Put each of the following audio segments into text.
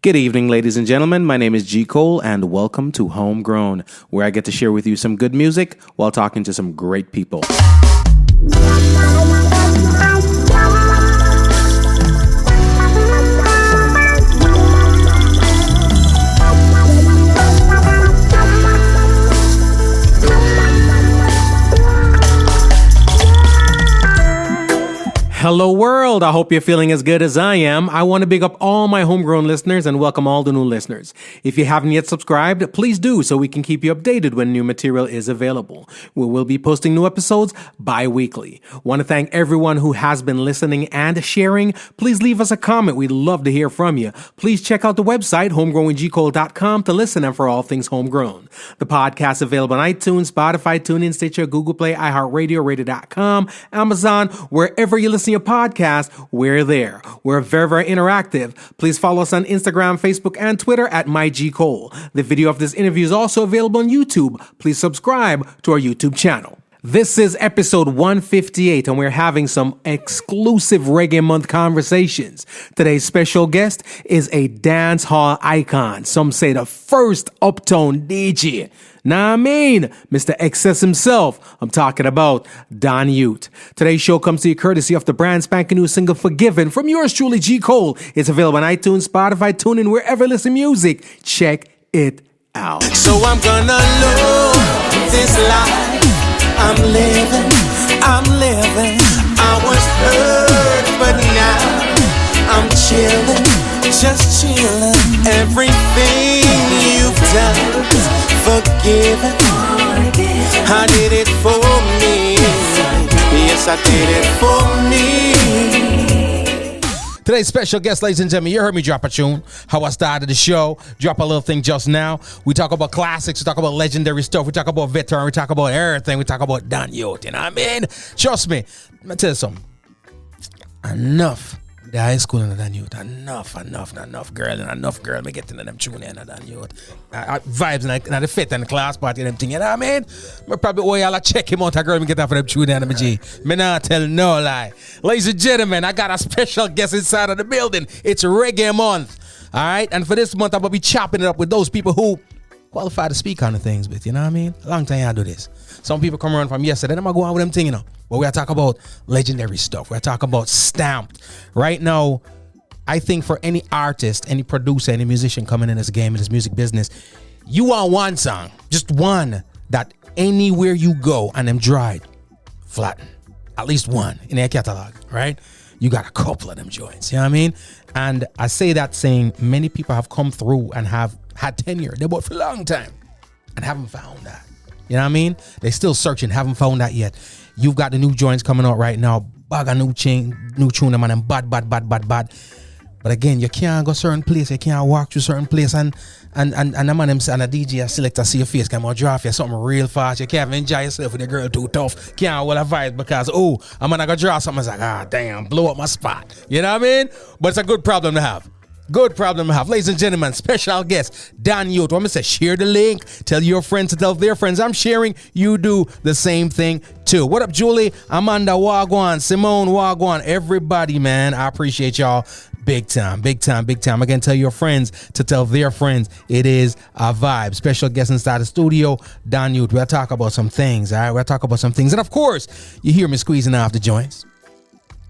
Good evening, ladies and gentlemen. My name is G. Cole, and welcome to Homegrown, where I get to share with you some good music while talking to some great people. Hello world, I hope you're feeling as good as I am. I want to big up all my homegrown listeners and welcome all the new listeners. If you haven't yet subscribed, please do so we can keep you updated when new material is available. We will be posting new episodes bi-weekly. Want to thank everyone who has been listening and sharing. Please leave us a comment. We'd love to hear from you. Please check out the website, homegrownwithgcole.com, to listen and for all things homegrown. The podcast is available on iTunes, Spotify, TuneIn, Stitcher, Google Play, iHeartRadio, Radio.com, Amazon, wherever you listen to your podcast, we're there. We're very, very interactive. Please follow us on Instagram, Facebook, and Twitter at MyGCole. The video of this interview is also available on YouTube. Please subscribe to our YouTube channel. This is episode 158, and we're having some exclusive Reggae Month conversations. Today's special guest is a dancehall icon. Some say the first uptown DJ. Nah, I mean, Mr. Excess himself. I'm talking about Don Yute. Today's show comes to you courtesy of the brand spanking new single Forgiven from yours truly, G. Cole. It's available on iTunes, Spotify, TuneIn, wherever you listen to music. Check it out. So I'm gonna love this life I'm living. I was hurt, but now I'm chilling, just chilling. Everything you've done, forgiven. I did it for me. Yes, I did it for me. Today's special guest, ladies and gentlemen, you heard me drop a tune, how I started the show, drop a little thing just now. We talk about classics, we talk about legendary stuff, we talk about veteran, we talk about everything, we talk about Don Yute, you know what I mean? Trust me, let me tell you something. Enough. The high school and Don Yute, enough girl, me getting them tune in Don Yute. Vibes and the fit and the class party and them thing, you know what I mean? Me probably owe y'all check him out, a girl me get that for them tune in, G. Me not tell no lie. Ladies and gentlemen, I got a special guest inside of the building. It's Reggae Month, all right? And for this month, I'm going to be chopping it up with those people who qualify to speak on the things, but you know what I mean? A long time I do this. Some people come around from yesterday, then I'm going to go on with them thing, you know? But we're talking about legendary stuff. We're talking about stamped. Right now, I think for any artist, any producer, any musician coming in this game, in this music business, you want one song, just one, that anywhere you go and them dried, flatten. At least one in their catalog, right? You got a couple of them joints, you know what I mean? And I say that saying many people have come through and have had tenure. They bought for a long time and haven't found that. You know what I mean? They still searching, haven't found that yet. You've got the new joints coming out right now. Bag a new tune, man, and bad. But again, you can't go certain place. You can't walk through certain place and the man and a DJ a selector see your face, come out draw you something real fast. You can't even enjoy yourself with the girl too tough. Can't hold a vibe because I'm gonna go draw something. It's like, damn, blow up my spot. You know what I mean? But it's a good problem to have. Good problem to have. Ladies and gentlemen, special guest, Don Yute. I'm going to say, share the link. Tell your friends to tell their friends. I'm sharing. You do the same thing, too. What up, Julie? Amanda Wagwan. Simone Wagwan. Everybody, man. I appreciate y'all. Big time. Again, tell your friends to tell their friends. It is a vibe. Special guest inside the studio, Don Yute. We'll talk about some things, all right? We'll talk about some things. And, of course, you hear me squeezing off the joints.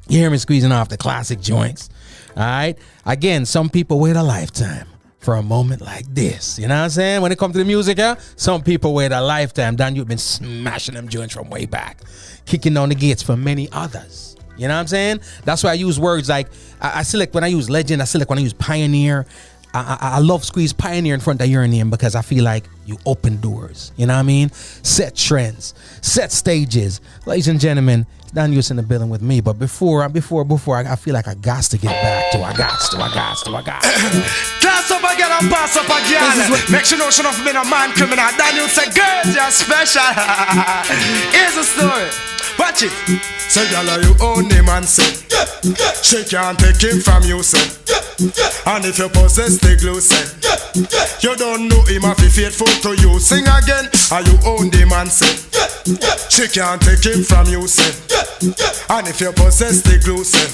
You hear me squeezing off the classic joints. All right. Again, some people wait a lifetime for a moment like this. You know what I'm saying? When it comes to the music, some people wait a lifetime. Don Yute been smashing them joints from way back, kicking down the gates for many others. You know what I'm saying? That's why I use words like I select when I use legend. I select when I use pioneer. I love squeeze pioneer in front of your name because I feel like you open doors. You know what I mean? Set trends, set stages. Ladies and gentlemen, Don Yute in the building with me. But before I feel like I got to get back to I got to. Class up again and pass up again. Make sure no being a man criminal. Don Yute say, girls, you're special. Here's the story. Watch it. Say, girl, you own him and say, she can't take him from you, say. And if you possess the glue, say, you don't know him if he faithful to you. Sing again, and you own him and say, she can't take him from you, say. And if you possess the glue, say,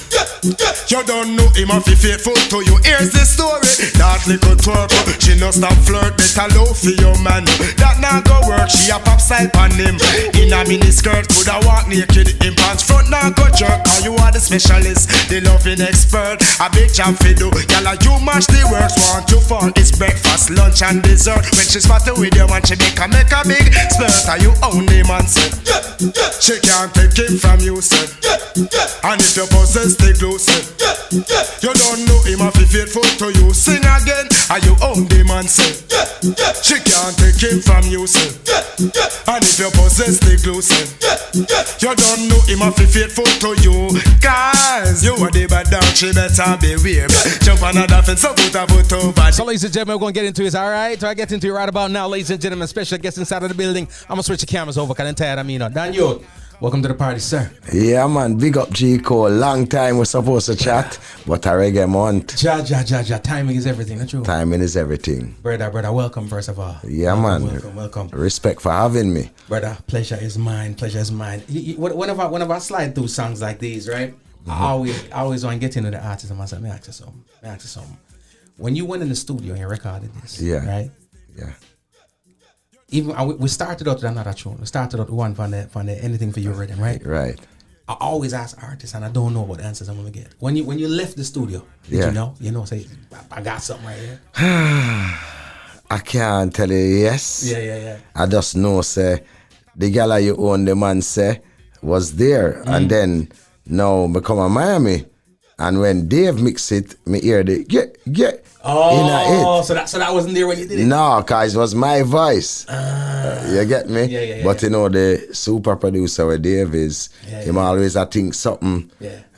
you don't know him if he faithful to you. Here's the story. That little twerk, she no stop flirt, better love for your man. That not go work, she a pop side on him. In a mini skirt, coulda walk naked in pants. Front now go jerk, cause you are the specialist, the loving expert. A big job for do, yalla you mash the works. Want to fall, it's breakfast, lunch and dessert. When she's party with you and she make a big splurt. Are you own him and say, she can't take him from you, say. And if you possess the glue, say, you don't know him if he faithful to you. Sing again, are you own him and say, she can't take him from you, say. And if you possess the glue, say, you don't know him if he faithful to you. Cause you are the bad dog, she better beware. Jump on another fence, so put a foot over. So, ladies and gentlemen, we're going to get into it. All right? So I get into it right about now, ladies and gentlemen. Special guest inside of the building. I'm going to switch the cameras over because I'm tired of me now. Dan Yute, welcome to the party, sir. Yeah, man. Big up G. Cole. Long time we're supposed to chat, but a reggae month. Ja. Timing is everything, that's true. Timing is everything. Brother, welcome, first of all. Yeah, welcome. Respect for having me. Brother, pleasure is mine. Whenever I slide through songs like these, right? Mm-hmm. I always want to get into the artist and myself. May I ask you something? When you went in the studio and you recorded this, right? Yeah. Even we started out with another tune. We started out with one from the Anything for Your Rhythm, right? Right. I always ask artists, and I don't know what answers I'm gonna get. When you left the studio, did you know, say I got something right here. I can't tell you yes. Yeah. I just know say the gala you own the man say was there, and then now me come to Miami, and when Dave mix it, me hear the yeah. Oh, so that wasn't there when you did it? No, cause it was my voice. You get me? Yeah. But you know the super producer where Dave is, him always I think something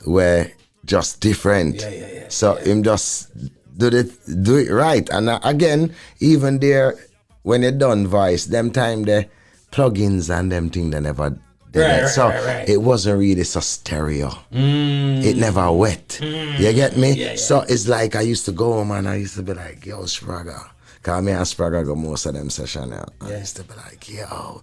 where just different. Yeah. So him just do it right. And again, even there when you done voice, them time the plugins and them thing they never did it. So it wasn't really so stereo. It never wet. You get me? Yeah. So it's like I used to go home and I used to be like, yo, Spragga. Cause me and Spragga go most of them sessions now. I used to be like, yo,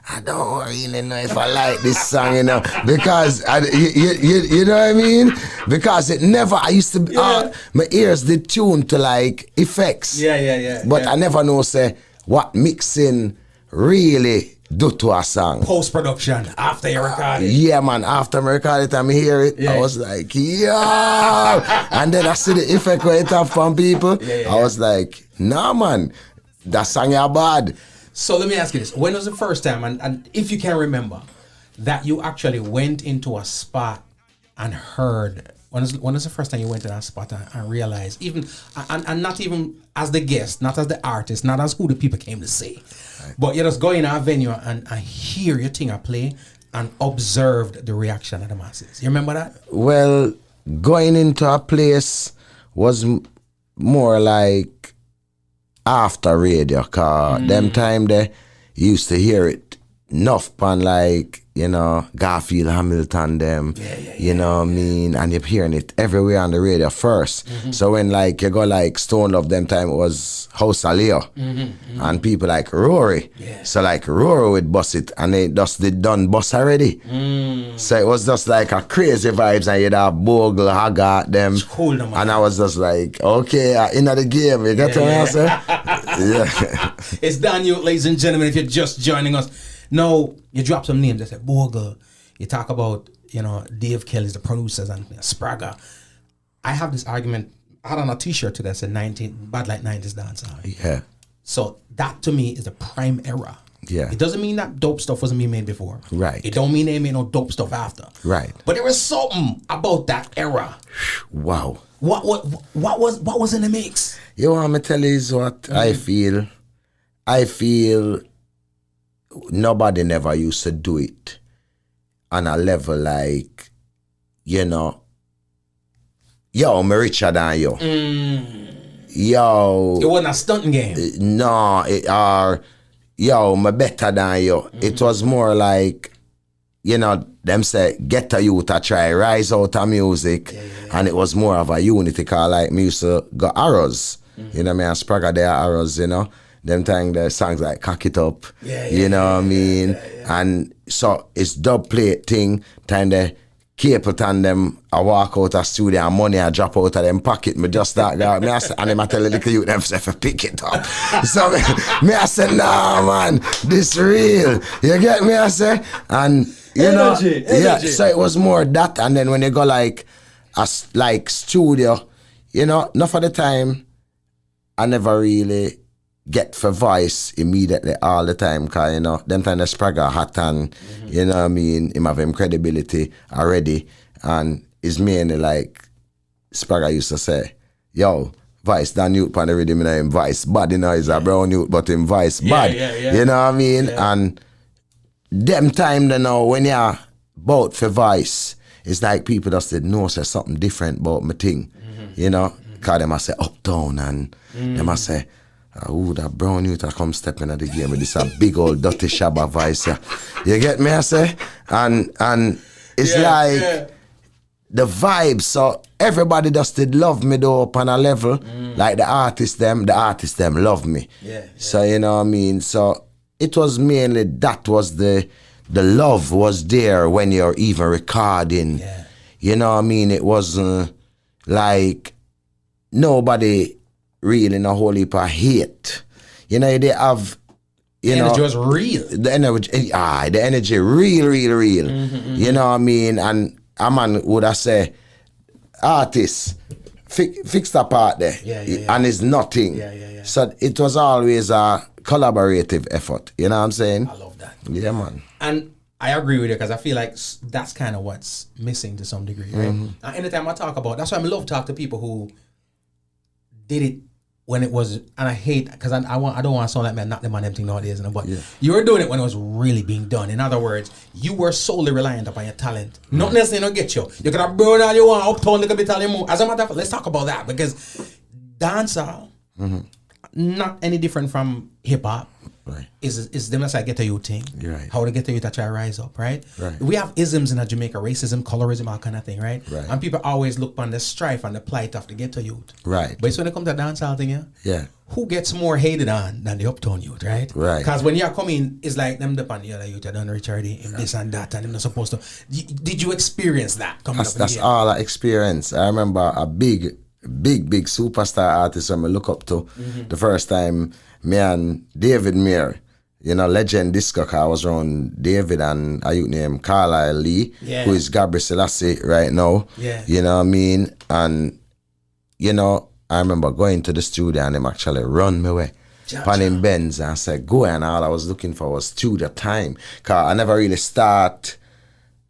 I don't really know if I like this song, you know, because you know what I mean? Because it never. I used to be, my ears did tune to like effects. Yeah. But I never know say what mixing really do to a song. Post-production, after you record it. Yeah, man, after I record it and I hear it, I was like, yeah. And then I see the effect where it have from people. I was like, nah, man, that song is bad. So let me ask you this. When was the first time, and if you can remember, that you actually went into a spot and heard, when was the first time you went to that spot and realized, even, and not even as the guest, not as the artist, not as who the people came to see, but you just go in a venue and hear your thing play and observed the reaction of the masses. You remember that? Well, going into a place was more like after radio, cause them time they used to hear it enough on like, you know, Garfield Hamilton them, you know what I mean, and you're hearing it everywhere on the radio first. So when like you go like Stone Love them time it was House of Leo and people like Rory. So like Rory would bust it and they just did done bust already. So it was just like a crazy vibes and you'd have Bogle, Haggart them. Cool, and I was just like, okay, in the game, you get what I'm saying? Yeah. It's Dan Yute, ladies and gentlemen, if you're just joining us. Now, you drop some names. I said Bogle. You talk about, you know, Dave Kelly's the producers and Spragga. I have this argument. I had on a t-shirt today that said Bad Like 90s Dancehall. Yeah. So that to me is the prime era. Yeah. It doesn't mean that dope stuff wasn't being made before. Right. It don't mean they made no dope stuff after. Right. But there was something about that era. Wow. What was in the mix? You want me to tell you is what I feel? I feel nobody never used to do it on a level like, you know, yo, me richer than you. Yo. It wasn't a stunting game. No, yo, me better than you. It was more like, you know, them say get a youth to try rise out of music, and it was more of a unity, cause like me used to go arrows, you know what I mean, and Spragga there arrows, you know, them time the songs like Cock It Up, you know what I mean, and so it's dub plate thing, time the Capleton them, I walk out of studio and money I drop out of them pocket, me just start go, me I say, and them I tell the little youth them say pick it up. So me I say, nah man, this real. You get me I say? And you Energy. yeah, so it was more that, and then when you go like studio, you know, enough of the time I never really get for voice immediately all the time, cause you know, them time the Spragga hot and you know what I mean, him have him credibility already, and it's mainly like Spragga used to say, yo, voice Dan Yute on the rhythm, you know, him voice bad, you know, he's a brown youth, but him voice bad. You know what I mean? And them time they know when you're bout for voice, it's like people just said no, say something different about my thing. You know? Cause them I say uptown and them I say, ooh, that brown youth that come stepping at the game with this a big old dirty shabba voice. Yeah. You get me I say? And it's the vibe, so everybody just did love me though up on a level. Like the artists them love me. So you know what I mean? So it was mainly that was the love was there when you're even recording. You know what I mean? It wasn't like nobody really in a whole heap of hate. You know, they have The energy was real. The energy real. You know what I mean? And a man would have say, artists, fix that part there. And it's nothing. So it was always a collaborative effort. You know what I'm saying? I love that. Yeah, man. And I agree with you because I feel like that's kind of what's missing to some degree, right? And anytime I talk about, that's why I love to talk to people who did it when it was, and I hate, because I don't want to sound like man, not them on them thing nowadays, but you were doing it when it was really being done. In other words, you were solely reliant upon your talent. Not necessarily get you. You could have burned all you want, uptown, you could be telling more. As a matter of fact, let's talk about that, because dancehall, not any different from hip hop. Right. Is them that's like get a youth thing. Right. How to get a youth to try to rise up, right? Right. We have isms in Jamaica, racism, colorism, all kind of thing, right? Right. And people always look on the strife and the plight of the ghetto youth. Right. But it's when it comes to dancehall thing, who gets more hated on than the uptown youth, right? Right. Because when you're coming, it's like them depend the other youth, you done Richard in this and that, and they're not supposed to. Did you experience that coming up? That's all I experienced. I remember a big superstar artist when I look up to the first time, me and David Muir, you know, legend disco, I was around David and a youth named Carlisle Lee, who is Gabriel Selassie right now. You know what I mean? And, you know, I remember going to the studio and them actually run me away. Pan in Benz and I said, go, and all I was looking for was studio time. Cause I never really start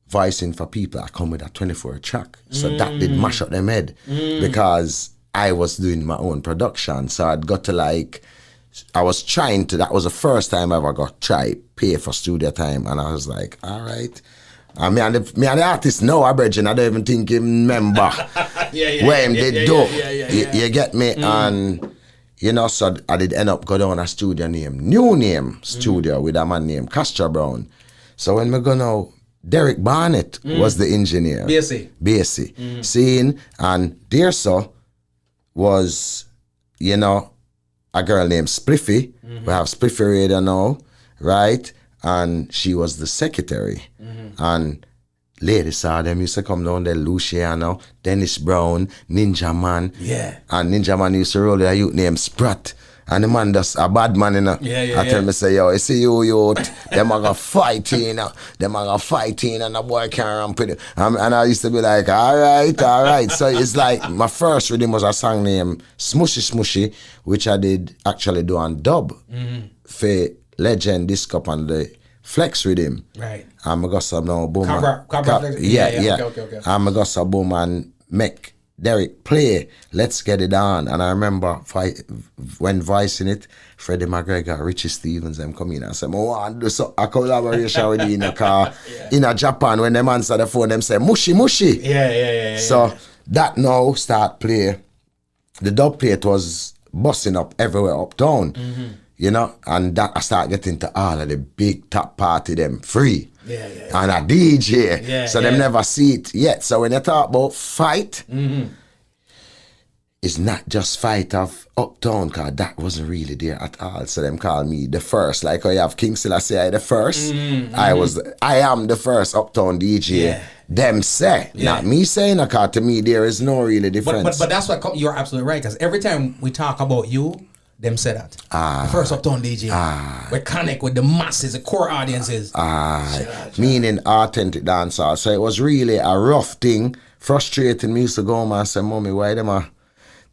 voicing for people. I come with a 24 track. So that did mash up them head because I was doing my own production. So I'd got to I was trying to, that was the first time I ever got pay for studio time. And I was like, all right. And me and the artist know I brethren, I don't even think he remember when they do. You get me? And, you know, so I did end up go down a studio new name studio with a man named Castro Brown. So when we go now, Derek Barnett was the engineer. BSC. Seeing, and there so was, you know, a girl named Spliffy. We have Spliffy Radio now, right? And she was the secretary. And ladies saw them used to come down there, Luciano, Dennis Brown, Ninja Man. And Ninja Man used to roll with a youth named Sprat. And the man just a bad man, you know. I tell me, say, yo, you see you youth, them are gonna fight, you know. Them are gonna fight, and the boy can't ramp it. And I used to be like, all right. So it's like, my first rhythm was a song named Smushy Smushy, which I did actually do on dub for Legend Disco and the Flex rhythm. Right. I'm got some now boom. Okay. I'm got some boom and make Derek play Let's Get It On. And I remember when voicing it, Freddie McGregor, Richie Stevens, them come in and say, I want to do a collaboration with you in the car. In Japan, when them answer the phone, them say, mushy. So that now start play. The dub plate was busting up everywhere uptown. You know, and that I start getting to all of the big top party them free. and a DJ. So them never see it yet. So when you talk about fight, it's not just fight of Uptown, cause that wasn't really there at all. So them call me the first. Like how you have King Selassie the first. I am the first Uptown DJ. Them say, not me saying, cause to me there is no really difference. But that's what you're absolutely right. Cause every time we talk about you, them say that. The first Uptown DJ. We connect with the masses, the core audiences. Meaning authentic dancehall. So it was really a rough thing, frustrating. Me used to go home and say, Mommy, why them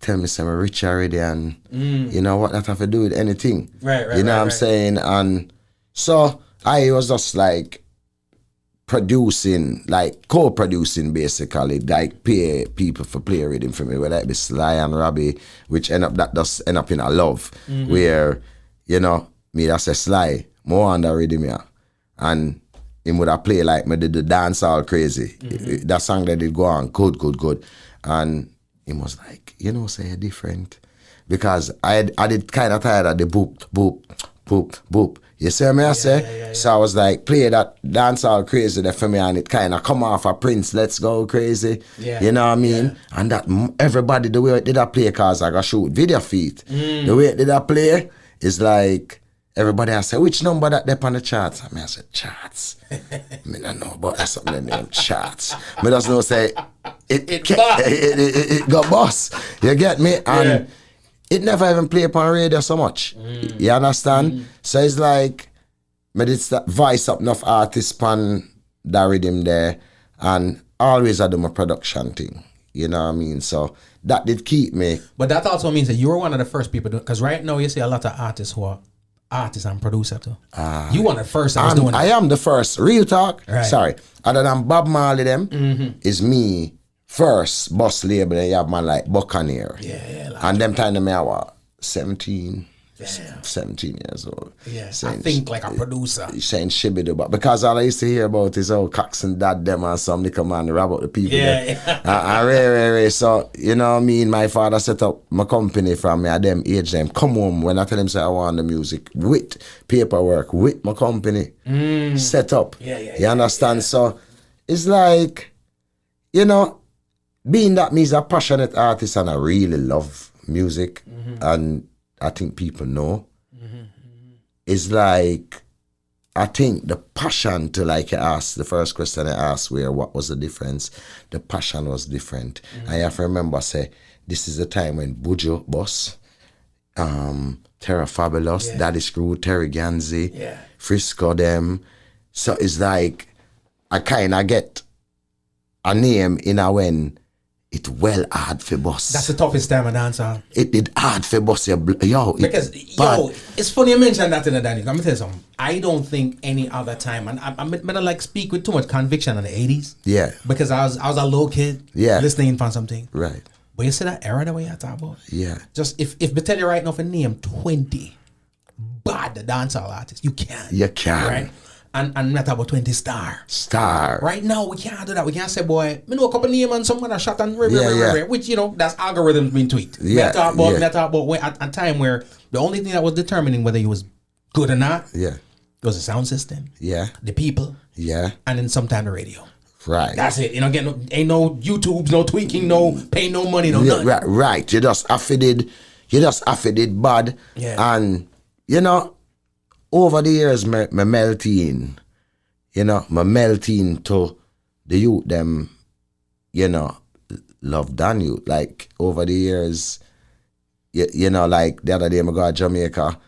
tell me I'm rich already, and you know what that have to do with anything. Right. You know what I'm saying? And so I was just like producing, like co-producing basically, like pay people for play rhythm for me, whether it be Sly and Robbie, which end up in a love, where, you know, me that say Sly, more on the rhythm here. And him would have play like me did the Dancehall Crazy. That song that did go on, good. And he was like, you know, say different. Because I did kind of tired of the boop. You see what I say? Yeah. So I was like, play that Dancehall Crazy there for me, and it kind of come off a Prince, Let's Go Crazy. You know what I mean? Yeah. And that everybody, the way it did I play, because I got shoot video feet. The way it did I play is like, everybody I say, which number that they on the charts? I said, charts. I don't know about that something named charts. I just know say, it got boss. You get me? And it never even play upon radio so much. You understand? So it's like, I did voice up enough artists pan that rhythm there, and always I do my production thing. You know what I mean? So that did keep me. But that also means that you were one of the first people, because right now you see a lot of artists who are artists and producer too. You one of the first that was doing it. I am the first. Real talk. Right. Sorry. Other than Bob Marley them, is me first boss label. And you have man like Buccaneer. Like and them time me I was 17 years old. I think like a producer. Saying shibby, but because all I used to hear about is Cox and Dad them and some little man rob out the people. So, you know what I mean? My father set up my company from me at them age them. Come home when I tell him say I want the music with paperwork, with my company set up. You understand? So it's like, you know, being that me's a passionate artist and I really love music, and I think people know. It's like, I think the passion to, like you asked, the first question I asked what was the difference? The passion was different. I have to remember, say, this is the time when Bujo Boss, Terra Fabulous, Daddy Screw, Terry Ganzi, Frisco them. So it's like, I kind of get a name in a when it well hard for boss. That's the toughest time of dancehall. It did hard for boss. Because it's funny you mention that in the Danny. Let me tell you something. I don't think any other time, and I'm gonna like speak with too much conviction in the 80s. Yeah. Because I was a little kid. Listening for something. Right. But you see that era that we are talking about. Yeah. Just if we tell you right now for name 20 bad dancehall artists, you can. You can. Right. And not about 20 star. Right now, we can't do that. We can't say, boy, me know a couple names and someone that shot and which, you know, that's algorithms being tweaked. We talk about a time where the only thing that was determining whether he was good or not was the sound system. The people. And then sometime the radio. Right. That's it. You know, ain't no YouTubes, no tweaking, no pay no money, no nothing. Right. You just affided bad. And, you know, over the years, me melting, you know, to the youth, them, you know, love Dan youth. Like, over the years, you know, like, the other day, I go to Jamaica, I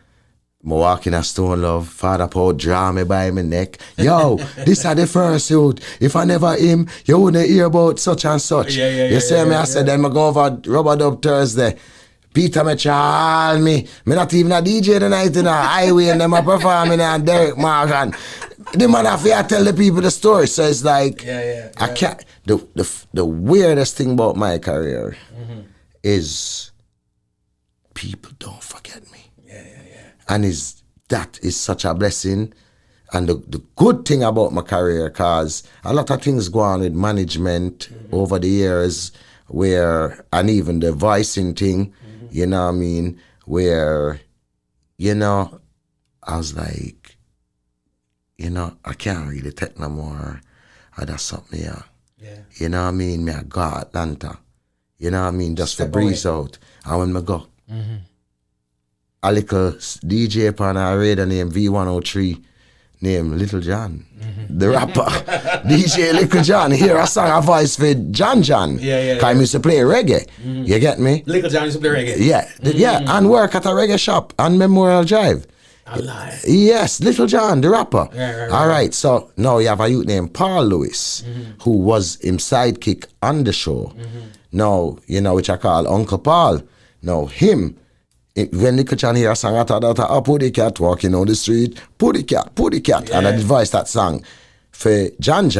walk in a Stone Love, Father Paul draw me by my neck. Yo, this are the first youth. If I never him, you wouldn't hear about such and such. You see me, I said, then I go over Rubber Dub Thursday. Peter me call me not even a DJ tonight in a highway and them a performing and Derek Morgan. The man have to tell the people the story. So it's like I can't the weirdest thing about my career is people don't forget me. And that is such a blessing. And the good thing about my career, cause a lot of things go on with management over the years and even the voicing thing. You know what I mean? Where, you know, I was like, you know, I can't really take no more. That's something, yeah. Yeah. You know what I mean? Me I go Atlanta. You know what I mean? Just Step for breeze away. out. And when I go, a little DJ upon a radio named V103 named Little John, the rapper. DJ Little John, hear a song, a voice for John. Yeah. Cause I used to play reggae. You get me? Little John used to play reggae. Yeah, yeah, and work at a reggae shop on Memorial Drive. Alive. Yes, Little John, the rapper. Right. All right, so now you have a youth named Paul Lewis, who was him sidekick on the show. Now, you know, which I call Uncle Paul. Now, when Little John hear a song, I thought, oh, putty cat walking on the street, putty cat. Yeah. And I devised that song for John,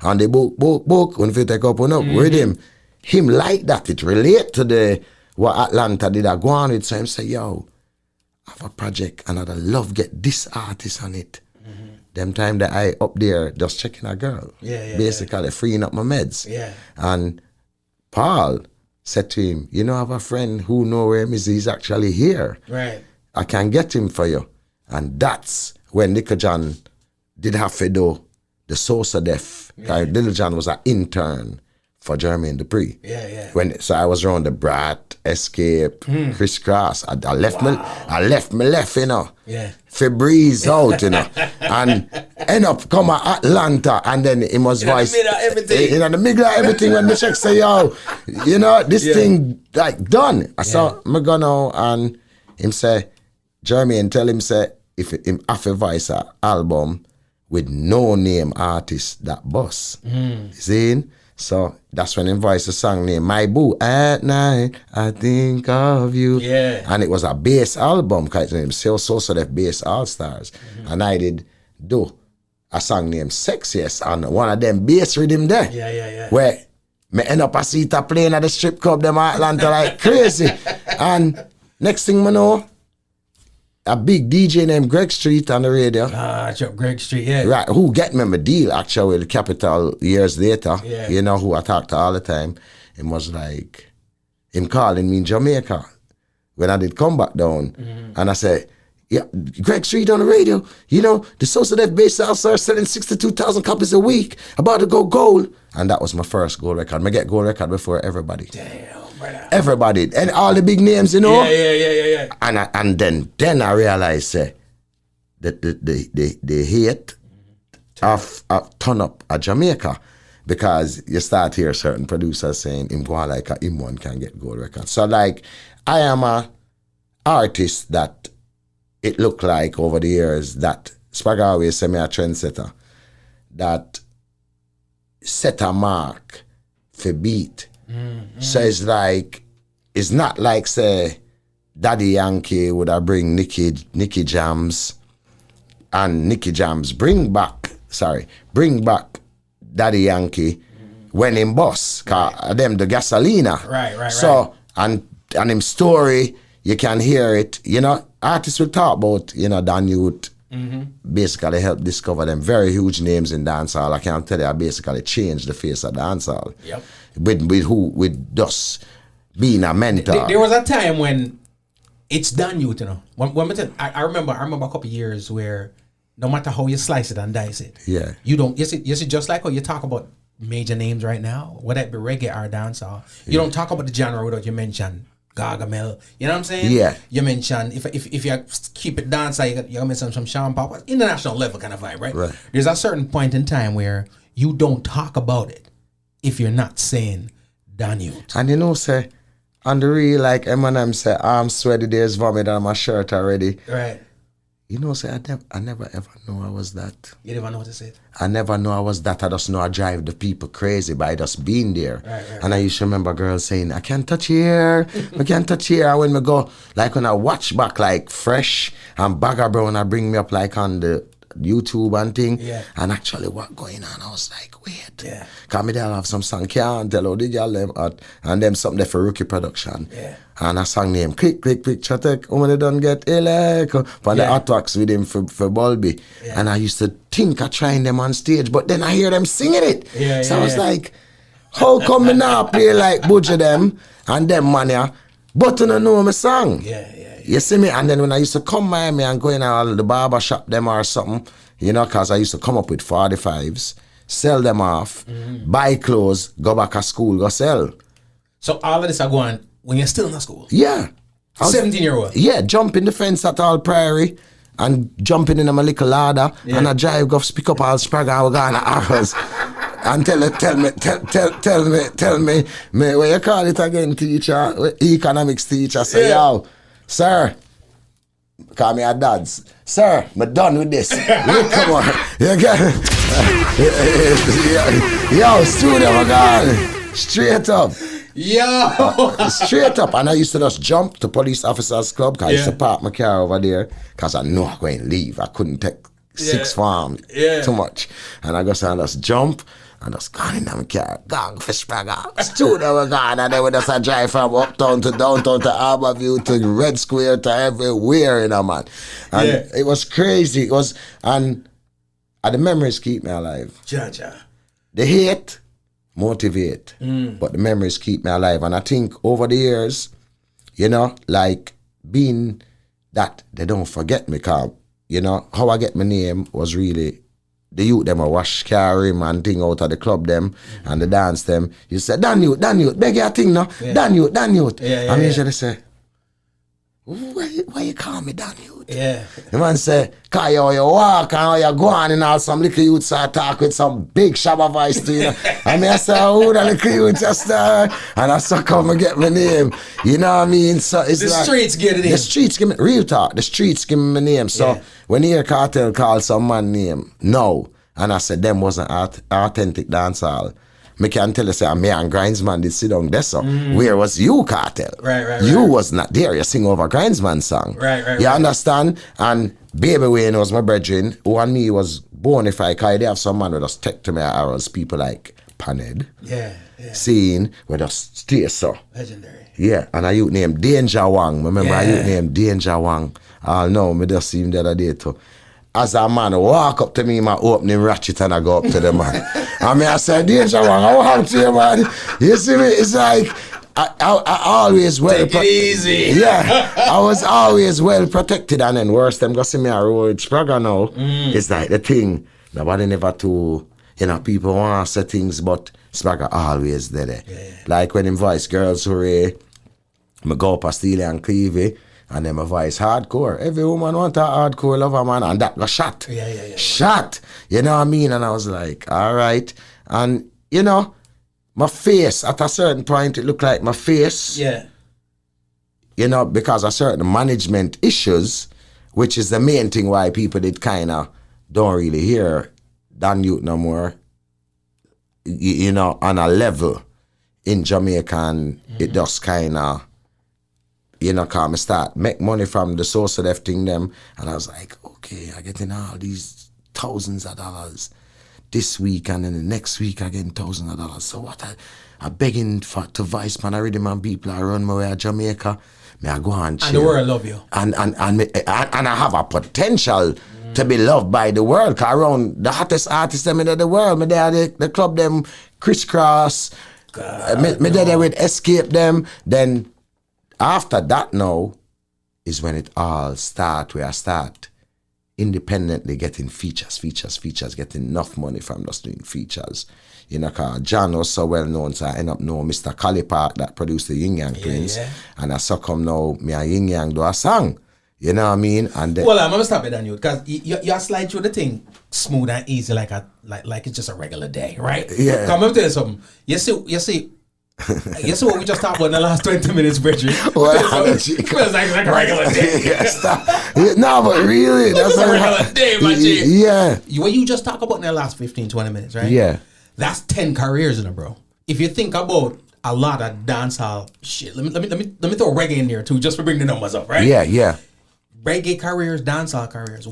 and the book, when we take up on up with him like that, it relate to what Atlanta did go on with, so him say, yo, I have a project and I'd love get this artist on it. Them time that I up there just checking a girl. Basically freeing up my meds. Yeah. And Paul said to him, you know, I have a friend who know where him is. He's actually here. Right. I can get him for you. And that's when Little John did have to do the source of death. Little John was an intern for Jermaine Dupri. Yeah. So I was around the Brat, Escape, Crisscross. I left me left, you know. Yeah. For breeze out, you know. And end up come to Atlanta, and then it was voice. In the middle of everything. In the middle of everything when the check say, yo, you know, this thing like done. I saw me go now, and him say, Jermaine tell him say, if him have a voice a album with no name artist that boss. See? So that's when him voiced a song named My Boo. At night, I think of you. Yeah. And it was a bass album, because it was so that bass all-stars. And I did do a song named Sexiest on one of them bass rhythm there. Yeah. Where me end up a seat playing at the strip club, them Atlanta like crazy. And next thing I know, a big DJ named Greg Street on the radio. Greg Street, yeah. Right, who get me my deal actually with Capital years later. Yeah. You know, who I talk to all the time. Him was like, him calling me in Jamaica when I did come back down. And I said, yeah, Greg Street on the radio. You know, the Social Death Bass Salsa are selling 62,000 copies a week. About to go gold. And that was my first gold record. I get gold record before everybody. Damn, brother. Everybody. And all the big names, you know. Yeah. And then I realized that the hate of turn up at Jamaica, because you start hear certain producers saying him go like him one can get gold record. So like I am a artist that it looked like over the years that Spag always say me a trendsetter that set a mark for beat. So it's like, it's not like say Daddy Yankee would have bring Nicky Jams, and Nicky Jams bring back Daddy Yankee when him boss, cause them the gasolina. Right. So and him story, you can hear it. You know, artists will talk about, you know, Dan Yute basically helped discover them very huge names in dancehall. I can tell you, I basically changed the face of dancehall. Yep. With just being a mentor. There was a time when it's done, you know. I remember a couple of years where no matter how you slice it and dice it, you don't. You see, just like how you talk about major names right now, whether it be reggae or dancehall, you don't talk about the genre without you mention Gargamel. You know what I'm saying? Yeah. You mention if you keep it dancehall, you mention some Sean Pop, international level kind of vibe, right? Right. There's a certain point in time where you don't talk about it if you're not saying Daniel. And you know, say, on the real, like Eminem say, I'm sweaty, there's vomit on my shirt already. Right. You know, say, I never ever know I was that. You never notice it? I never know I was that. I just know I drive the people crazy by just being there. Right. I used to remember girls saying, I can't touch here, I can't touch here. And when we go, like when I watch back like Fresh and Bagger Brown, I bring me up like on the YouTube and thing. Yeah. And actually what going on, I was like, wait. Yeah. Cause me there have some song, can't tell how the girl them at, and them something there for rookie production. Yeah. And a song named Click Picture Tech, when they don't get elect, on the hot wax with him for Bulby. Yeah. And I used to think of trying them on stage, but then I hear them singing it. So I was like, how come me now play like Budgie them and them man ya, but I don't know my song. Yeah. You see me? And then when I used to come Miami and go in all the barber shop them or something, you know, because I used to come up with 45s, sell them off, buy clothes, go back to school, go sell. So all of this are going when you're still in school. Yeah. 17-year-old. Yeah, jump in the fence at All Prairie and jumping in my little ladder and I drive, go pick up all Sprague and we go on the arrows. And tell me, what you call it again, teacher? Economics teacher. Say, yo, sir, call me a dads. Sir, I'm done with this. Come on. You get yo, student, my God. Straight up. Yo. Straight up. And I used to just jump to police officers club because I used to park my car over there because I knew I was going to leave. I couldn't take six farm too much. And I just jump. And just gone in my car, gang for Sprague. Student were gone, and then we just drive from uptown to downtown to Harborview to Red Square to everywhere, you know, man. And it was crazy. It was, and the memories keep me alive. The hate motivate, but the memories keep me alive. And I think over the years, you know, like being that they don't forget me, cause you know how I get my name was really. The youth them a wash carry and thing out of the club them and the dance them. You say, Dan Yute, beg your thing no. Dan Yute. I usually say, why you call me Dan Yute? The man say, cause you walk and you go on and all some little youth start talk with some big shabba voice to you. I mean I say, who the little youth just and I so come and get my name. You know what I mean? So it's the like, streets get it in. The streets give me real talk, the streets give me my name. So when you hear Cartel call some man name, no. And I said, them wasn't authentic dancehall. Me can tell you, say, me and Grindsman did sit down there, so where was you, Cartel? Right. You was not there. You sing over Grindsman's song. Right. You understand? And Baby Wayne was my brethren, who and me was bona fide, because they have some man with us take to me arrows, people like Paned. Yeah. Seeing with us stay so. Legendary. Yeah, and I youth named Danger Wang. Remember, I youth named Danger Wang. No, me just see him the other day too. As a man walk up to me, my opening ratchet and I go up to the man. I say, Danger Wang, I walk to you, man. You see me? It's like, I always Take it easy. Yeah, I was always well protected, and then worse, them go see me a road Sprague now. It's like the thing, nobody never to, you know, people want to say things, but Sprague always there. Like when him voice Girls Hooray, I go up a Steely and Cleavy, and then my voice hardcore. Every woman want a hardcore lover, man, and that was shot. Shot. You know what I mean? And I was like, all right. And, you know, my face, at a certain point, it looked like my face. Yeah. You know, because of certain management issues, which is the main thing why people did kind of don't really hear Dan Yute no more, you know, on a level in Jamaica, and it just kind of, you know, cause me start make money from the source of that thing them, and I was like, okay, I getting all these thousands of dollars this week, and then the next week I getting thousands of dollars. So what I begging for to Vice Man, I rhythm and people, I run my way to Jamaica, me I go and chill. And the world love you. And I have a potential to be loved by the world, cause around the hottest artists them in the world, me there the club them Crisscross, me there with Escape them, then after that now is when it all start, where I start independently getting features, getting enough money from just doing features. You know, cause John was so well known, so I end up knowing Mr. Kali Park that produced the Yin Yang Twins. And I so come now, me and Yin Yang do a song. You know what I mean? And well, I'm gonna stop it on you, because you slide through the thing smooth and easy like it's just a regular day, right? Yeah. Come let me tell you something. You see what we just talked about in the last 20 minutes, Bridget? Well, it feels like a regular day. No, but really, that's a regular day, my G. Yeah. What you just talked about in the last 15, 20 minutes, right? Yeah. That's 10 careers in it, bro. If you think about a lot of dancehall shit, let me throw reggae in there too, just to bring the numbers up, right? Yeah. Reggae careers, dancehall careers.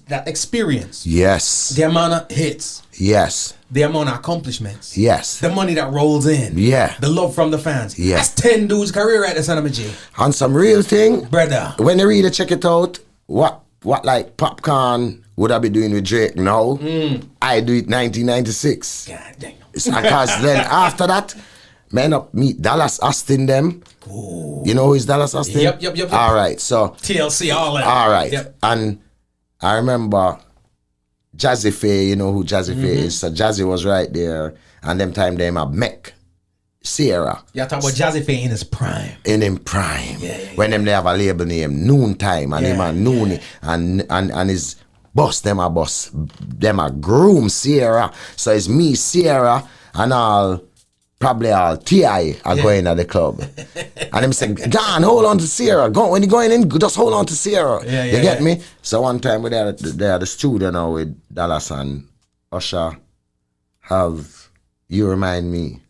That experience. Yes. The amount of hits. Yes. The amount of accomplishments. Yes. The money that rolls in. Yeah. The love from the fans. Yeah. That's 10 dudes' career right there, son of a G. On some real thing, brother. When you really check it out, what like Popcorn would I be doing with Drake now? I do it 1996. God damn. Because then after that, man up meet Dallas Austin them. Ooh. You know who is Dallas Austin? Yep. All right, so TLC, all that. All right, Yep. and I remember Jazzy Faye, you know who Jazzy Faye is. So Jazzy was right there. And them time them have Mech, Sierra. Y'all talk about Jazzy Faye in his prime. In him prime. When them they have a label name Noontime and him a Noonie and his boss, them a groom Sierra. So it's me, Sierra, and probably all T.I. are going at the club. And them say, "Gone, hold on to Sierra. Go when you going in, just hold on to Sierra." You get me? So one time we there at the studio now with Dallas and Usher have You Remind Me.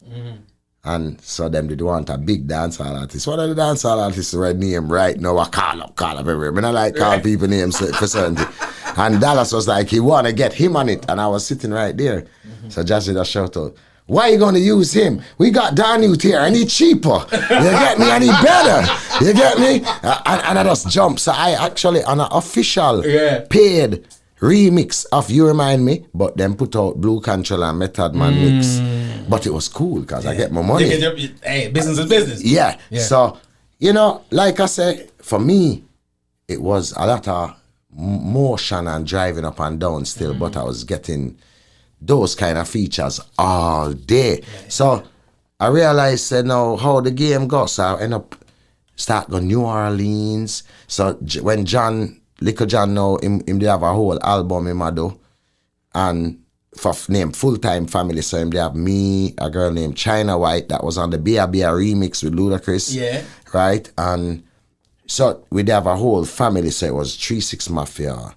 And so them did want a big dancehall artist. One of the dancehall artists red name right now, I call up everywhere. I like call people names for certain thing. And Dallas was like, he want to get him on it. And I was sitting right there. So Jazzy just shout out, "Why you going to use him? We got Dan Yute here and he cheaper. You get me? And he better. You get me?" And I just jumped. So I actually, on an official paid remix of You Remind Me, but then put out Blue Control and Method Man mix. But it was cool because I get my money. Hey, business is business. Yeah. So, you know, like I said, for me, it was a lot of motion and driving up and down still, but I was getting those kind of features all day. So I realized, now how the game goes. So I end up start going New Orleans. So when Little John now, him they have a whole album in Mado, and for name Full Time Family. So him they have me, a girl named China White that was on the Bia remix with Ludacris. Yeah. Right? And so we have a whole family. So it was 3-6 Mafia,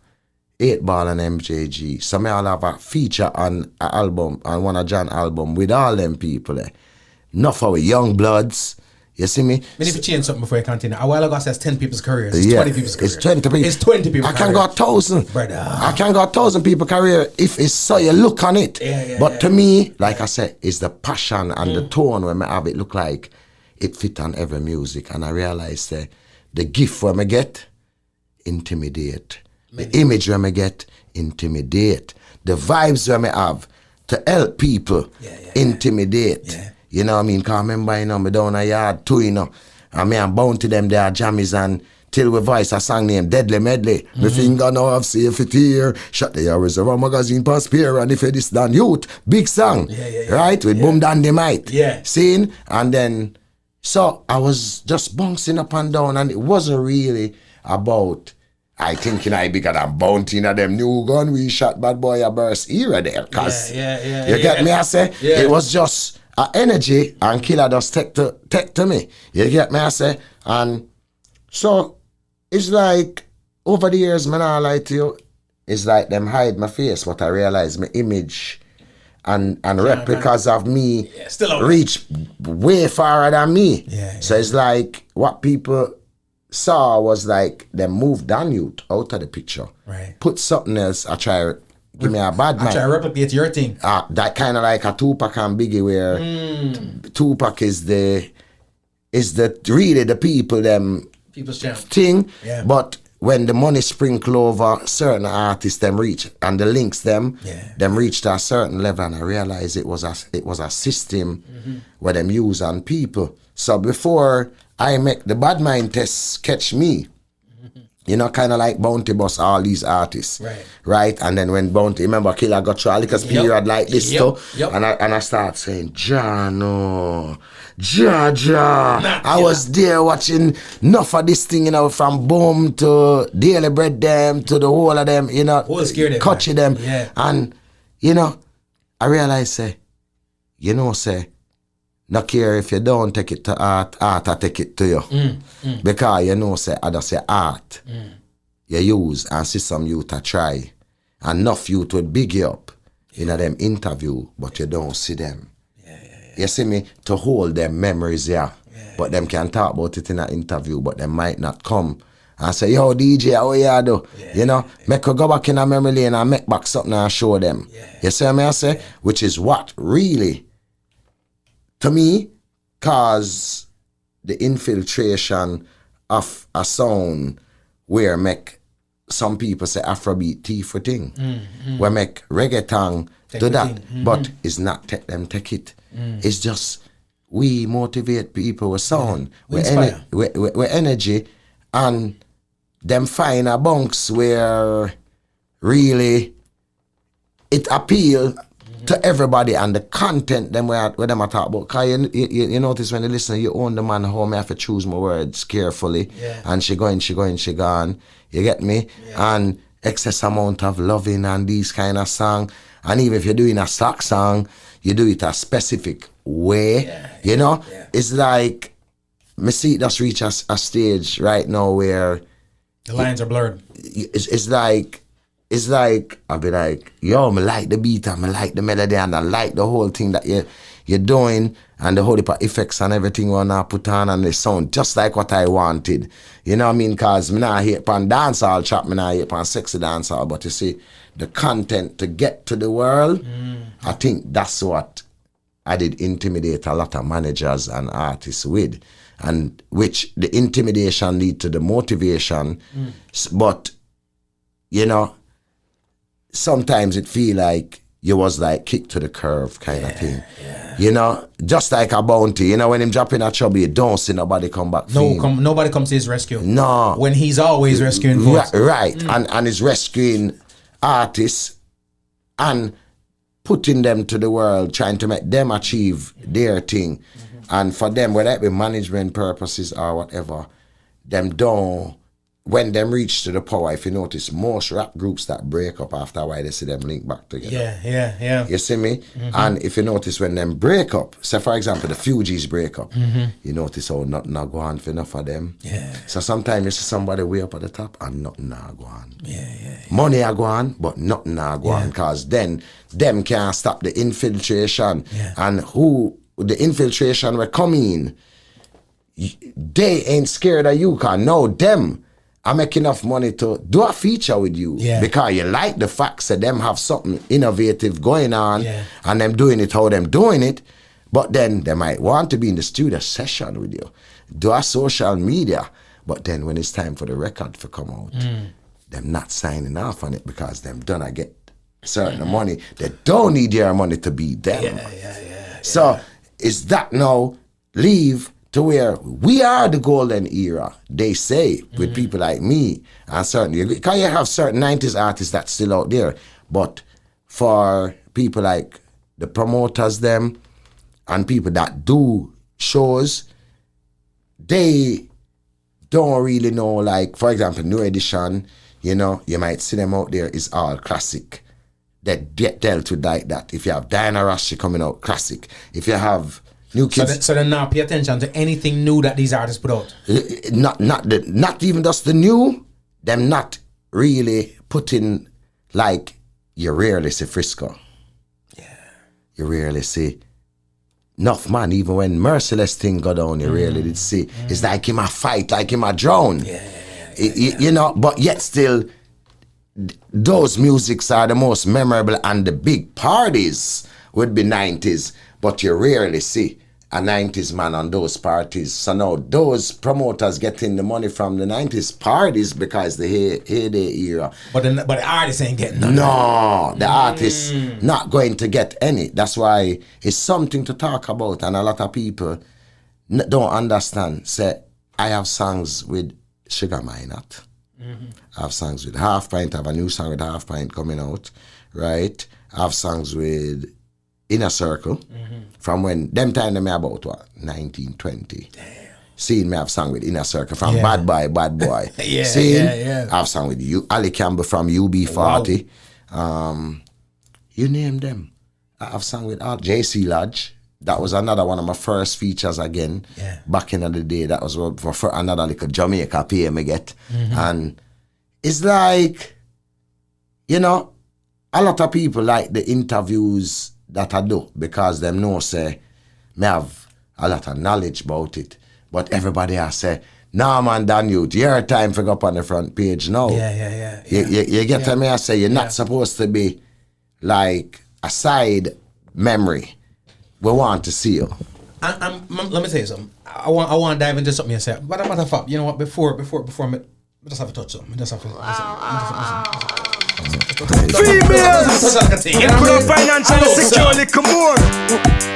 8 Ball and MJG. So me all have a feature on an album, on one of John album with all them people there. Enough of Young Bloods. You see me? But if you change something before you continue, a while ago I said 10 people's careers. It's 20 people's careers. It's 20 people. It's 20 people's I can go 1,000. Brother. I can go 1,000 people career if it's so you look on it. But to me, like I said, it's the passion and the tone when I have it look like it fit on every music. And I realize the gift when I get, intimidate. The image when I get, intimidate. The vibes when I have to help people, intimidate. You know what I mean? Because I remember, you know, me down a yard too, you know. And me and bound to them, they are jammies, and till we voice a song named Deadly Medley. Me finger now have safety here. Shut the hours around magazine pass pair, and if it is done youth, big song. Right? With Boom Dynamite. Seen? And then, so I was just bouncing up and down, and it wasn't really about I thinking I bigger than Bounty of them new gun we shot Bad Boy a burst era there. Cause you get me, I say? It was just energy and killer just take to me. You get me, I say? And so it's like over the years, man, I lie to you, it's like them hide my face, but I realize my image and replicas of me reach way farther than me. So it's like what people saw was like them move Dan Yute out of the picture. Put something else, I try give me a bad mind. I try to replicate your thing. That kind of like a Tupac and Biggie where Tupac is really the people them people's champ thing. But when the money sprinkle over certain artists them reach and the links them reach to a certain level, and I realized it was a system where them use on people. So before I make the bad mind test catch me, you know, kind of like Bounty Bus, all these artists, right? And then when Bounty, remember Killer got through a little period like this too, and I start saying, Jano, Ja. I was there watching enough of this thing, you know, from Boom to Daily Bread them to the whole of them, you know, Coachy them, and you know, I realized say, not care if you don't take it to art I take it to you. Because you know, say, I just say art. You use and see some youth to try. Enough youth would big you up in them interview, but you don't see them. You see me? To hold them memories, but them can talk about it in an interview, but they might not come and say, yo, DJ, how you do? You know, make her go back in a memory lane and make back something and show them. You see what I say? Which is what really, to me, cause the infiltration of a sound where make some people say Afrobeat tea for thing. Where make reggaeton do that. But it's not take it. It's just we motivate people with sound, with energy, and them find a bunks where really it appeal to everybody, and the content them where them I talk about. Cause you notice when you listen, you own the man how me have to choose my words carefully. Yeah. And she gone. You get me? Yeah. And excess amount of loving and these kind of song. And even if you're doing a sock song, you do it a specific way. Yeah. You know? Yeah. It's like me see it just reach a stage right now where the lines are blurred. It's like I'll be like, yo, me like the beat and me like the melody and I like the whole thing that you're doing and the whole effects and everything when I put on and the sound just like what I wanted. You know what I mean? Cause me not hate pan dancehall trap, me not hate pan sexy dancehall, but you see the content to get to the world, I think that's what I did intimidate a lot of managers and artists with. And which the intimidation lead to the motivation, but you know, sometimes it feel like you was like kicked to the curve kind of thing. Yeah. You know, just like a bounty. You know, when him dropping a trouble, you don't see nobody come back. Nobody comes to his rescue. No. When he's always rescuing folks. Right. And he's rescuing artists and putting them to the world, trying to make them achieve their thing. And for them, whether it be management purposes or whatever, them don't. When them reach to the power, if you notice, most rap groups that break up after a while, they see them link back together. Yeah. You see me? And if you notice, when them break up, say for example, the Fugees break up, you notice how nothing not go on for enough of them. Yeah. So sometimes you see somebody way up at the top and nothing not go on. Yeah. Money are go on, but nothing not go on, because then them can't stop the infiltration. Yeah. And who the infiltration were coming, they ain't scared of you, because now them I make enough money to do a feature with you because you like the facts that them have something innovative going on and them doing it how them doing it, but then they might want to be in the studio session with you, do a social media, but then when it's time for the record to come out, them not signing off on it because them done get certain money. They don't need your money to be them. So is that now leave to where we are the golden era, they say, with people like me and certainly, because you have certain 90s artists that's still out there, but for people like the promoters them and people that do shows, they don't really know, like, for example, New Edition, you know, you might see them out there, is all classic. That get dealt with like that. If you have Diana Ross coming out, classic. If you have new kids, so then now pay attention to anything new that these artists put out. Not even just the new. Them not really putting, like, you rarely see Frisco. Yeah. You rarely see enough man. Even when Merciless thing go down, you rarely did see. It's like him a fight, like him a drone. You know, but yet still, those musics are the most memorable, and the big parties would be 90s. But you rarely see a 90s man on those parties. So now those promoters getting the money from the 90s parties because the heyday era. But the artists ain't getting none. No, the artists not going to get any. That's why it's something to talk about, and a lot of people don't understand. Say, I have songs with Sugar Minot. I have songs with Half Pint. I have a new song with Half Pint coming out, right? I have songs with Inner Circle, from when them time they me about what 1920. Damn. Seeing me have song with Inner Circle from Bad Boy. I've sung with you, Ali Campbell from UB40. Wow. You name them. I've sung with JC Lodge. That was another one of my first features again. Back in the day, that was for another little Jamaica pay me get. And it's like, you know, a lot of people like the interviews that I do because them know say me have a lot of knowledge about it. But everybody has say, nah man, Dan Yute, your time for go up on the front page now. You get me? I say you're not supposed to be like a side memory. We want to see you. Let me tell you something. I want to dive into something you said. But matter of fact, you know what? Before me just have a touch something. Females, you could have financially secure a little more.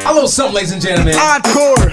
Hello, something, ladies and gentlemen. Hardcore.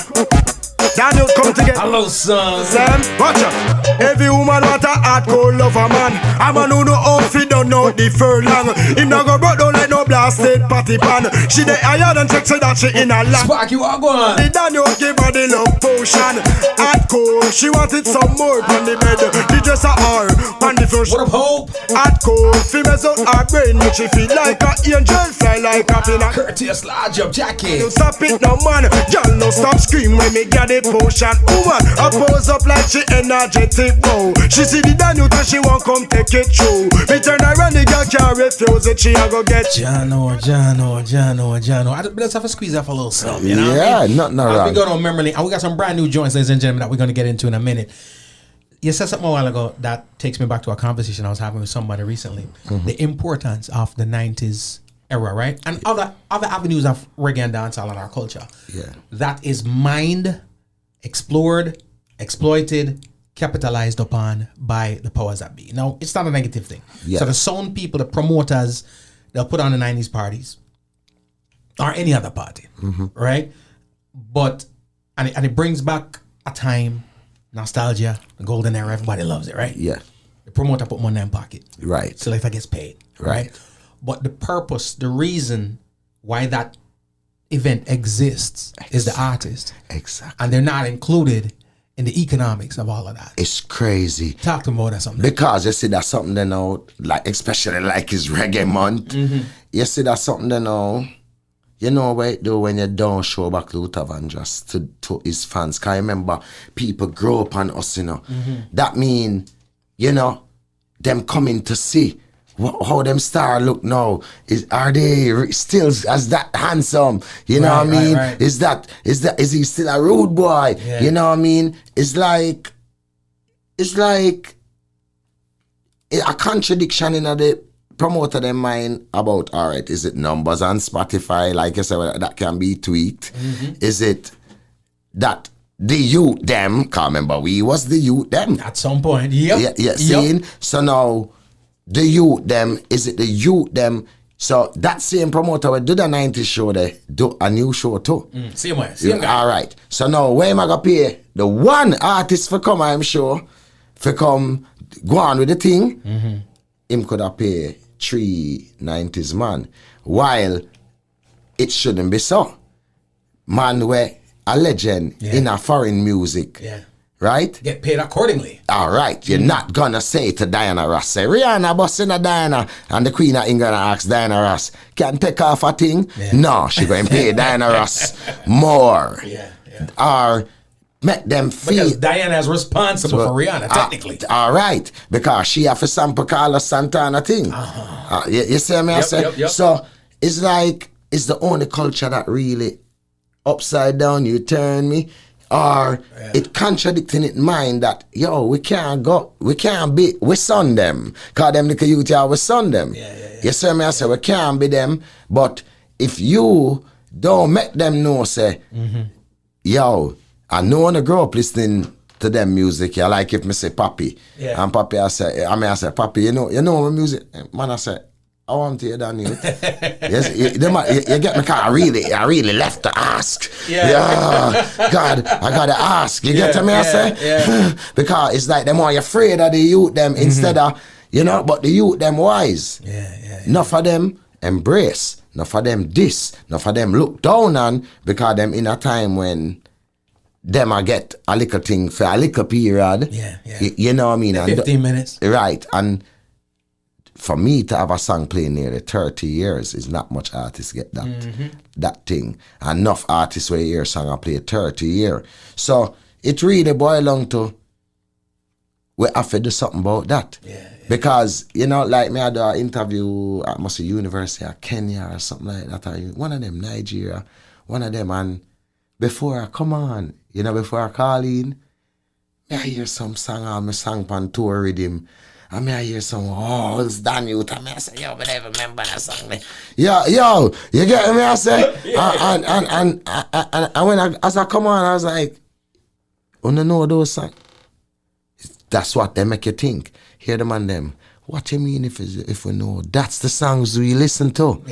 Dan Yute come to get Hello, son. Sam, watch out. Every woman want a hardcore lover man. A man who know outfit don't know the furlong. Him not go broke down like no blasted patty pan. She the higher than check say that she in a land. Sparky, what going on? The Dan Yute give her the love potion. Hardcore, she wanted some more on the bed. The dress a her on the first. What up, Hope? Hardcore, females out her brain, make she feel like a angel, fly like a peanut. Courteous large up jacket. You stop it now, man. Y'all no stop scream when me get the potion. Woman, I pose up like she energetic. Wow. She see the Dan Yute and she won't come take it through. Me turn around, the girl can't refuse it. She a go get Jano. I just have to squeeze off a little something, you know? Yeah, what I mean? nothing We wrong. go to memory lane, and we got some brand new joints, ladies and gentlemen, that we're going to get into in a minute. You said something a while ago that takes me back to a conversation I was having with somebody recently. The importance of the 90s era, right? And other avenues of reggae and dancehall in our culture. Yeah. That is mined, explored, exploited, capitalized upon by the powers that be. Now, it's not a negative thing. Yeah. So the sound people, the promoters, they'll put on the 90s parties or any other party, right? But, and it brings back a time, nostalgia, the golden era, everybody loves it, right? Yeah. The promoter put money in pocket. Right. Selector gets paid, right? But the purpose, the reason why that event exists is the artist. Exactly. And they're not included in the economics of all of that. It's crazy. Talk to me about that something. Because you see that's something they know, like especially like it's Reggae Month. You see that's something they know. You know what it do when you don't show back Luther Vandross to his fans. Cause I remember people grow up on us, you know. That mean, you know, them coming to see how them star look now. Are they still as that handsome? You know what I mean? Right. Is he still a rude boy? Yeah. You know what I mean? It's like a contradiction in the promoter them mind about, all right, is it numbers on Spotify, like you said, that can be tweaked? Is it that the youth them, can't remember, we was the youth them. At some point, yep. Yeah, seeing? So now, the youth them, is it the youth them? So that same promoter will do the 90s show, they do a new show too. Same way, same guy. All right. So now, where am I going to pay the one artist for come, I'm sure, for come go on with the thing, him could have paid 390s man, while it shouldn't be so. Man, we're a legend in a foreign music, right? Get paid accordingly. All right, you're not gonna say to Diana Ross, say, Rihanna busting a Diana, and the Queen of England asks Diana Ross, can take off a thing? No, she going to pay Diana Ross more. Or make them feel. Because Diana is responsible for Rihanna, technically. All right, because she have a sample Carlos Santana thing. You see me? I say? Yep. So it's like, it's the only culture that really upside down, you turn me. Or it contradicting in mind that, yo, we can't be, we son them. Cause them little youth here, we son them. You see me? I say, we can't be them. But if you don't make them know, say, yo, I know when I grow up listening to them music, yeah, like if me say Papi, and Papi I say, Papi, you know my music? Man, I say, I want to hear that news. Yes, you get me, cause I really left to ask. God, I gotta ask. You get to me, I say? Because it's like them are afraid of the youth them instead of, you know, but the youth them wise. Enough of them embrace, enough of them diss, enough of them look down on, because them in a time when them I get a little thing for a little period. You know what I mean? 15 minutes. Right, and for me to have a song playing nearly 30 years is not much artists get that thing. Enough artists where you hear a song I play 30 years. So it really boils down to we have to do something about that. Because, you know, like me I do an interview at must be University of Kenya or something like that. Or one of them Nigeria, one of them, and before I come on, you know, before I call in, I hear some song on my song pan tour with him. I mean, I hear some, it's Dan Yute. I say, yo, but I remember that song. Yo, you get me? I say, and when as I come on, I was like, you know those songs? That's what they make you think. Hear them and them. What you mean if we know? That's the songs we listen to.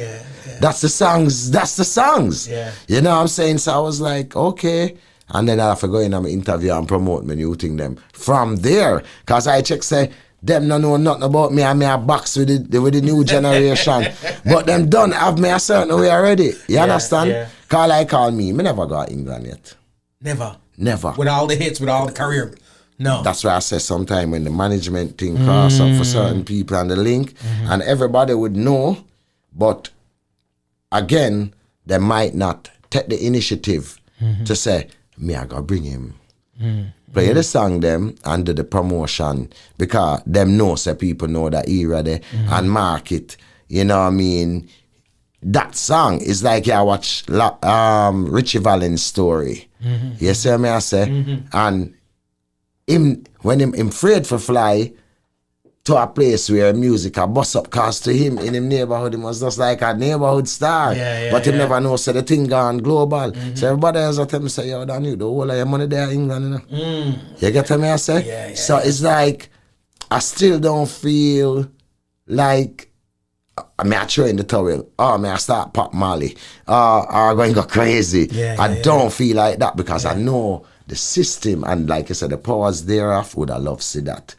That's the songs. You know what I'm saying? So I was like, okay. And then I have to go in and interview and promote my new thing them. From there, because I check say, them no know nothing about me and me a box with the new generation. But them done have me a certain way already. You understand? Yeah. Call me never go to England yet. Never. Never. With all the hits, with all the career. No. That's why I say sometime when the management thing cross up for certain people and the link, and everybody would know, but again, they might not take the initiative to say, me I gotta bring him. Play the song them and do the promotion because them know say people know that era there and market. You know what I mean? That song is like I watch Richie Valens' story. You see me I say? And him when him afraid for fly to a place where music a bust up, cause to him in him neighborhood he was just like a neighborhood star. But he never know so the thing gone global. So everybody else tell me say, yo, Dan, you the whole of your money there in England, you know. You get what me I say? So it's like I still don't feel like I throw in the towel. I start pop Molly. Or going go crazy. I don't feel like that because I know the system and like I said, the powers thereof would have loved to see that.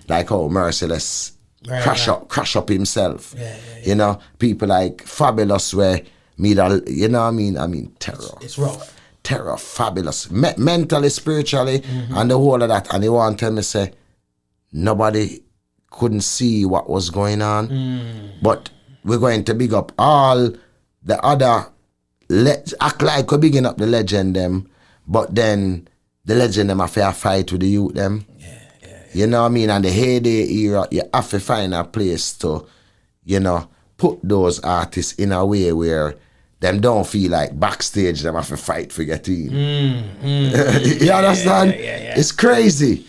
Like how Merciless crash up himself. You know, people like Fabulous where me that, you know what I mean? Terror. It's rough. Terror, Fabulous. Mentally, spiritually, and the whole of that. And they want to tell me say, nobody couldn't see what was going on. But we're going to big up all the other, act like we're bigging up the legend them, but then the legend them have to fight with the youth them. You know what I mean? And the heyday era, you have to find a place to, you know, put those artists in a way where them don't feel like backstage them have to fight for your team. You understand? It's crazy.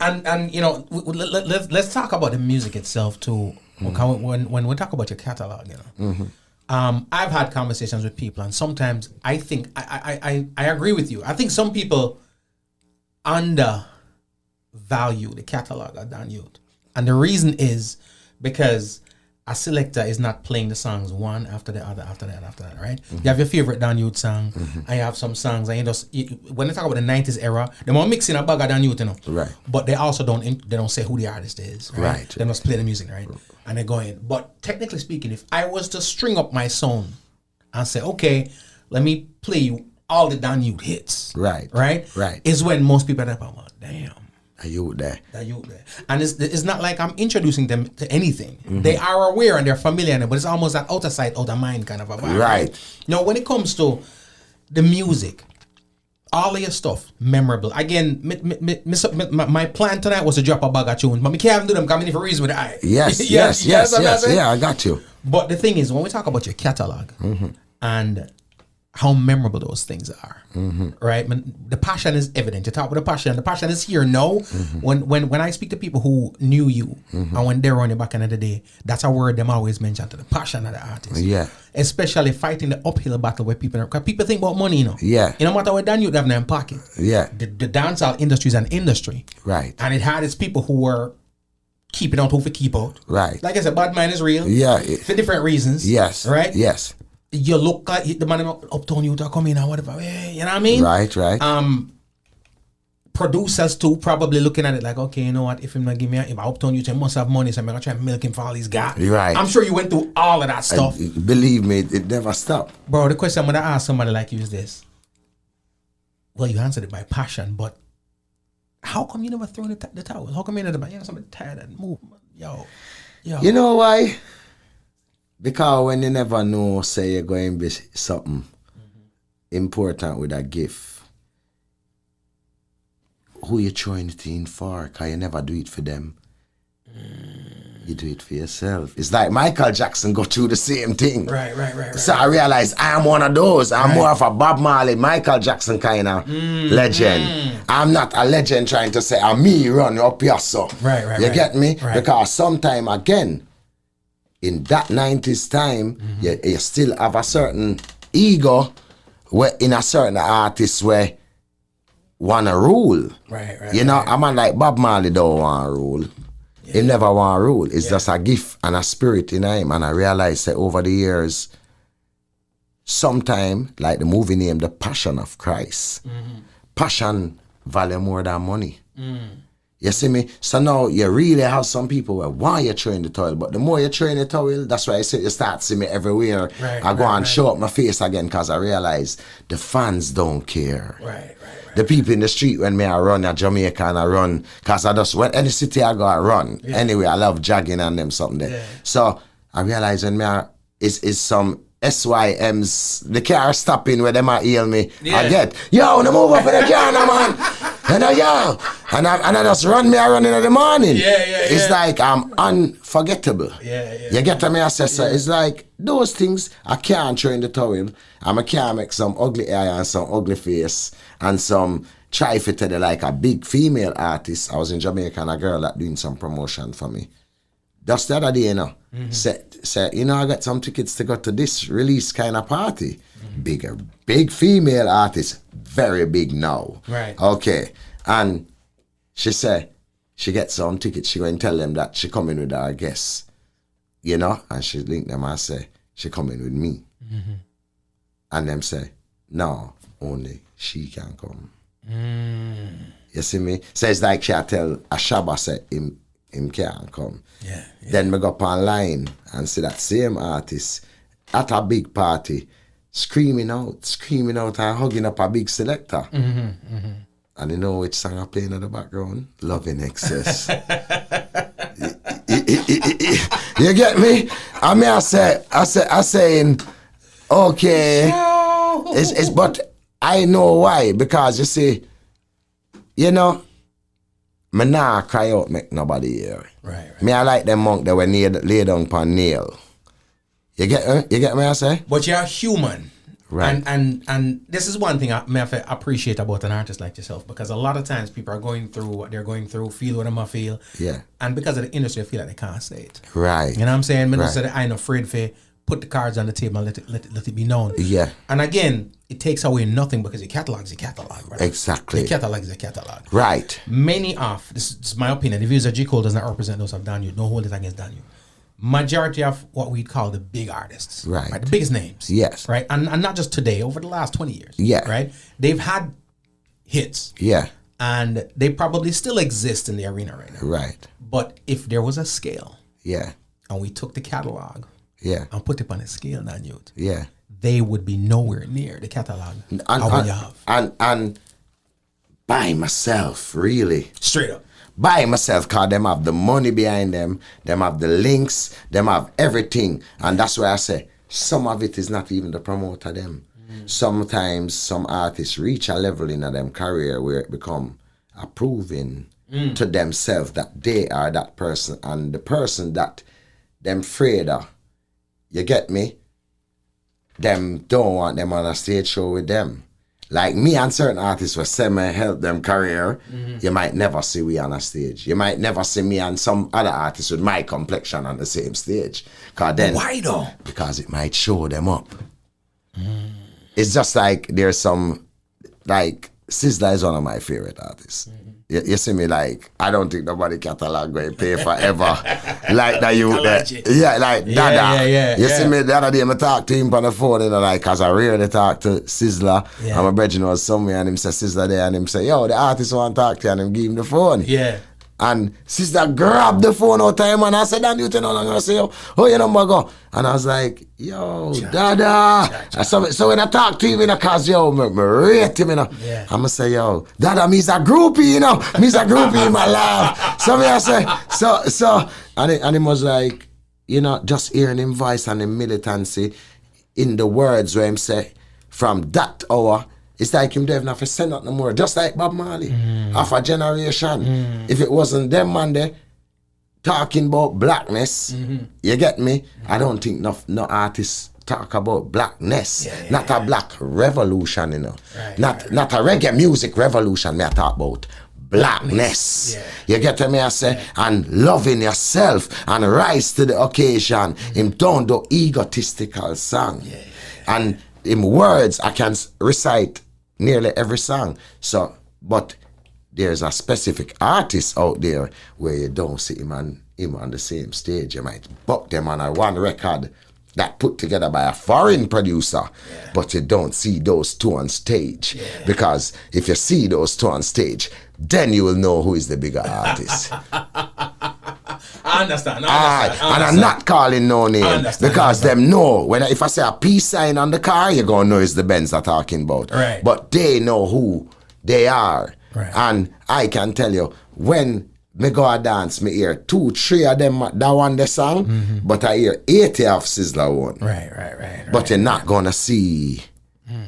And you know, let's talk about the music itself too. When we talk about your catalog, you know, I've had conversations with people, and sometimes I think I agree with you. I think some people undervalue the catalog of Dan Yute, and the reason is because a selector is not playing the songs one after the other, right? You have your favorite Dan Yute song. I have some songs, and when they talk about the 90s era, they more mixing a bag of Dan Yute, you know. Right. But they also don't say who the artist is, right? They must play the music, right? And they go in. But technically speaking, if I was to string up my song and say, okay, let me play you all the Dan Yute hits, right, is when most people are like, oh, damn. Are you there? And it's not like I'm introducing them to anything. They are aware and they're familiar, but it's almost that outer sight, outer mind kind of a vibe. Right. You know, when it comes to the music, all of your stuff, memorable. Again, my plan tonight was to drop a bag of tunes, but we can't do them coming in for reason with the eye. Yes. Yeah, I got you. But the thing is, when we talk about your catalog and how memorable those things are, right? The passion is evident. You talk about the passion is here now. When I speak to people who knew you and when they were on you back in the day, that's a word them always mention, to the passion of the artist. Yeah. Especially fighting the uphill battle where people think about money, you know. Yeah. You know, no matter what Dan Yute have in their pocket. Yeah. The dancehall industry is an industry. Right. And it had its people who were keeping out who for keep out. Right. Like I said, bad mind is real. Yeah. For different reasons. Yes. Right? Yes. You look like the man uptown you to come in or whatever. You know what I mean? Right. Producers too probably looking at it like, okay, you know what? If him not give me, if I uptown you, he must have money, so I'm gonna try and milk him for all he's got. Right. I'm sure you went through all of that stuff. Believe me, it never stopped. Bro, the question I'm gonna ask somebody like you is this. Well, you answered it by passion, but how come you never throw the towel? How come you never, somebody tired and move? Yo. You know why? Because when you never know, say you're going to be something important with a gift, who you throwing it in for? Because you never do it for them. You do it for yourself. It's like Michael Jackson go through the same thing. Right. So I realized I'm one of those. I'm more of a Bob Marley, Michael Jackson kind of legend. I'm not a legend trying to say, I'm me run up here, so. Right. You get me? Right. Because sometime again, in that 90s time, you still have a certain ego where in a certain artist where wanna rule. Right. You know, a man like Bob Marley don't want to rule. He never want to rule. It's just a gift and a spirit in him. And I realized that over the years, sometime, like the movie name, The Passion of Christ, passion value more than money. You see me? So now you really have some people where why you throw in the towel, but the more you throw in the towel, that's why I say you start seeing me everywhere. I go and show up my face again because I realize the fans don't care. The people in the street when me I run at Jamaica and I run, because I just, when any city I go I run. Anyway, I love jogging and them something there. So I realize when me is some SYMs, the car stopping where them might hail me. I get, yo, no move up in the car now, man. And I just run in the morning. It's like I'm unforgettable. You get to me, I say, so it's like those things I can't throw in the towel. I can't make some ugly eye and some ugly face and some try fit to like a big female artist. I was in Jamaica and a girl that doing some promotion for me. Just the other day, you know, say, you know, I got some tickets to go to this release kind of party. Big female artist, very big now. Okay. And she said, she gets some tickets, she go and tell them that she coming with her guests. You know, and she link them and say, she coming with me. And them say, no, only she can come. You see me? So it's like she tell Ashaba say him can't come. Then we go up online and see that same artist at a big party screaming out and hugging up a big selector. And you know which song I playing in the background? Love in Excess. You get me? I mean, I saying, okay, it's but I know why, because you see, you know, me nah cry out make nobody hear. Me I like them monk that were lay down upon nail. You get me I say? But you're human. And this is one thing I appreciate about an artist like yourself, because a lot of times people are going through what they're going through, feel what I feel. And because of the industry, I feel like they can't say it. You know what I'm saying? Me say that I ain't afraid to put the cards on the table and let it be known. And again, it takes away nothing because your catalog is a catalog, right? Exactly. Your catalog is a catalog. Many of, this is my opinion, the views of J. Cole does not represent those of Daniel. Don't hold it against Daniel. Majority of what we call the big artists, the biggest names, right, and not just today, over the last 20 years, right, they've had hits, and they probably still exist in the arena right now, but if there was a scale, and we took the catalog, and put it on a scale, they would be nowhere near the catalog and by myself, really, straight up. By myself, because them have the money behind them have the links, them have everything. And that's why I say, some of it is not even the promoter them. Sometimes some artists reach a level in them career where it become a proving to themselves that they are that person, and the person that them afraid of, you get me? Them don't want them on a stage show with them. Like me and certain artists will say me help them career, you might never see we on a stage. You might never see me and some other artists with my complexion on the same stage. Why though? Because it might show them up. It's just like there's some, like Sizzla is one of my favorite artists. You see me, like, I don't think nobody catalog going to pay forever. Like that you, like Dada. You see me, the other day I talked to him on the phone, and like, cause I rarely talk to Sizzla. And my brother was somewhere, and him say Sizzla there, and him say, yo, the artist want to talk to you, and him give him the phone. And Sizzla grabbed the phone out of him, and I said, Dan, you no longer say, oh, your number go. And I was like, yo, Dada. So when I talk to him, you know, cause yo, me rate him, you know. I'm gonna say, yo, Dada, me's a groupie, you know. Me's a groupie in my life. So me I say, so, and him was like, you know, just hearing him voice and him militancy in the words where him say, from that hour, it's like him don't have to say nothing more. Just like Bob Marley, half a generation. If it wasn't them man there talking about blackness, you get me? I don't think no artists talk about blackness. Not a black revolution, you know. Not a reggae music revolution, me I talk about blackness. You get me? I say, and loving yourself and rise to the occasion. Him don't do egotistical song. And in words, I can recite nearly every song. So, but there's a specific artist out there where you don't see him on the same stage. You might book them on a one record that put together by a foreign producer, but you don't see those two on stage. Because if you see those two on stage, then you will know who is the bigger artist. I understand. And I'm not calling no name because them know if I say a peace sign on the car, you're gonna know it's the Benz I'm talking about. Right. But they know who they are. Right. And I can tell you, when me go a dance, me hear 2-3 of them that one the song, but I hear 80 of Sizzler one. Right. But you're not gonna see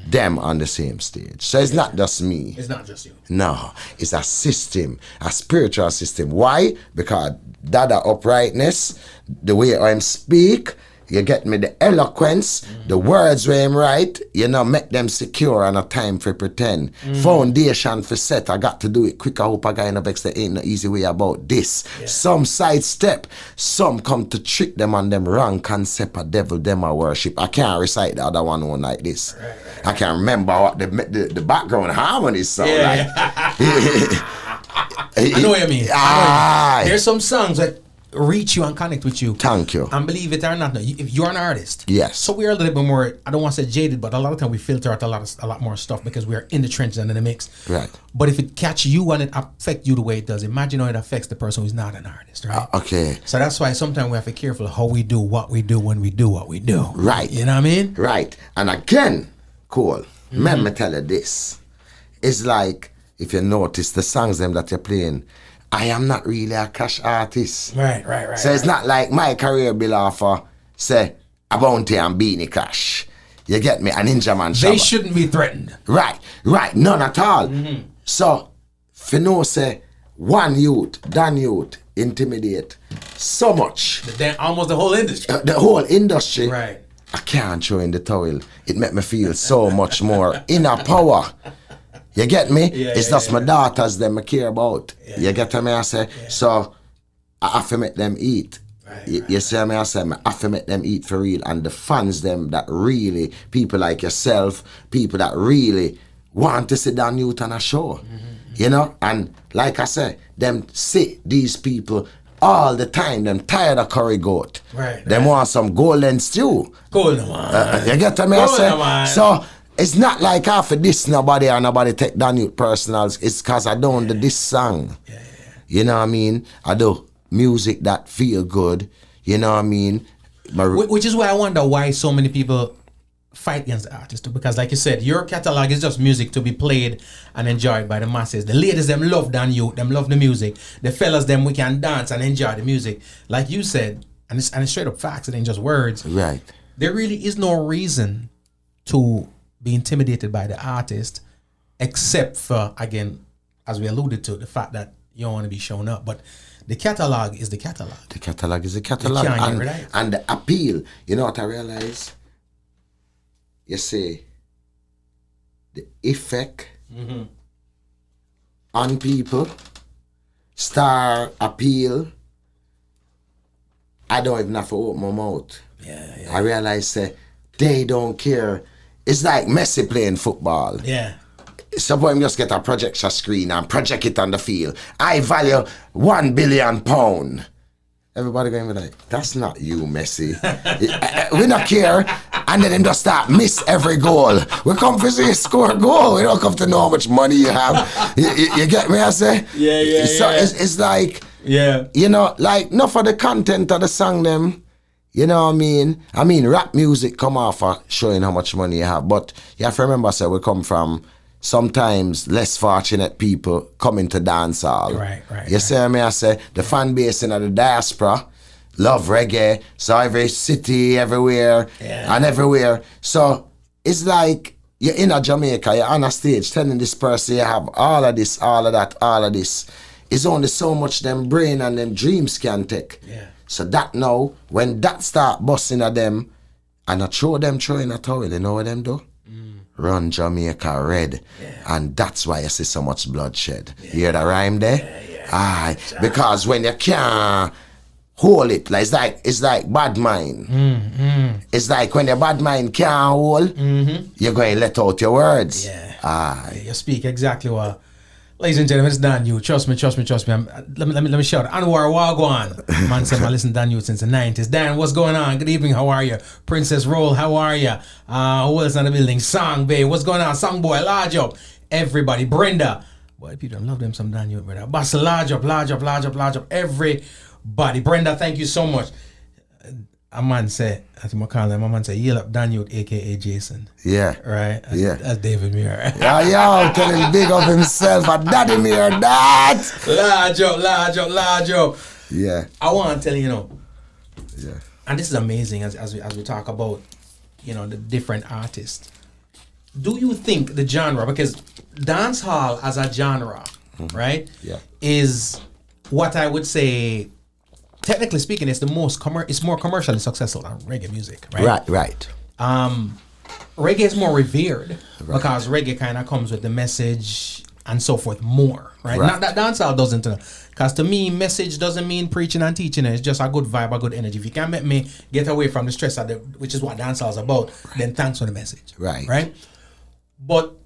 them on the same stage. So it's not just me. It's not just you. No, it's a system, a spiritual system. Why? Because that uprightness, the way I'm speak, you get me, the eloquence, the words where I'm right, make them secure and a time for pretend. Foundation for set, I got to do it quick. I hope I got enough extra. Ain't no easy way about this. Some sidestep, some come to trick them on them wrong concept of devil, them a worship. I can't recite the other one like this. I can't remember what the background harmonies sound like. I know what you mean. There's some songs that reach you and connect with you. Thank you. And believe it or not, if you're an artist, yes. So we're a little bit more, I don't want to say jaded, but a lot of time we filter out a lot more stuff because we're in the trenches and in the mix. Right. But if it catch you and it affect you the way it does, imagine how it affects the person who's not an artist, right? Okay. So that's why sometimes we have to be careful how we do what we do when we do what we do. Right. You know what I mean? Right. And again, cool. Let me tell you this. It's like, if you notice the songs them that you're playing, I am not really a cash artist. Right. So it's not like my career bill offer, say, a bounty and beanie cash. You get me? A Ninja Man They Shabba. shouldn't be threatened. Right. None at all. So, if you know, say, one youth, Dan youth, intimidate so much. Almost the whole industry. The whole industry. Right. I can't throw in the towel. It make me feel so much more inner power. You get me? It's just my daughters them I care about. You get me? I say, so I have to make them eat. You see me? I say, I have to make them eat for real. And the fans them that really, people like yourself, people that really want to sit down Yute on a show. And like I say, them see these people all the time. Them tired of curry goat. Them want some golden stew. Golden one. You get me? I say, so it's not like I for this nobody or nobody take down Yute personal. It's because I don't do this song. You know what I mean? I do music that feel good. You know what I mean? Which is why I wonder why so many people fight against the artist. Because like you said, your catalog is just music to be played and enjoyed by the masses. The ladies, them love Dan Yute, them love the music. The fellas, them we can dance and enjoy the music. Like you said, and it's straight up facts, it ain't just words. Right. There really is no reason to be intimidated by the artist, except for, again, as we alluded to, the fact that you don't want to be shown up. But the catalog is the catalog. The catalog is the catalog. You can't get rid of it. And the appeal, you know what I realize? You see, the effect on people, star appeal, I don't even have to open my mouth. I realize they don't care. It's like Messi playing football. Suppose him just get a projection screen and project it on the field. I value £1 billion. Everybody going to be like, that's not you, Messi. We don't care. And then them just start miss every goal. We come to see score a goal. We don't come to know how much money you have. You get me, I say? So it's like, like, not for the content of the song them. You know what I mean? I mean, rap music come off of showing how much money you have. But you have to remember, we come from sometimes less fortunate people coming to dancehall. Right. You see me? I say, the fan base in the diaspora love reggae. So every city, everywhere, and everywhere. So it's like you're in a Jamaica, you're on a stage telling this person you have all of this, all of that, all of this. It's only so much them brain and them dreams can take. So that now, when that start busting at them, and I throw them throwing a towel, you know what them do? Run Jamaica red. And that's why you see so much bloodshed. You hear the rhyme there? Aye. Because when you can't hold it, like it's like bad mind. It's like when your bad mind can't hold, you're going to let out your words. Aye. You speak exactly what Ladies and gentlemen, it's Dan Yute. Trust me. Let me shout. Anwar Wagwan. Man said I listen to Dan Yute since the 90s. Dan, what's going on? Good evening, how are you? Princess Roll, how are you? Who else in the building? Song Bay, what's going on? Song Boy, large up. Everybody, Brenda. Boy, people love them some Dan Yute, brother. Boss, large up. Everybody. Brenda, thank you so much. A man said, I think I call him, a man said, yell up Dan Yute, aka Jason. Yeah. Right? That's David Muir. Yeah, yo, tell him big of himself, a daddy me or that. Large up. Yeah. I want to tell you, Yeah. and this is amazing as we talk about, the different artists. Do you think the genre, because dancehall as a genre, right, Yeah. is what I would say, technically speaking, it's it's more commercially successful than reggae music, right? Right. Reggae is more revered because reggae kind of comes with the message and so forth more, right? Not that dancehall doesn't, because to me, message doesn't mean preaching and teaching. It's just a good vibe, a good energy. If you can't make me get away from the stress of which is what dancehall is about, then thanks for the message, right? But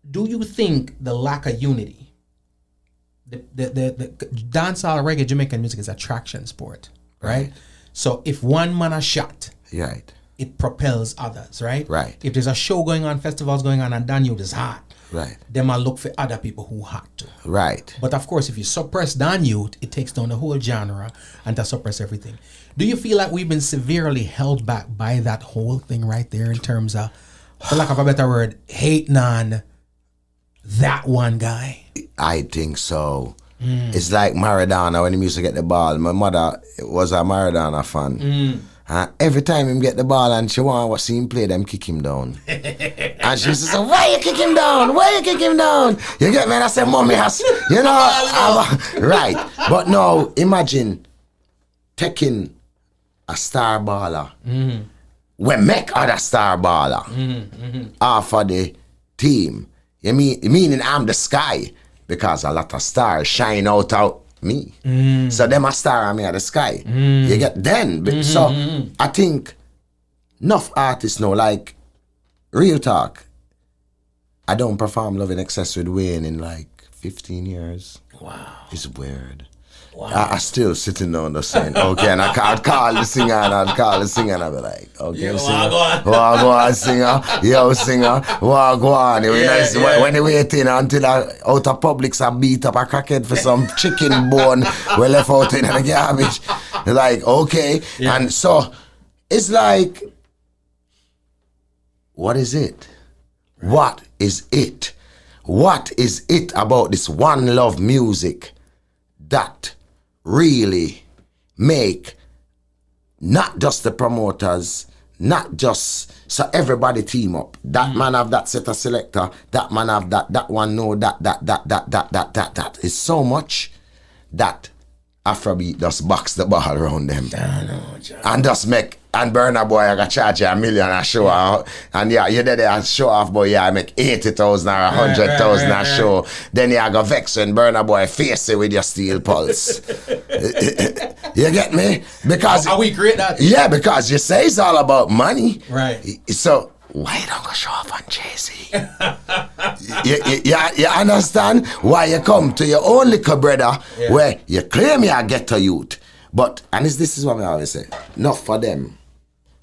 do you think the lack of unity, the dancehall reggae Jamaican music is a traction sport, right? So if one man a shot, it propels others, right? If there's a show going on, festivals going on, and Dan Yute is hot, then I look for other people who hot too. But of course, if you suppress Dan Yute, it takes down the whole genre and to suppress everything. Do you feel like we've been severely held back by that whole thing right there in terms of, for lack of a better word, hating on that one guy? I think so. It's like Maradona when he used to get the ball. My mother was a Maradona fan. Every time him get the ball and she want to see him play, them kick him down. And she says, why you kick him down? Why you kick him down? You get me? And I said, mommy, right. But now, imagine taking a star baller. We make other star baller off of the team. You meaning I'm the sky, because a lot of stars shine out me. So them a star and me are the sky. You get then. So I think enough artists know, like real talk. I don't perform Love in Excess with Wayne in like 15 years. Wow. It's weird. Wow. I still sitting down there saying, okay, and I'd call the singer and I'd be like, okay, singer, wagwan singer, yo singer, wagwan. When you waiting until out of Publix I beat up a crackhead for some chicken bone we left out in the garbage. Like, okay. Yeah. And so it's like, what is it? What is it? What is it about this one love music that really make not just the promoters, not just so everybody team up. That man have that set of selector, that man have that one know that. It's so much that Afrobeat just box the ball around them. And just make, and Burna Boy I got charge you $1 million a show out. And yeah, you did it and show off, boy, yeah, I make 80,000 or 100,000 a show. Then you go vex when Burna Boy face it with your steel pulse. You get me? Because are we great that? Yeah, because you say it's all about money. Right. So why you don't go show off on Jay-Z? you understand? Why you come to your own little brother where you claim you get a youth. But, and this is what I always say, not for them.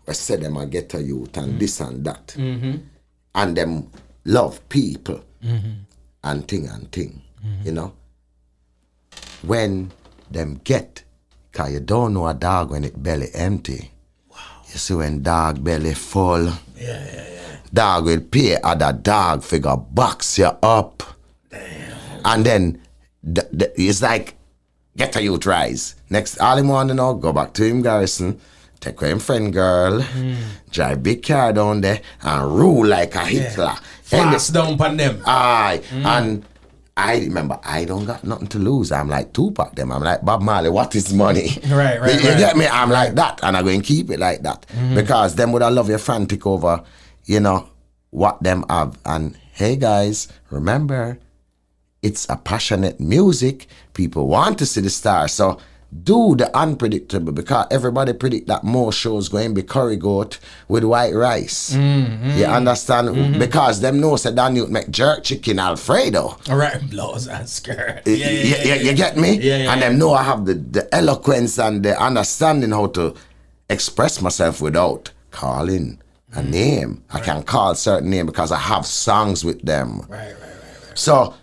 I say them I get a youth and this and that. And them love people and thing. You know? When them get, because you don't know a dog when it belly empty. You see when dog belly full, dog will pay other dog figure box you up. Damn. And then it's like, get a youth rise. Next, all him want to know, go back to him garrison, take away him friend girl, drive big car down there, and rule like a Hitler. Fast down upon them. Aye. And I remember, I don't got nothing to lose. I'm like Tupac them. I'm like Bob Marley, what is money? Right. You get me? I'm like that. And I'm going to keep it like that. Because them would have love you frantic over, what them have. And hey guys, remember, it's a passionate music. People want to see the stars. So do the unpredictable because everybody predict that more shows going to be curry goat with white rice. You understand? Because them know say Dan Yute make jerk chicken Alfredo. All right, blows and skirt. You get me? And them know I have the eloquence and the understanding how to express myself without calling a name. I can call certain name because I have songs with them. Right. So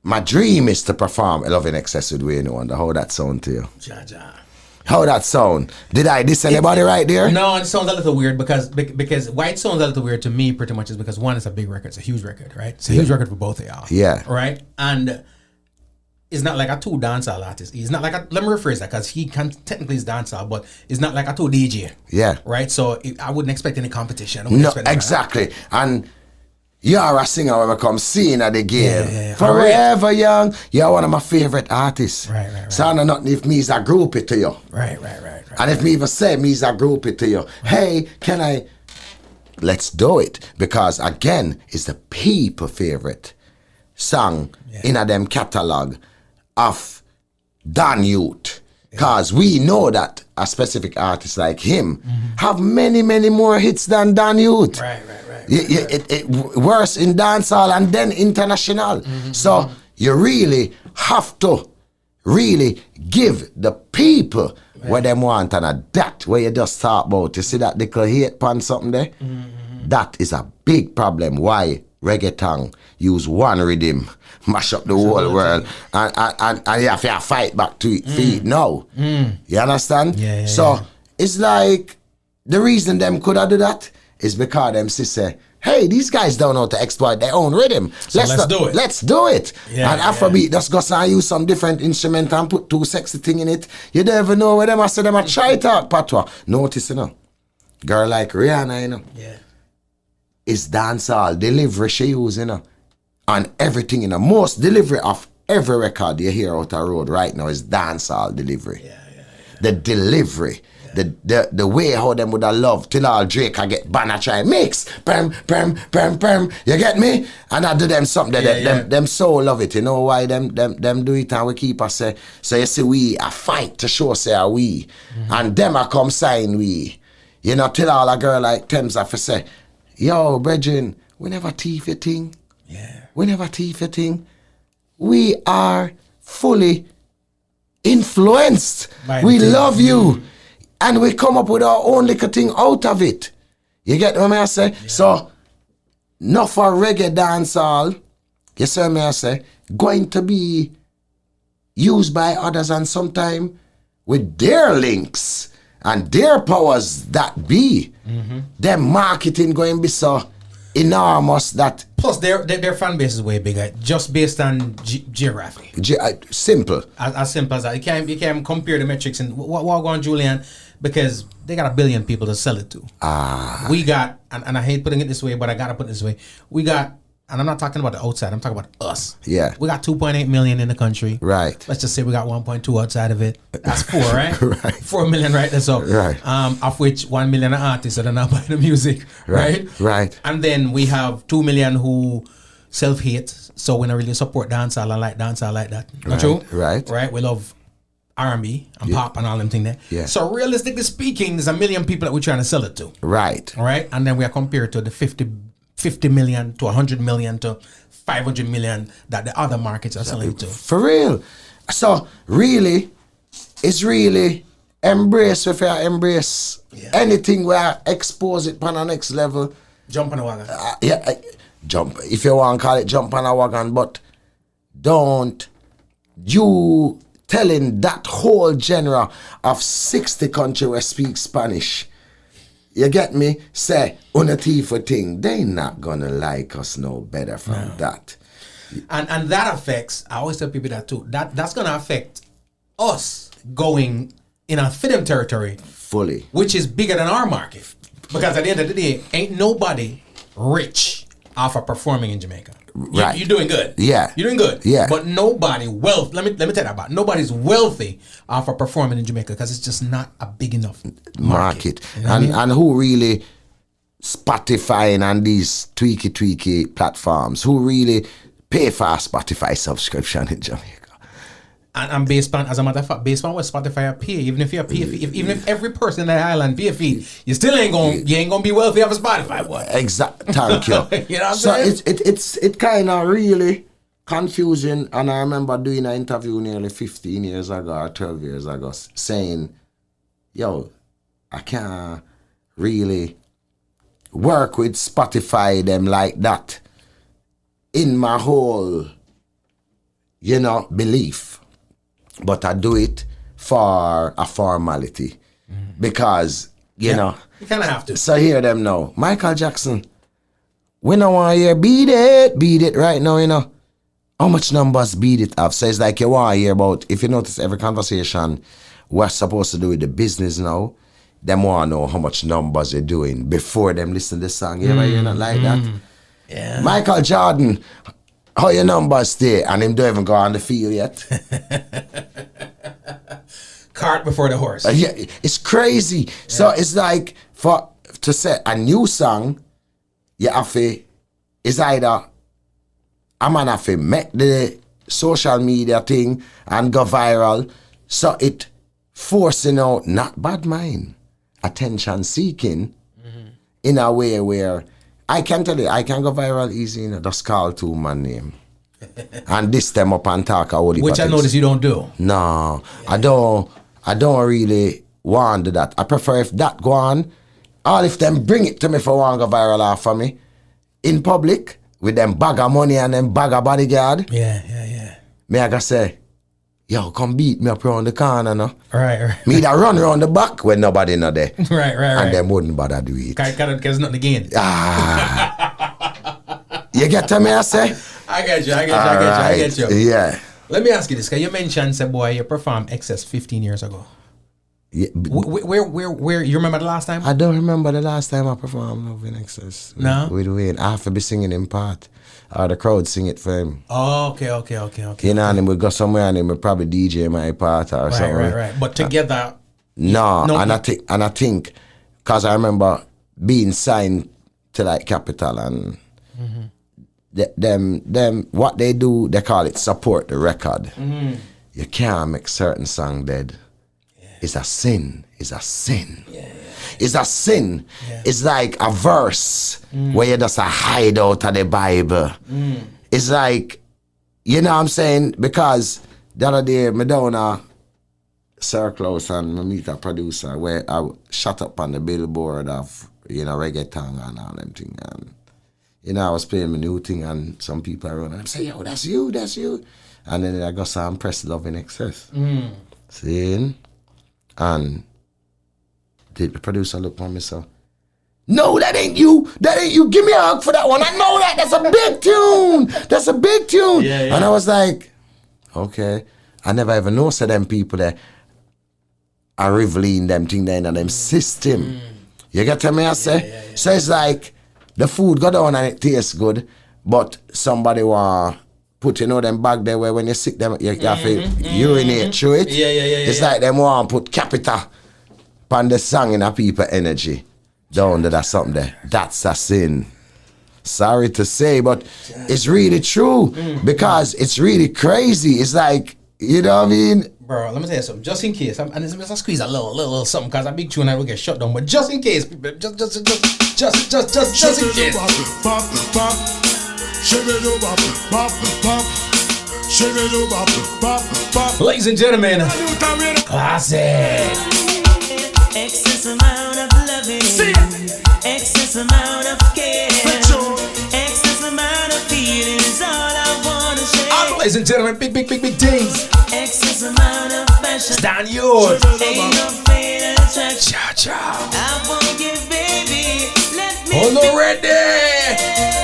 my dream is to perform A Love in Excess with Wayne Wonder. How that sound to you? Ja. How that sound? Did I diss anybody right there? No, it sounds a little weird because why it sounds a little weird to me pretty much is because one, it's a big record, it's a huge record, right? It's a huge record for both of y'all. Yeah. Right? And it's not like a two dancehall artist. He's not like a, let me rephrase that because he can technically is dancehall, but it's not like a two DJ. Yeah. Right? So I wouldn't expect any competition. No, exactly. And you're a singer when I come seeing at the game. Yeah. Forever Young, you're one of my favorite artists. Right. So I know nothing if me's a groupie to you. Right. And if me even say me's a groupie to you, hey, can I? Let's do it. Because again, it's the people favorite song in a them catalog of Dan Yute. Because we know that a specific artist like him have many more hits than Dan Yute. Right. It worse in dancehall and then international. So you really have to really give the people what them want, and that where you just talk about. You see that little hate pan something there? That is a big problem. Why reggaeton use one rhythm, mash up the whole world, and you have to fight back to it feet now. You understand? Yeah. So it's like the reason them could have do that is because them say, hey, these guys don't know how to exploit their own rhythm. So let's do it. Let's do it. Yeah, and Afrobeat just go and use some different instrument and put two sexy thing in it. You don't even know where them I say them a try talk patois. Notice, you know. Girl like Rihanna, you know. Yeah. It's dancehall delivery she use, you know. And everything, you know. Most delivery of every record you hear out the road right now is dancehall delivery. Yeah. The delivery. The way how them would have loved till all Drake I get banner try mix perm. You get me? And I do them something that them so love it. You know why them do it and we keep us say. So you see we a fight to show say are we. And them a come sign we. You know, till all a girl like Thames have to say, yo, brethren, we never thief your thing. Yeah. We never thief your thing. We are fully influenced. We love you. And we come up with our own little thing out of it. You get what I say? Yeah. So, not for reggae dancehall, you see what I say, going to be used by others and sometime with their links and their powers that be. Their marketing going to be so enormous that... Plus, their fan base is way bigger, just based on geography. Simple. As simple as that. You can't compare the metrics and what on Julian, because they got 1 billion people to sell it to. We got, and I hate putting it this way, but I gotta put it this way. We got, and I'm not talking about the outside, I'm talking about us. Yeah. We got 2.8 million in the country. Right. Let's just say we got 1.2 outside of it. That's 4, right? Right. 4 million, right? That's all. Right. Of which 1 million are artists that are not buying the music, right? Right. And then we have 2 million who self-hate, so we don't really support dancehall and like dancehall like that. Not true? Right. Right. We love R&B and pop and all them things there. Yeah. So realistically speaking, there's 1 million people that we're trying to sell it to. Right. All right. And then we are compared to the 50 million to 100 million to 500 million that the other markets are selling to. For real. So really, it's really embrace if you embrace anything where expose it on the next level. Jump on the wagon. Jump. If you want to call it jump on a wagon, but don't you telling that whole genre of 60 countries where speak Spanish. You get me? Say, unatifa thing, they not gonna like us no better from that. And that affects, I always tell people that too, that's gonna affect us going in a freedom territory. Fully. Which is bigger than our market. Because at the end of the day, ain't nobody rich off of performing in Jamaica. Right. You're doing good. Yeah. You're doing good. Yeah. But nobody let me tell you about nobody's wealthy off of performing in Jamaica because it's just not a big enough market. You know and who really Spotify and these tweaky platforms, who really pay for a Spotify subscription in Jamaica? And based on, as a matter of fact, based on what Spotify pay, even if even if every person in the island pay a fee, you still ain't gonna be wealthy off of Spotify, boy. Exact. Thank you. You know what I'm saying? It kind of really confusing. And I remember doing an interview nearly 15 years ago or 12 years ago, saying, "Yo, I can't really work with Spotify them like that in my whole, belief. But I do it for a formality because, you know. You kind of have to. So hear them now. Michael Jackson, we don't want to hear beat it right now, How much numbers beat it have? So it's like you want to hear about, if you notice every conversation we're supposed to do with the business now, them want to know how much numbers they're doing before them listen to the song. You ever hear that like that? Yeah. Michael Jordan, how your numbers stay? And him don't even go on the field yet. Cart before the horse. Yeah, it's crazy. Yeah. So it's like to say a new song, you have to, it's either a man have to make the social media thing and go viral, so it forcing out not bad mind, attention seeking in a way where I can tell you, I can go viral easy, just call 2 man name. And this them up and talk a whole heap Which of I notice you don't do. No, I don't really want to do that. I prefer if that go on, or if them bring it to me for one go viral off for me in public with them bag of money and them bag of bodyguard. Yeah. Me I gotta say, yo, come beat me up around the corner, no? Right. Me that run around the back when nobody know there. Right. And them wouldn't bother do it. Because nothing to gain. You get to me, I say? I get you. Yeah. Let me ask you this, because you mentioned, say, boy, you performed Excess 15 years ago. Yeah. Where, you remember the last time? I don't remember the last time I performed Love in Excess. No? With Wayne. I have to be singing in part. Or the crowd sing it for him. Oh, okay. You know, and then we go somewhere and then we probably DJ my part or something. Right. But together... No, I think, because I remember being signed to like Capital and them what they do, they call it support the record. You can't make certain song dead. Yeah. It's a sin. Yeah. It's a sin. Yeah. It's like a verse where you just hide out of the Bible. It's like, you know what I'm saying? Because the other day, me down a Circles and me meet a producer where I shut up on the billboard of, reggaeton and all them things. And, I was playing my new thing and some people around and I say, yo, that's you. And then I got some press Love in Excess. See? And the producer looked at me so, no, that ain't you. Give me a hug for that one. I know that. That's a big tune. Yeah. And I was like, okay. I never ever know so them people that are revealing them thing there in them system. You get me? I say? Yeah. So it's like the food go down and it tastes good, but somebody want put them back there where when you sick them, you have to urinate through it. Yeah. It's like them want put Capital on the song in a people energy. Down to that something there. That's a sin. Sorry to say, but it's really true because it's really crazy. It's like, you know what I mean? Bro, let me tell you something. Just in case, and it's just squeeze a little something because a big tune I will get shut down. But just in case, just in case. Ladies and gentlemen, classic. Excess amount of loving, excess amount of care, excess amount of feeling is all I wanna share. Ladies and gentlemen, big things. Excess amount of passion, Stand yours. Ain't no fatal attraction. Ciao. I won't give, baby. Let me. Hold on, ready.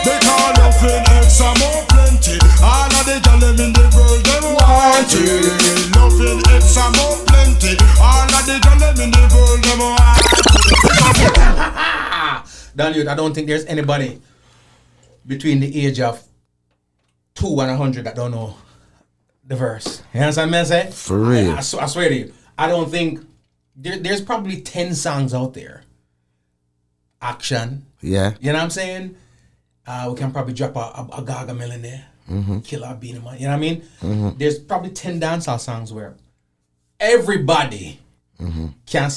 They call nothing extra more plenty. All of the girls in the world them want it. Nothing extra more plenty. All of the girls in the world them want it. Daniel, I don't think there's anybody between the age of 2 and 100 that don't know the verse. You understand what I'm saying? For real. I swear to you. I don't think there's probably 10 songs out there. Action. Yeah. You know what I'm saying? We can probably drop a Gaga Mill in there. Killer Beanie Man. You know what I mean? There's probably 10 dancehall songs where everybody can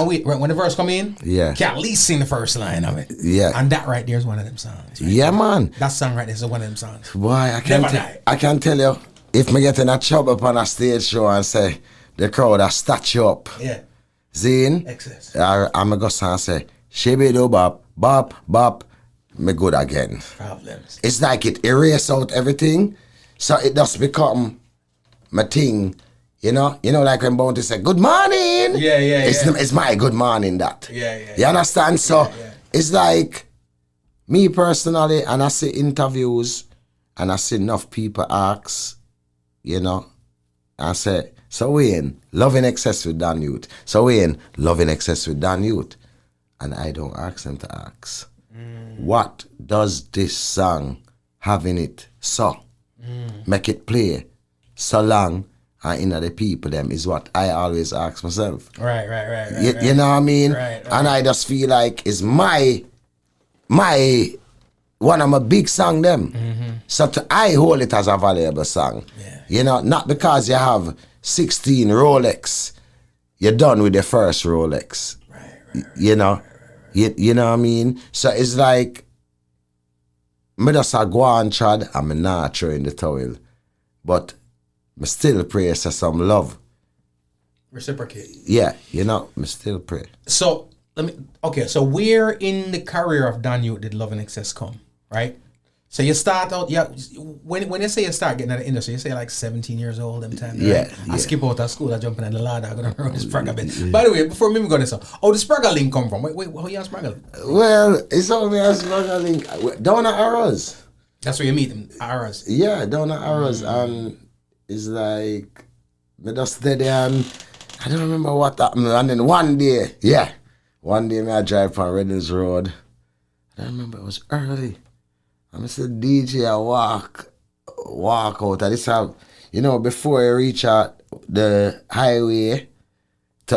we when the verse come in, can at least sing the first line of it. Yeah. And that right there is one of them songs. Right? Yeah, man. That song right there is one of them songs. Boy, I can tell you, if me get in a trouble upon a stage show and say, the crowd a statue up. Yeah. Zine, Excess. I'm going to go and say, shibby do bop, bop, bop, me good again. Problems. It's like it erase out everything, so it does become my thing. You know, like when Bounty say, good morning. Yeah. It's my good morning that. Yeah. You understand? So Yeah. it's like me personally, and I see interviews, and I see enough people ask, you know, I say, so Wayne, loving excess with Dan Yute. So Wayne, loving excess with Dan Yute. And I don't ask them to ask. What does this song have in it? So, make it play so long and in the people them is what I always ask myself. Right. You know what I mean? Right. And I just feel like it's my one of my big song them. So I hold it as a valuable song. Yeah. You know, not because you have 16 Rolex, you're done with the first Rolex. Right. You know? You know what I mean? So it's like, me just a go on chad and me not throw in the towel. But me still pray for some love. Reciprocate. Yeah, you know, me still pray. So so where in the career of Dan Yute did Love and Excess come? Right? So you start out, when you say you start getting out of the industry, you say like 17 years old, them time, right? Yeah. I skip out of school, I jump in the ladder, I go down the Spragga bit. By the way, before me go this, the Spragga link come from? Wait, how you on Spragga link? Well, it's only as long as link. Down at Arrows. That's where you meet them, Arrows. Yeah, down at Arrows. And it's like, me just stay there and I don't remember what happened. And then one day me I drive on Reddings Road. I don't remember, it was early. I'm a DJ, I walk out. I just have, before you reach out the highway,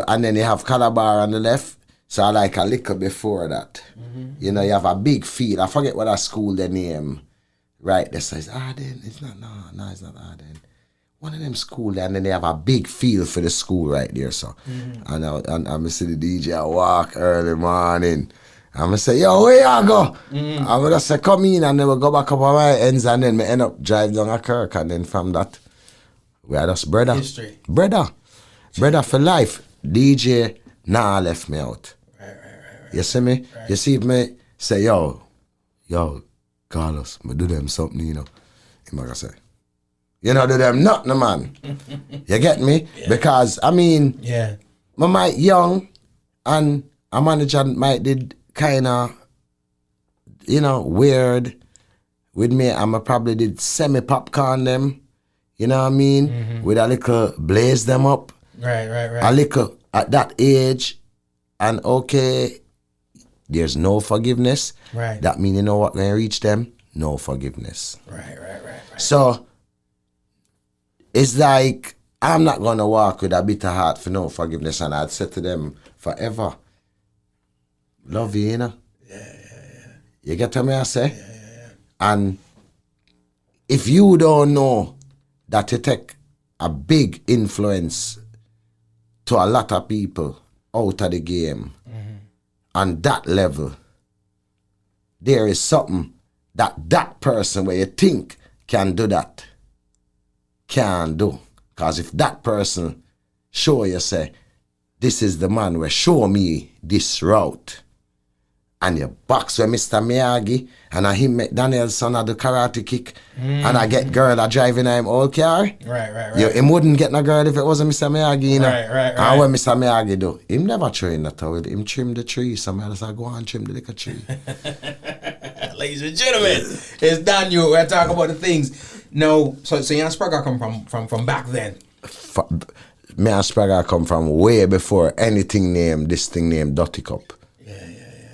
and then you have Calabar on the left. So I like a little before that. You know, you have a big field. I forget what that school the name. Right, they says Arden. It's not, no, it's not Arden. One of them school there, and then they have a big field for the school right there. So, and I'm see the DJ, I walk early morning. I'm going to say, yo, where you go? I'm going to say, come in, and then we'll go back up on my ends, and then we end up driving down a Kirk, and then from that, we are just brother. History. Brother for life. DJ left me out. Right. You see me? Right. You see me say, yo, Carlos, me do them something, He might say, do them nothing, man. You get me? Yeah. Because, I might young, and a manager might did kind of, weird with me. I probably did semi-popcorn them, you know what I mean? With a little blaze them up. Right. A little at that age, and okay, there's no forgiveness. Right. That means, you know what, when you reach them, no forgiveness. Right. So, it's like, I'm not going to walk with a bitter heart for no forgiveness, and I'd say to them forever, love you, Yeah. You get what I say? Yeah. And if you don't know that you take a big influence to a lot of people out of the game, on that level, there is something that person where you think can do that, can do. Because if that person show you, say, this is the man where show me this route, and you box with Mr. Miyagi, and I him make Danielson at the karate kick, and I get girl that driving him old car. Right. Him wouldn't get no girl if it wasn't Mr. Miyagi, Right. And what Mr. Miyagi do? Him never train that towel. Him trim the tree. Somebody else go and trim the little tree. Ladies and gentlemen, it's Daniel. We're talking about the things. No, so your Spragga come from back then. Me and Spragga come from way before anything named this thing named Dirty Cup.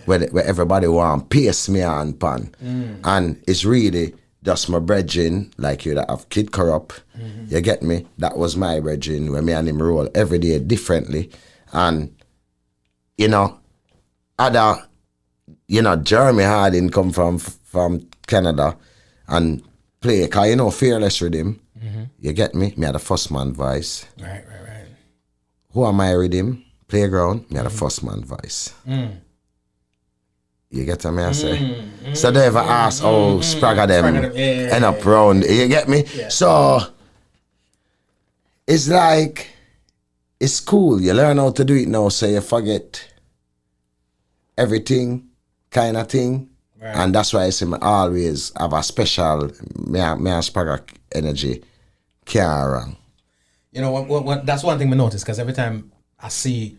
Where everybody want pace me on pan. And it's really just my brethren, like you that have Kid Corrupt. You get me? That was my brethren where me and him roll every day differently. And, other, Jeremy Hardin come from Canada, and play, cause you know Fearless Rhythm. You get me? Me had the first man voice. Right. Who Am I Rhythm? Playground. Me had the first man voice. You get what I say? So they ever ask, Spragga them end up round. You get me? Yeah. So it's like, it's cool. You learn how to do it now, so you forget everything kind of thing. Right. And that's why I say I always have a special, me and Spragga energy carry around. You know what? That's one thing we notice, because every time I see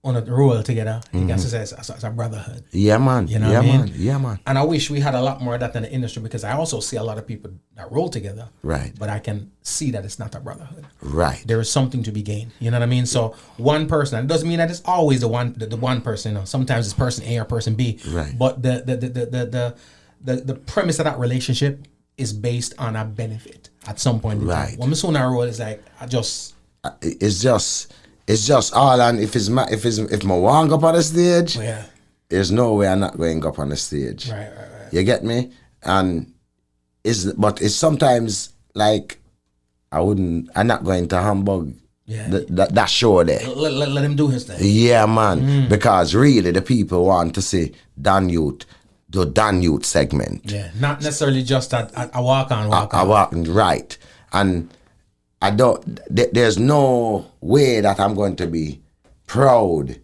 on a roll together, you guys say it's a brotherhood. Yeah, man. You know yeah, what I mean? man. Yeah, man. And I wish we had a lot more of that in the industry, because I also see a lot of people that roll together. Right. But I can see that it's not a brotherhood. Right. There is something to be gained. You know what I mean? So one person, and it doesn't mean that it's always the one person. You know, sometimes it's person A or person B. Right. But the premise of that relationship is based on a benefit at some point in time. Right. When Miss Una roll, it's like It's just all, and if my want go up on the stage, yeah. there's no way I'm not going up on the stage. Right. You get me? And but it's sometimes like I'm not going to Hamburg. Yeah. That show there. Let him do his thing. Yeah, man. Because really the people want to see Dan Yute, the Dan Yute segment. Yeah. Not necessarily just a walk on. Right. And I don't, there's no way that I'm going to be proud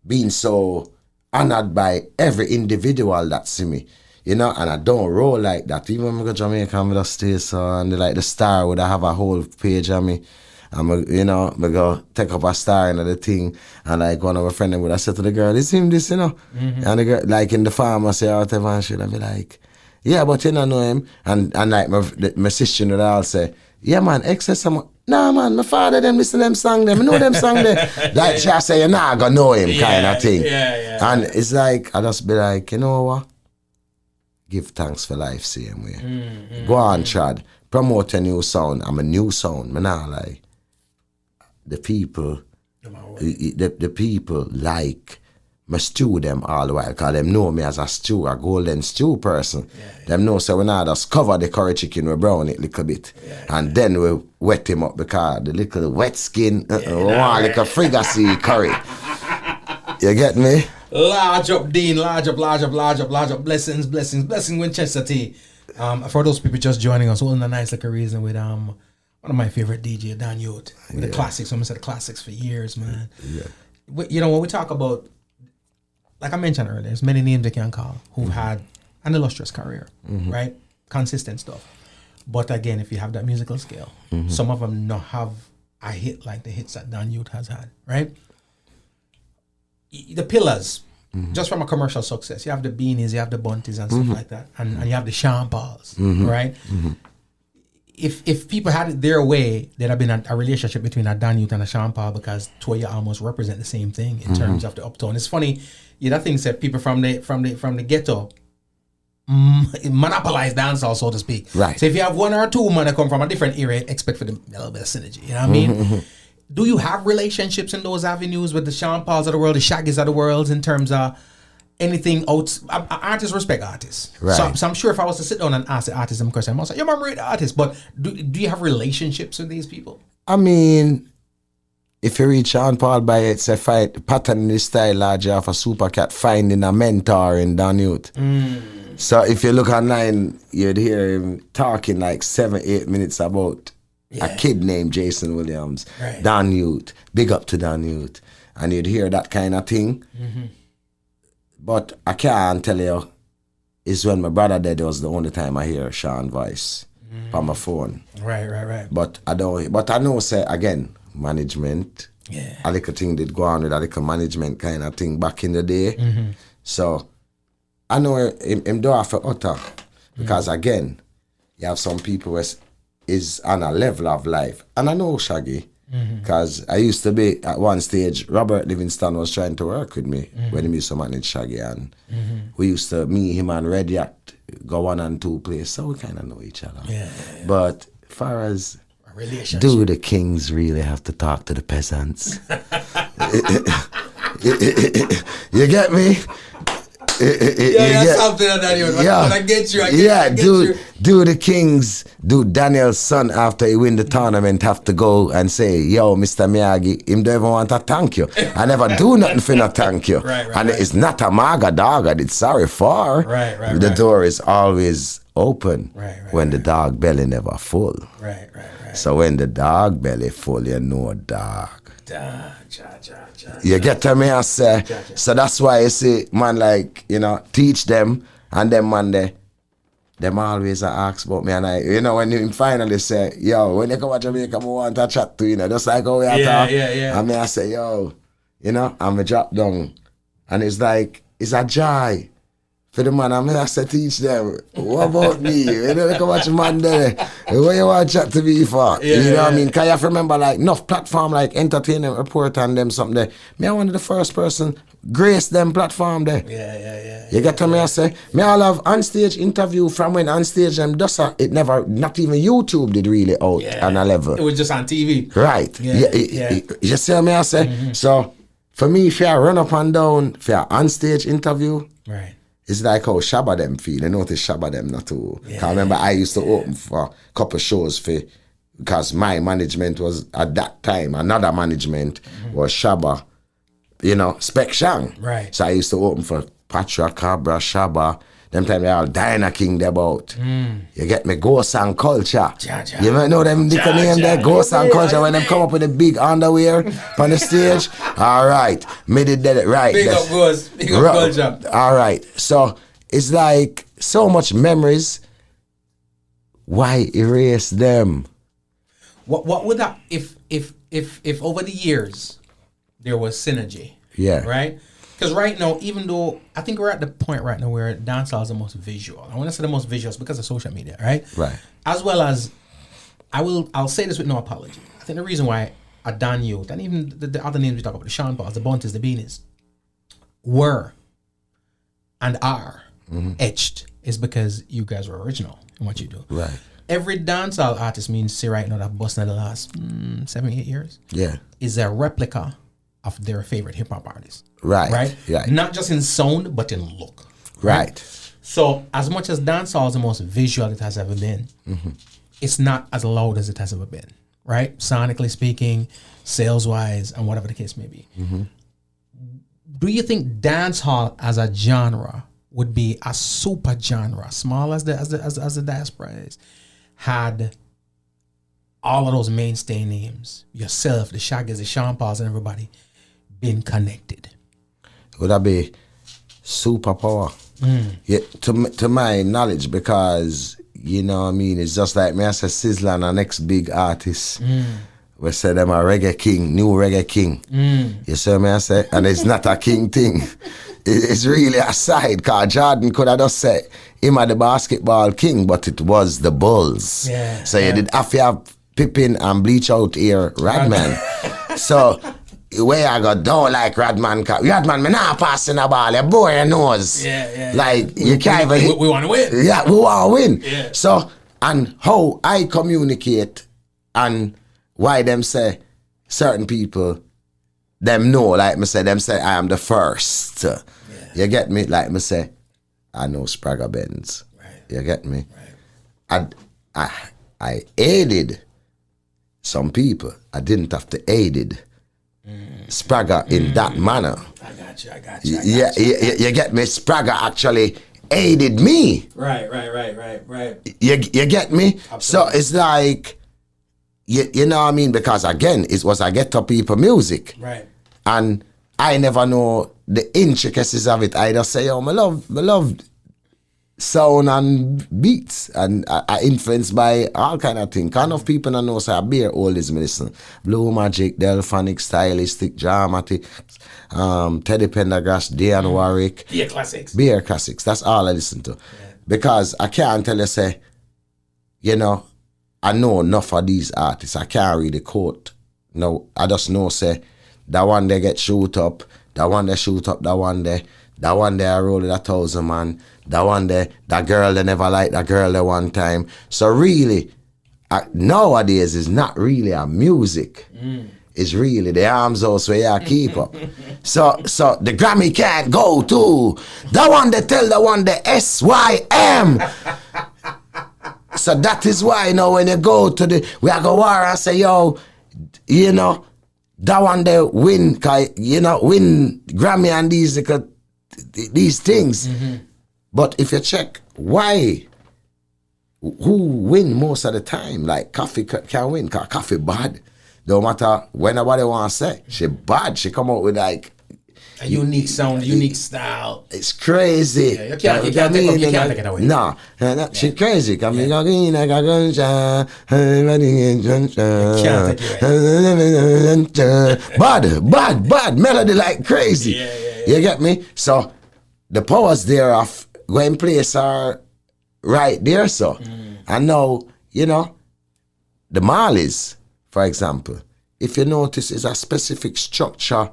being so honored by every individual that see me, you know, and I don't roll like that. Even when I go to Jamaica, I'm just stay so, and like the star would have a whole page of me. I'm, you know, I go take up a star and the thing, and like one of my friends would have said to the girl, it's him this, you know, and the girl, like in the pharmacy or whatever, and she'd be like, yeah, but you don't know him, and like my sister would all say, yeah, man, excess some. Nah, man, my father them listen to them song them. I know them song them. Like she say, you're not gonna know him, kind of thing. Yeah. And it's like, I just be like, you know what? Give thanks for life, same way. Go on, Chad. Promote a new sound. I'm a new sound. Me nah lie. The people like me stew them all the while, because them know me as a golden stew person. Them know, so when I just cover the curry chicken, we brown it a little bit. And then we wet him up, because the little wet skin, like a fricassee curry. You get me? Large up, Dean. Large up. Blessings, Winchester T. For those people just joining us, all in a nice little reason with one of my favorite DJ, Dan Yute. With the classics. Someone said the classics for years, man. Yeah. You know, when we talk about, like I mentioned earlier, there's many names they can call who've had an illustrious career, right? Consistent stuff. But again, if you have that musical scale, some of them not have a hit like the hits that Dan Yute has had, right? The pillars, just from a commercial success, you have the Beanies, you have the Bunties and stuff like that, and you have the Sean Pauls, right? If people had it their way, there'd have been a relationship between a Dan Yute and a Sean Paul, because two of you almost represent the same thing in terms of the uptone. It's funny, that thing said people from the ghetto monopolize dancehall, so to speak. Right. So if you have one or two men that come from a different era, expect for them a little bit of synergy. You know what I mean? Do you have relationships in those avenues with the Sean Pauls of the world, the Shaggies of the world, in terms of anything out? Artists respect artists. Right. So I'm sure if I was to sit down and ask the artist them question, I must say, you're my great artist, but do you have relationships with these people? I mean, if you read Sean Paul by it's a fight pattern in the style larger of a super cat finding a mentor in Dan Yute. So if you look online, you'd hear him talking like 7-8 minutes about a kid named Jason Williams, right. Dan Yute, big up to Dan Yute, and you'd hear that kind of thing. But I can't tell you, it's when my brother died, it was the only time I hear Sean voice on my phone. Right. But I know, say again, management. Yeah. A little thing did go on with a little management kind of thing back in the day. So I know him do have to utter, because again, you have some people who is on a level of life. And I know Shaggy, because I used to be at one stage, Robert Livingston was trying to work with me when he used to manage Shaggy, and we used to, me, him and Red Yacht, go 1 and 2 places, so we kind of know each other. But as far as, do the kings really have to talk to the peasants? You get me? That's something that you. Yeah. When I get you, I get you. Do the Kings, do Daniel's son after he win the tournament have to go and say, yo, Mr. Miyagi, him don't even want to thank you. I never do nothing for no thank you. Right, It's not a maga dog, it's sorry for. The door is always open when the dog belly never full. Right. So when the dog belly full, you know dog. You get to me, I say. So that's why you see, man, like, teach them, and them, man, them always ask about me, and I, when you finally say, yo, when you come to Jamaica, I want to chat to you, just like how we are talking. And I say, yo, I'm a drop down, and it's like, it's a joy. For the man, I say teach them, what about me? You know, come watch man there. What you want to chat to me for? You know what I mean? Because you have to remember, like, enough platform like Entertainment Report and them something there. Me, I wanted the first person grace them platform there. You get to me, I say? Me, I'll have on-stage interview from when on-stage them it never, not even YouTube did really out on a level. It was just on TV. Right. You see what me, I say? Mm-hmm. So, for me, if you run up and down for an on-stage interview, right. It's like how Shabba them feel. You notice Shabba them not too. I remember I used to open for a couple shows because my management was at that time, another management was Shabba, Spec Shang. Right. So I used to open for Patra, Cabra, Shabba. Them time they all Dinah King they about. You get me? Ghost and Culture. You might know them different name there, Ghost and Culture, when them come up with the big underwear on the stage. All right. Me did it right. Big up Ghost. Big up Culture. All right. So it's like so much memories. Why erase them? What would that if over the years there was synergy? Yeah. Right? Because right now, even though I think we're at the point right now where dancehall is the most visual. I want to say the most visual because of social media, right? Right. As well as, I'll say this with no apology. I think the reason why a Dan Yute and even the other names we talk about, the Sean Pauls, the Bunties, the Beanies, were and are etched is because you guys were original in what you do. Right. Every dancehall artist means say right now that busting the last 7-8 years is a replica of their favorite hip hop artists. Right. Not just in sound, but in look. Right. So as much as dancehall is the most visual it has ever been, it's not as loud as it has ever been. Right. Sonically speaking, sales wise, and whatever the case may be. Do you think dancehall as a genre would be a super genre, small as the diaspora is, had all of those mainstay names, yourself, the Shaggas, the Sean Pauls, and everybody, been connected? Would that be superpower? Yeah, to my knowledge, because you know what I mean, it's just like me as a Sizzler and our next big artist. We say them a reggae king, new reggae king. You see me I say? And it's not a king thing. It's really a side, because Jordan could have just said him a the basketball king, but it was the Bulls. So you did have to have Pippin and bleach out here Radman. So where I got down like Radman, Radman, me not passing the ball, you boy your nose. Like you can't even hit. We want to win. Yeah, we want to win. So, and how I communicate and why them say certain people, them know, like me say, them say I am the first. You get me? Like me say, I know Spragga Benz. You get me? I aided some people. I didn't have to aided Spragga in that manner. I got you. You get me? Spragga actually aided me. Right. You get me? Absolutely. So it's like, you know what I mean? Because again, it was a ghetto people music. Right. And I never know the intricacies of it. I just say, I love sound and beats, and I influenced by all kind of things. Kind of people that know say I bear all this medicine. Blue Magic, Delphonic, Stylistic, Dramatic, Teddy Pendergrass, Diane Warwick. Beer classics. That's all I listen to. Because I can't tell you say, I know enough of these artists. I can't read the quote. No, I just know say that one they get shoot up, that one they shoot up, that one they I roll it 1,000 man. That one day, that girl they never liked that girl there one time. So really, nowadays is not really a music. is really the arms house where you keep up. So the Grammy can't go to. The one they tell the one the SYM. So that is why, you know, when you go to we are go war and say, yo, you know, that one they win, win Grammy and these things. But if you check why, who win most of the time? Like Coffee can win, cause Coffee bad. No matter when nobody want to say, she bad. She come out with like a unique sound, unique style. It's crazy. Yeah, you can't take it away. No, she crazy. Bad melody like crazy. You get me? So the powers there of going place are right there. So and now, you know, the Marleys, for example, if you notice, is a specific structure.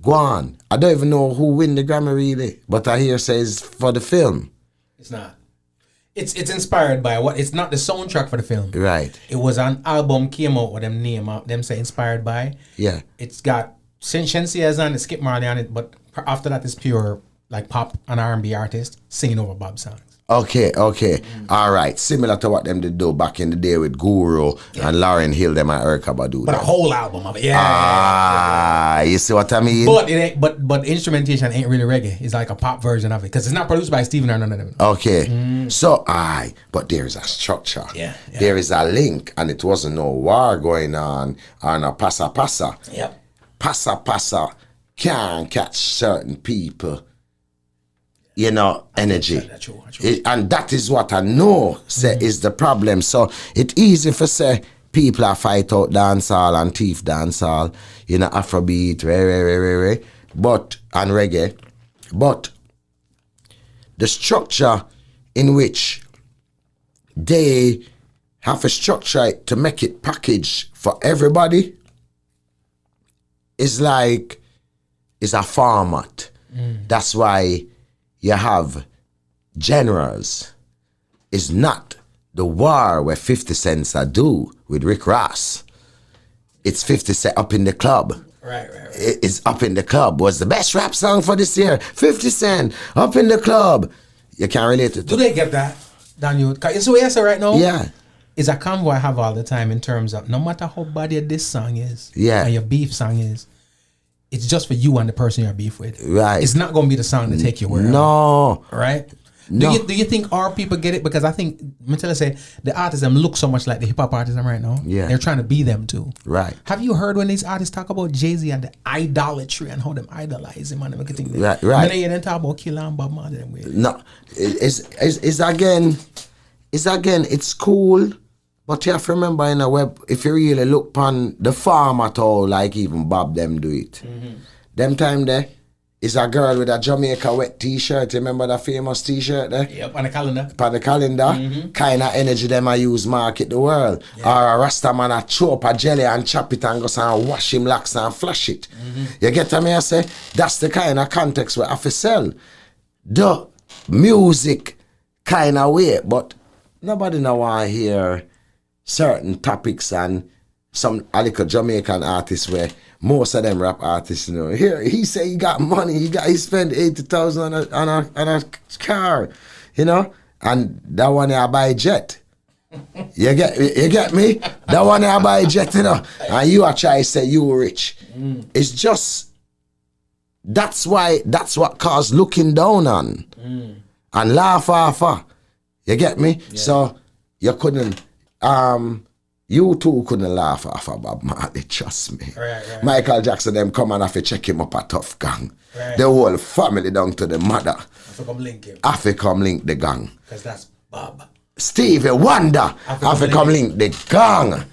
Go on. I don't even know who win the Grammy really, but I hear says for the film. It's not. It's inspired by what? It's not the soundtrack for the film. Right. It was an album came out with them say inspired by. Yeah. It's got Shensia's on it, Skip Marley on it, but after that it's pure like pop and R&B artist singing over Bob's songs. Okay. All right. Similar to what them did do back in the day with Guru and Lauryn Hill, them and Erykah Badu. But a whole album of it. You see what I mean? But it ain't. But instrumentation ain't really reggae. It's like a pop version of it because it's not produced by Stephen or none of them. Okay. So but there is a structure. Yeah. There is a link, and it wasn't no war going on or no passa. Yep. Passa can catch certain people. You know, energy. True. And that is what I know is the problem. So it's easy for say people are fight out dancehall and thief dancehall, you know, Afrobeat, but and reggae. But the structure in which they have a structure to make it package for everybody is a format. That's why you have generals. It's not the war where 50 Cents are do with Rick Ross. It's 50 Cent up in the club. Right. It's up in the club. Was the best rap song for this year. 50 Cent up in the club. You can't relate it to. Do they get that, Daniel? It's what you say right now. Yeah. It's a convo I have all the time in terms of no matter how bad your diss song is, and your beef song is, it's just for you and the person you're beef with. Right. It's not going to be the song to take you where. No. Right? No. Do you think our people get it? Because I think, Matilla say, the artists them look so much like the hip-hop artists them right now. Yeah. They're trying to be them too. Right. Have you heard when these artists talk about Jay-Z and the idolatry and how them idolize him and everything? Right. When they then talk about Killer and Bob Marley. No. It's again, it's cool. But you have to remember in a web, if you really look upon the farm at all, like even Bob them do it. Them time there, is a girl with a Jamaica wet t-shirt. Remember that famous t-shirt there? Yep, on the calendar. On the calendar. Kind of energy them I use market the world. Or a Rasta man a chew up a jelly and chop it and go and wash him locks and flash it. You get what I say? That's the kind of context where I have to sell. The music kind of way, but nobody now want to hear certain topics and some little Jamaican artists where most of them rap artists, you know, here he say he got money, he spent 80,000 on a car, you know, and that one I buy jet. You get me? That one I buy jet, you know, and you are trying to say you rich. It's just that's what caused looking down on and laugh off. You get me? Yeah. So you couldn't. You too couldn't laugh off of Bob Marley, trust me. Right. Michael Jackson them come and have to check him up a tough gang. Right. The whole family down to the mother. Have to come link the gang. Because that's Bob. Stevie Wonder have to come link the gang.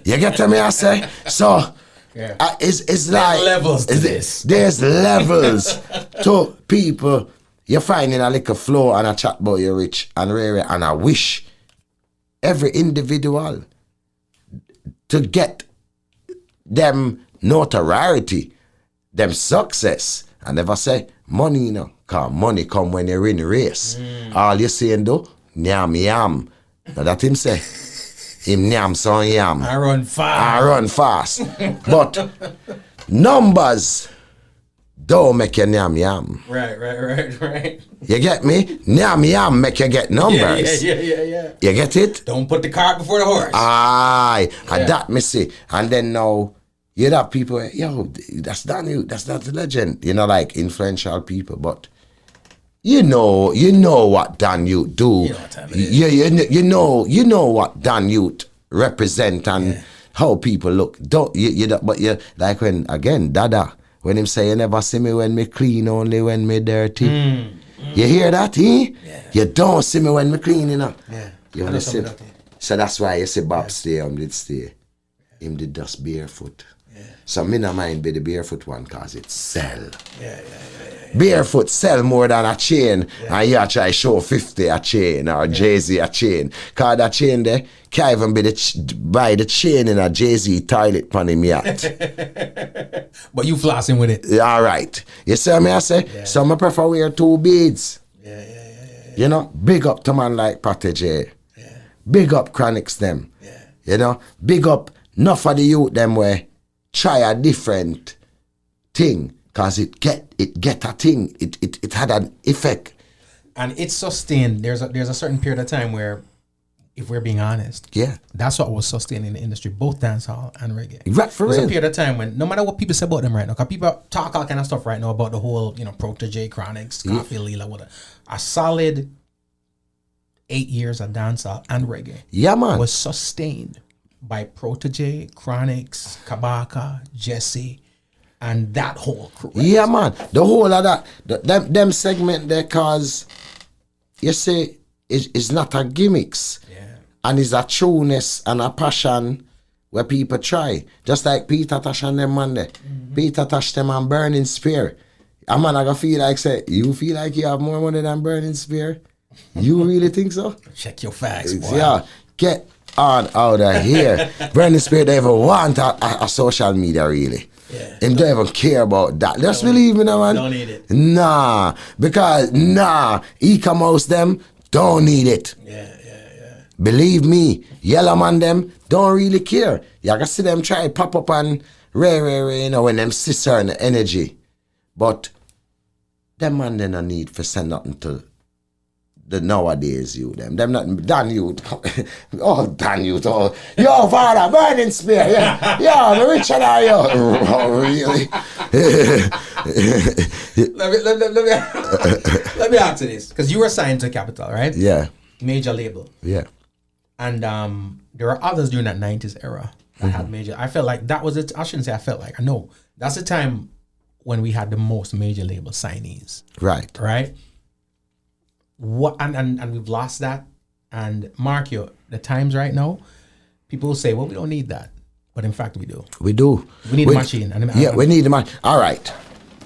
You get to me, I say? So, it's like... There's levels to this. There's levels to people. You're finding a little flow and a chat about you rich and rare, and I wish every individual to get them notoriety, them success. I never say money, you know, cause money come when you're in the race. All you saying though, yam. Now that him say, him yam son yam. I run fast. I run fast. But numbers don't make you yam. Right. You get me? Yam make you get numbers. Yeah. You get it? Don't put the cart before the horse. Aye. And that me see. And then now, you have people, yo, that's not new. That's not the legend. You know, like influential people. But you know what Dan Yute do. You know what time it is. You know what Dan Yute represent and how people look. But you like when again, Dada, when him say you never see me when me clean, only when me dirty. You hear that, eh? Yeah. You don't see me when me clean, you know. Yeah. You understand? So that's why you see Bob stay, did stay. Him did just barefoot. So me no mind be the barefoot one cause it sell. Yeah. Barefoot sell more than a chain and you try show 50 a chain or Jay-Z a chain. Cause that chain there can't even be buy the chain in a Jay-Z toilet pan him yacht. But you flossing with it. Alright. You see what I say? Yeah. Some I prefer wear 2 beads. Yeah. You know, big up to man like Protege. Yeah. Big up Chronics them. Yeah. You know, big up enough of the youth them way try a different thing cause it get a thing. It had an effect. And it's sustained. There's a certain period of time where, if we're being honest, Yeah. that's what was sustaining the industry, both dancehall and reggae. Right, for There's real. a period of time when, no matter what people say about them right now, because people talk all kind of stuff right now about the whole, Protege, Chronics, Coffee, Lila, whatever. A solid 8 years of dancehall and reggae Yeah, man. was sustained by Protege, Chronics, Kabaka, Jesse, and that whole crew. Right? Yeah, man. The whole of that, them segment there, cause you see, it's not a gimmicks. Yeah. And it's a trueness and a passion where people try. Just like Peter Tosh and them man there. Peter Tosh them and Burning Spear. A man I gonna feel like say, you feel like you have more money than Burning Spear? You really think so? Check your facts, boy. Yeah. Get on out of here. Burning Spear don't even want a social media really. Yeah. Him don't even care about that. Just believe me now, man. Don't need it. Nah. Because e-commerce them don't need it. Yeah. Believe me, Yellow Man them don't really care. You can see them try pop up and rare, when them see certain energy. But them man they no need for send nothing to the nowadays you them. Them not Dan Yute. Dan Yute. Oh, yo, father, Burning Spear. Yeah, I'm richer than you. Oh, really? Let me answer this, because you were signed to Capital, right? Yeah. Major label. Yeah. And there were others during that 90s era that had major. I felt like that was it. I shouldn't say I felt like. I know. That's the time when we had the most major label signees. Right. Right? What and we've lost that. And mark you, the times right now, people will say, well, we don't need that. But in fact, we do. We do. We need a machine. We need the machine. All right.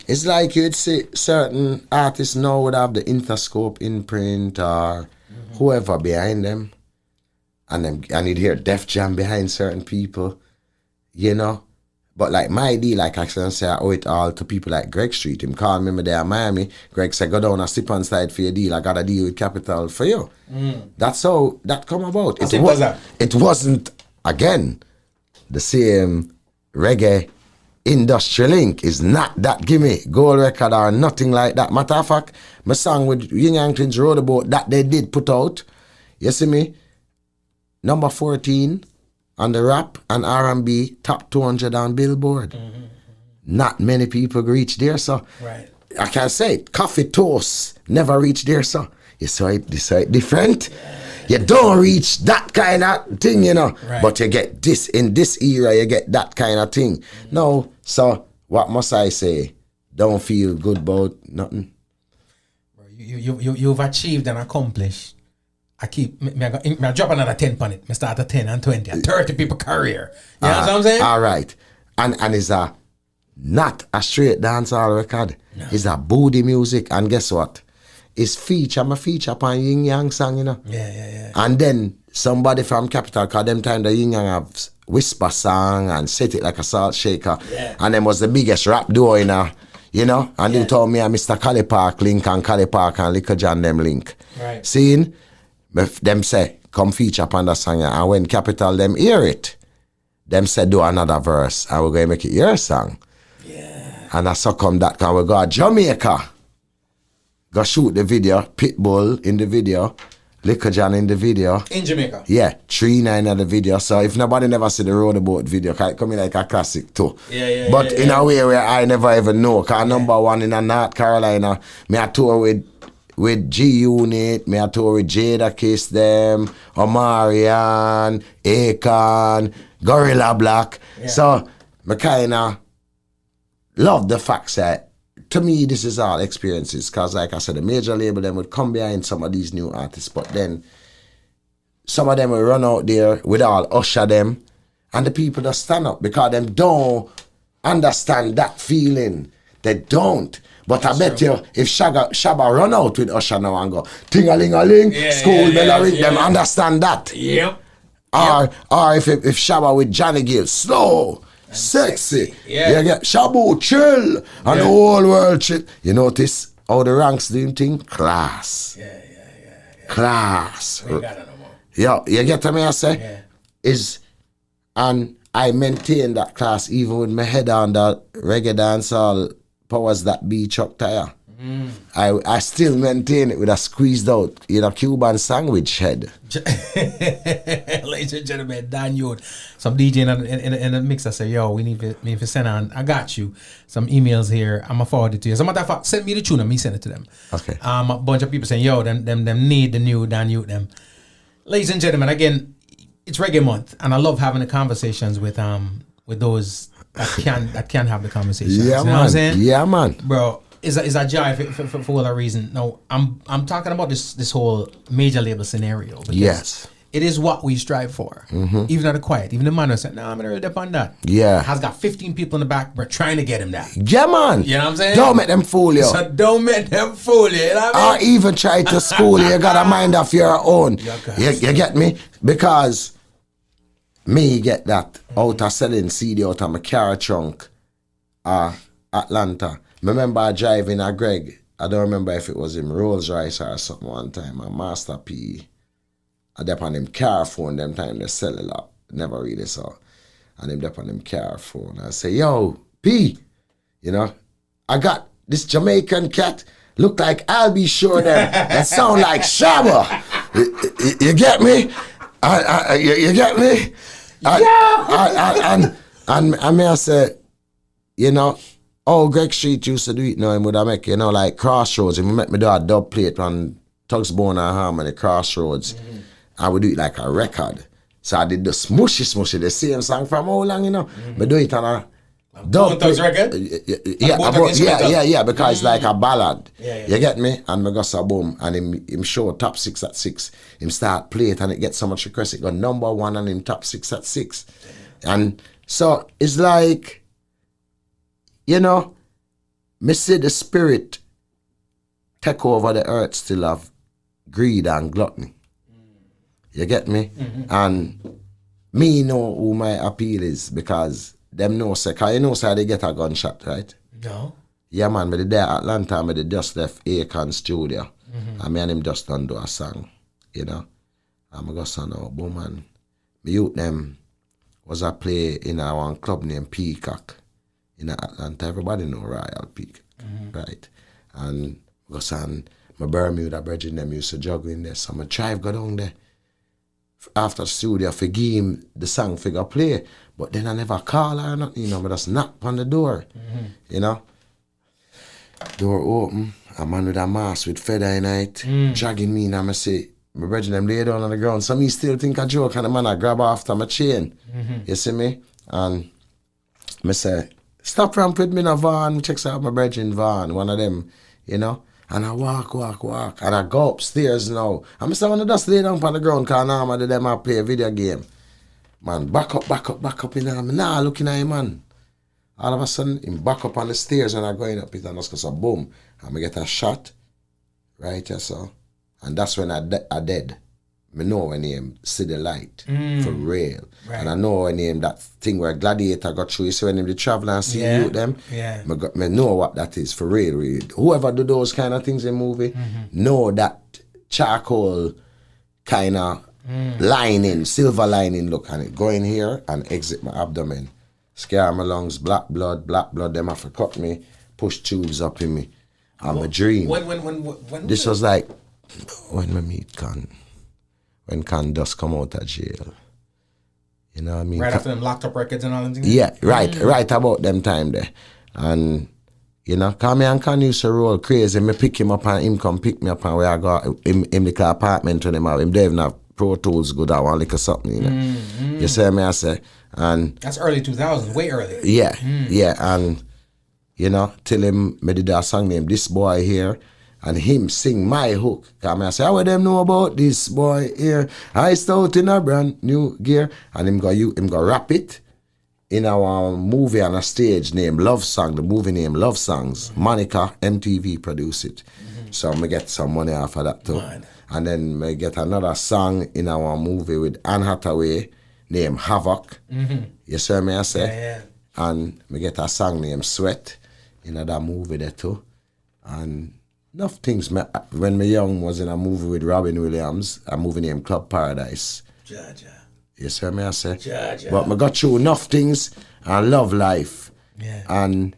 It's like you'd see certain artists now would have the Interscope imprint or whoever behind them. And you'd hear Def Jam behind certain people, But like my deal, like I can say, I owe it all to people like Greg Street. Him called me there in Miami. Greg said, go down and slip on side for your deal. I got a deal with Capital for you. That's how that come about. It wasn't, again, the same reggae industrial link is not that gimme gold record or nothing like that. Matter of fact, my song with Yin Yang Twins Roadabout that they did put out, you see me? Number 14 on the rap and R&B top 200 on Billboard. Not many people reach there, so Right. I can say it. Coffee Toast never reach there, so you saw it different. You don't reach that kind of thing, Right. But you get this in this era. You get that kind of thing. No, so what must I say? Don't feel good about nothing. You've achieved and accomplished. I drop another 10 on it. I start at 10 and 20 and 30 people career. You know what I'm saying? All right. And it's not a straight dancehall record. No. It's a booty music. And guess what? It's I'm a feature upon Yin Yang song, Yeah. And then somebody from Capital, cause them time the Yin Yang have whisper song and set it like a salt shaker. Yeah. And them was the biggest rap duo and they told me and Mr. Cali Park link and Cali Park and Liquor John them link. Right. Seeing? Them say, come feature upon the song. And when Capital them hear it, them said do another verse and we're going to make it your song. Yeah. And I saw come that can we go to Jamaica. Go shoot the video, Pitbull in the video, Liquor John in the video. In Jamaica? Yeah, 3-9 of the video. So if nobody never see the Road Boat video, it come in like a classic too. But in a way where I never even know. Because number one in North Carolina, me I tour with G-Unit, me I tour with Jada Kiss them, Omarion, Akon, Gorilla Black. Yeah. So me kinda love the fact that to me, this is all experiences because, like I said, the major label them would come behind some of these new artists, but then some of them will run out there with all usher them, and the people just stand up because them don't understand that feeling. They don't. But that's I bet you, if Shabba run out with usher now and go ting-a-ling-a-ling, school bell ring, them understand that. Yep. Or if Shabba with Johnny Gill, slow. Sexy. Yeah. You get Shabu chill and the whole world chill. You notice how the ranks doing thing? Class. Yeah. Class. We ain't got it no more. Yeah, you get what I say? Yeah. And I maintain that class even with my head on the reggae dancehall powers that be Chuck Tire. I still maintain it with a squeezed out, Cuban sandwich head. Ladies and gentlemen, Dan Yute. Some DJ in the mix, I say, yo, we need to send on, I got you, some emails here. I'm going to forward it to you. As a matter of fact, send me the tune and me send it to them. Okay. A bunch of people saying, yo, them need the new Dan Yute them. Ladies and gentlemen, again, it's Reggae Month, and I love having the conversations with those that can have the conversations. Yeah, you know man. What I'm saying? Yeah, man. Bro. Is a jive for what reason? No, I'm talking about this whole major label scenario. Yes. It is what we strive for. Mm-hmm. Even at the quiet, even the man who said, "No, I'm gonna read up on that." Yeah. Has got 15 people in the back, but trying to get him that. Yeah, man. You know what I'm saying? Don't make them fool you. So don't make them fool you. You know what I mean? Or even try to school you. You got a mind of your own. You get me? Because me get that out of selling CD out of my car trunk, Atlanta. Remember I driving a Greg. I don't remember if it was him Rolls Royce or something one time. A Master P. I dep on him car phone them time they sell a lot. Never really saw. And him dep on him car phone. I say, yo, P, I got this Jamaican cat. Look like I'll be sure that sound like Shabba. You get me? You get me? And I say, oh, Greg Street used to do it now, and would I make, like Crossroads. If you make me do a dub plate on Tugsbone and Harmony, Crossroads, I would do it like a record. So I did the smushy, the same song from how long, But do it on a dub plate. Record? Yeah, because it's like a ballad. You get me? And me go so boom, and him show top 6 at 6. Him start play it, and it gets so much request. It got number 1 and him top 6 at 6. And so it's like, me see the spirit take over the earth still of greed and gluttony. You get me? Mm-hmm. And me know who my appeal is because them know, cause how they get a gunshot, right? No. Yeah, man, me there Atlanta, me just left Akon studio. Mm-hmm. And me and him just done do a song, And I go son out, boom, man. Me youth them was a play in a one club named Peacock. In Atlanta, everybody know Royal Peak, right? And because my Bermuda brethren them used to juggle in there, so my drive go down there after the studio for give him the song figure play, but then I never call her or nothing, but just knock on the door, Door open, a man with a mask with feather in it, dragging me, and I say, my brethren them lay down on the ground, so me still think a joke, and the man I grab after my chain, you see me? And me say, stop ramp with me in a van, checks out my brethren van, one of them, And I walk, and I go upstairs now. I'm saying, when I just lay down on the ground, because normally them I play a video game. Man, back up, I'm not looking at him, man. All of a sudden, him back up on the stairs, and I going up it, and just goes, boom, and I get a shot, right here, so. And that's when I dead. I know when him see the light for real. Right. And I know when him that thing where Gladiator got through, so when him the traveler and see you them, I know what that is for real. Whoever do those kind of things in movie, know that charcoal kind of lining, silver lining look, and it go in here and exit my abdomen. Scare my lungs, black blood, them have to cut me, push tubes up in me. I'm a dream. When This was like when we meet Con. When Con just come out of jail. You know what I mean? Right after them locked up records and all them things? Yeah, right about them time there. And, you know, cause me and Con used to roll crazy. Me pick him up and him come pick me up and where I go him the apartment when him have him. They even have Pro Tools good at one like something, you know. You see me, I say. And that's early 2000s, way early. yeah, and you know, till him me did a song named This Boy Here, and him sing my hook. Cause me I say, how would them know about this boy here? I out in a brand new gear, and him go rap it in our movie on a stage named Love Song, the movie named Love Songs. Monica MTV produced it. So me get some money off of that too. Man. And then me get another song in our movie with Anne Hathaway named Havoc. You see me I say? Yeah. And me get a song named Sweat in that movie there too. And enough things. When me young was in a movie with Robin Williams, a movie named Club Paradise. Jaja. You see me I say? Jaja. But me got through enough things and love life. Yeah. And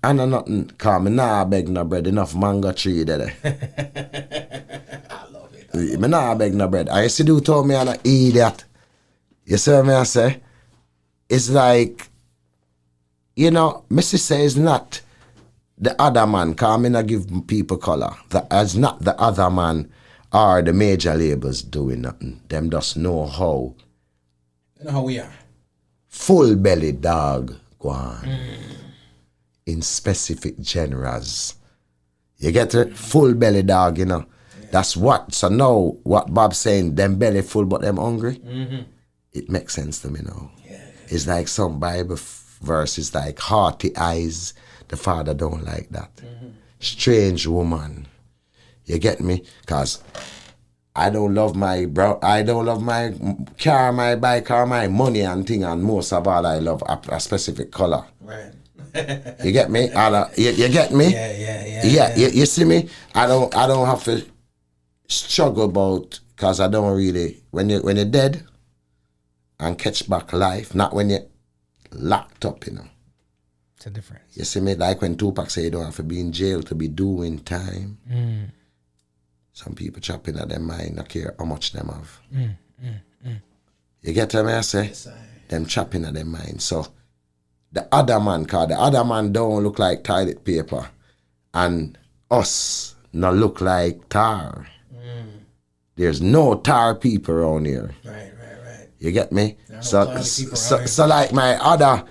I know nothing, cause me nah beg no bread, enough mango tree there. I love it. Me nah beg no bread. I used to do told me I'm an idiot. You see what I say? It's like, you know, Missy says not the other man, cause me not give people color. As not the other man or the major labels doing nothing. Them just know how. You know how we are. Full belly dog go on. In specific genres. You get it? Full belly dog, you know. Yeah. That's what. So now, what Bob's saying, them belly full but them hungry, it makes sense to me now. Yeah. It's like some Bible verses like hearty eyes, the father don't like that. Strange woman. You get me? Because I don't love my car, my bike, or my money and thing, and most of all I love a specific color. Right. You get me? You get me? Yeah. You see me? I don't have to struggle about, because I don't really, when you're dead and catch back life, not when you're locked up, you know. It's a difference. You see me? Like when Tupac say you don't have to be in jail to be doing time. Some people chopping at their mind, not care how much them have. You get what I say? Yes, them chopping at their mind. So the other man, cause the other man don't look like toilet paper, and us not look like tar. There's no tar people around here. Right. You get me? No So like my other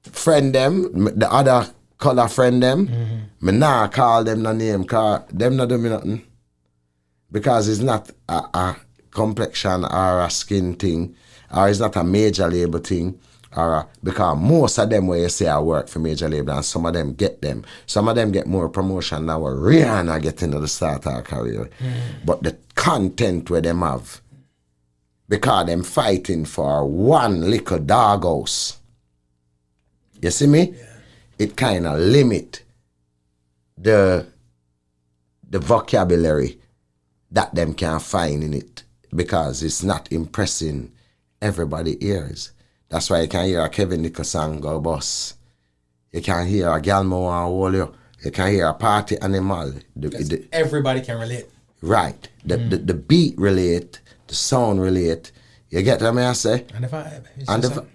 friend them, the other color friend them, me nah call them no name, cause them not do me nothing. Because it's not a complexion or a skin thing, or it's not a major label thing, because most of them where you say I work for major label, and some of them get them. Some of them get more promotion than what Rihanna get into the start of her career. But the content where them have, because them fighting for one little doghouse. You see me? Yeah. It kind of limit the vocabulary that them can find in it, because it's not impressing everybody's ears. That's why you can hear a Kevin Nickel song go bust. You can hear a Galmo and hold you. You can hear a party animal. Everybody can relate. Right. The beat relate, the sound relate. You get what I say? And the vibe.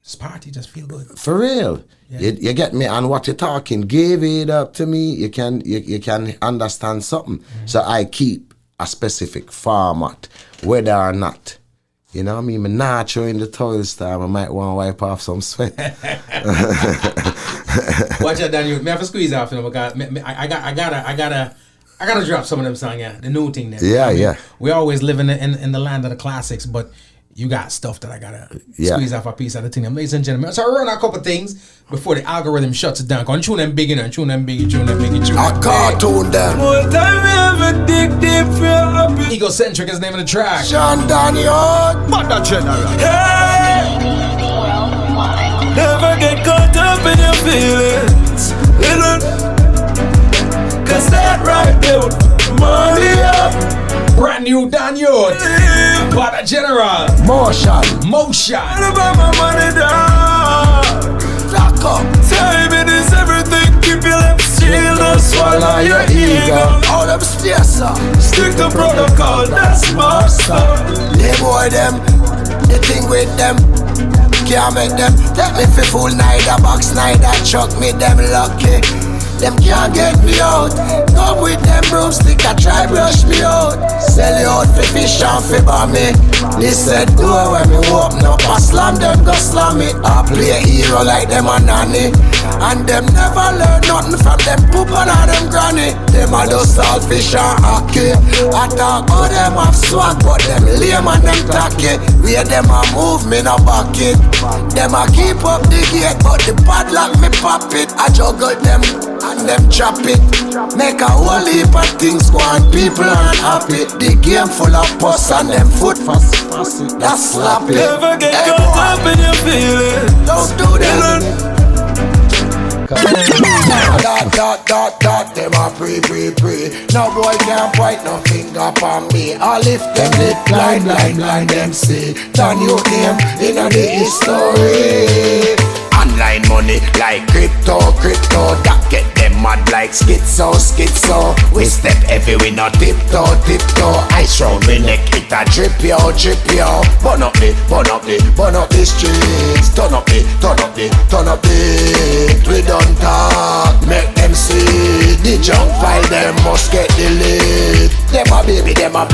This party just feel good. For real. Yeah. You get me? And what you're talking, give it up to me, you can understand something. So I keep a specific format, whether or not. You know what I mean? I'm not showing the toilet time. I might want to wipe off some sweat. Watch out, Daniel. Me have to squeeze off, you know, because I gotta drop some of them songs, yeah. The new thing there. Yeah, yeah. We always live in the land of the classics, but you got stuff that I gotta squeeze off a piece of the thing. Ladies and gentlemen, so I run a couple things before the algorithm shuts it down. Go and tune them big in and tune them big. A cartoon them. Egocentric is the name of the track. Sean Daniel, Mother General. Hey! Never get caught up in your feelings. Cause that right there, money up. Brand new you, Dan Yute. But a general. Motion. What about my money, dog? Lock up. Timing is everything. Keep your lips sealed. Don't swallow your ego. All them stairs, sir. Stick to protocol. That's my stuff. They boy them. The thing with them. Can't make them. Take me for full neither box, neither truck me them lucky. Them can't get me out. Come with them broomstick, I try brush me out. Sell you out for fish and for me. Listen door when me open up, I slam them, go slam it. I play a hero like them a nanny. And them never learn nothing from them poop and all them granny. Them a do saltfish and hockey. I talk all them have swag, but them lame and them tacky. Where them a move, me no back it. Them a keep up the gate, but the padlock me pop it. I juggle them and them chop it. Make a whole heap of things go on, people aren't happy. The game full of pus and them foot fast. That's slap it. Never get caught up in your feelings. Don't do that. Dot, them a pre. No boy can't point no finger upon me. I lift them lip blind, them see. Turn your name in the history. Online money like crypto, that get them mad like schizo. We step every we not tiptoe. Ice round me neck, it a drip yo. Burn up the streets. Turn up the. We don't talk, make them see. The junk file, them must get deleted. Them a baby. Them a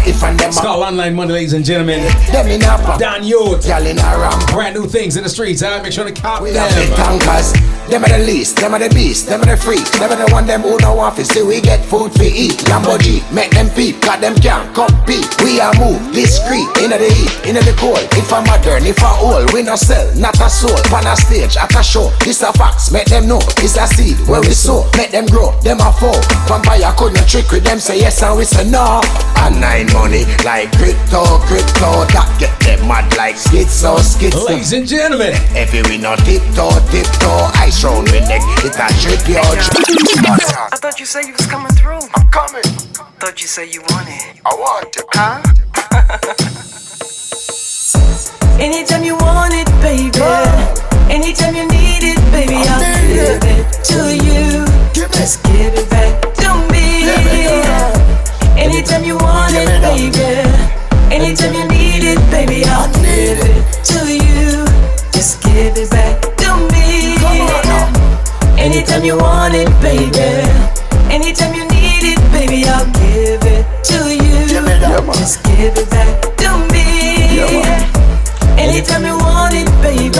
if and them a. It's called Online Money, ladies and gentlemen. Them in a pop. Dan Yute. Y'all in a ramp. Brand new things in the streets, huh? Make sure to cop We them. have the tankers, them are the least, them are the beast, them are the freaks, them are the one them who don't want to see we get food to eat. Lamborghini, make them peep, cause them can't compete. We are move discreet, inna the heat, inna the cold. If a modern, if a old, we no sell, not a soul. Pan a stage, at a show, this a facts, make them know. It's a seed where we sow, make them grow, them a fall. Vampire couldn't trick with them, say yes and we say no. Online money like crypto, that get them mad like schizo. Ladies and gentlemen. Every we no tiptoe, ice round with neck, it a trip yo. I thought you said you was coming through. I'm coming. Thought you said you wanted. I want it. Huh? Anytime you want it, baby. Anytime you need it, baby, I'll give it to you. Just give it back to me. Anytime you want it, baby. Anytime you need it, baby, I'll give it to you. Just give it back to me. Anytime you want it, baby. Anytime you need it, baby, I'll give it to you. Just give it back to me. Anytime you want it, baby.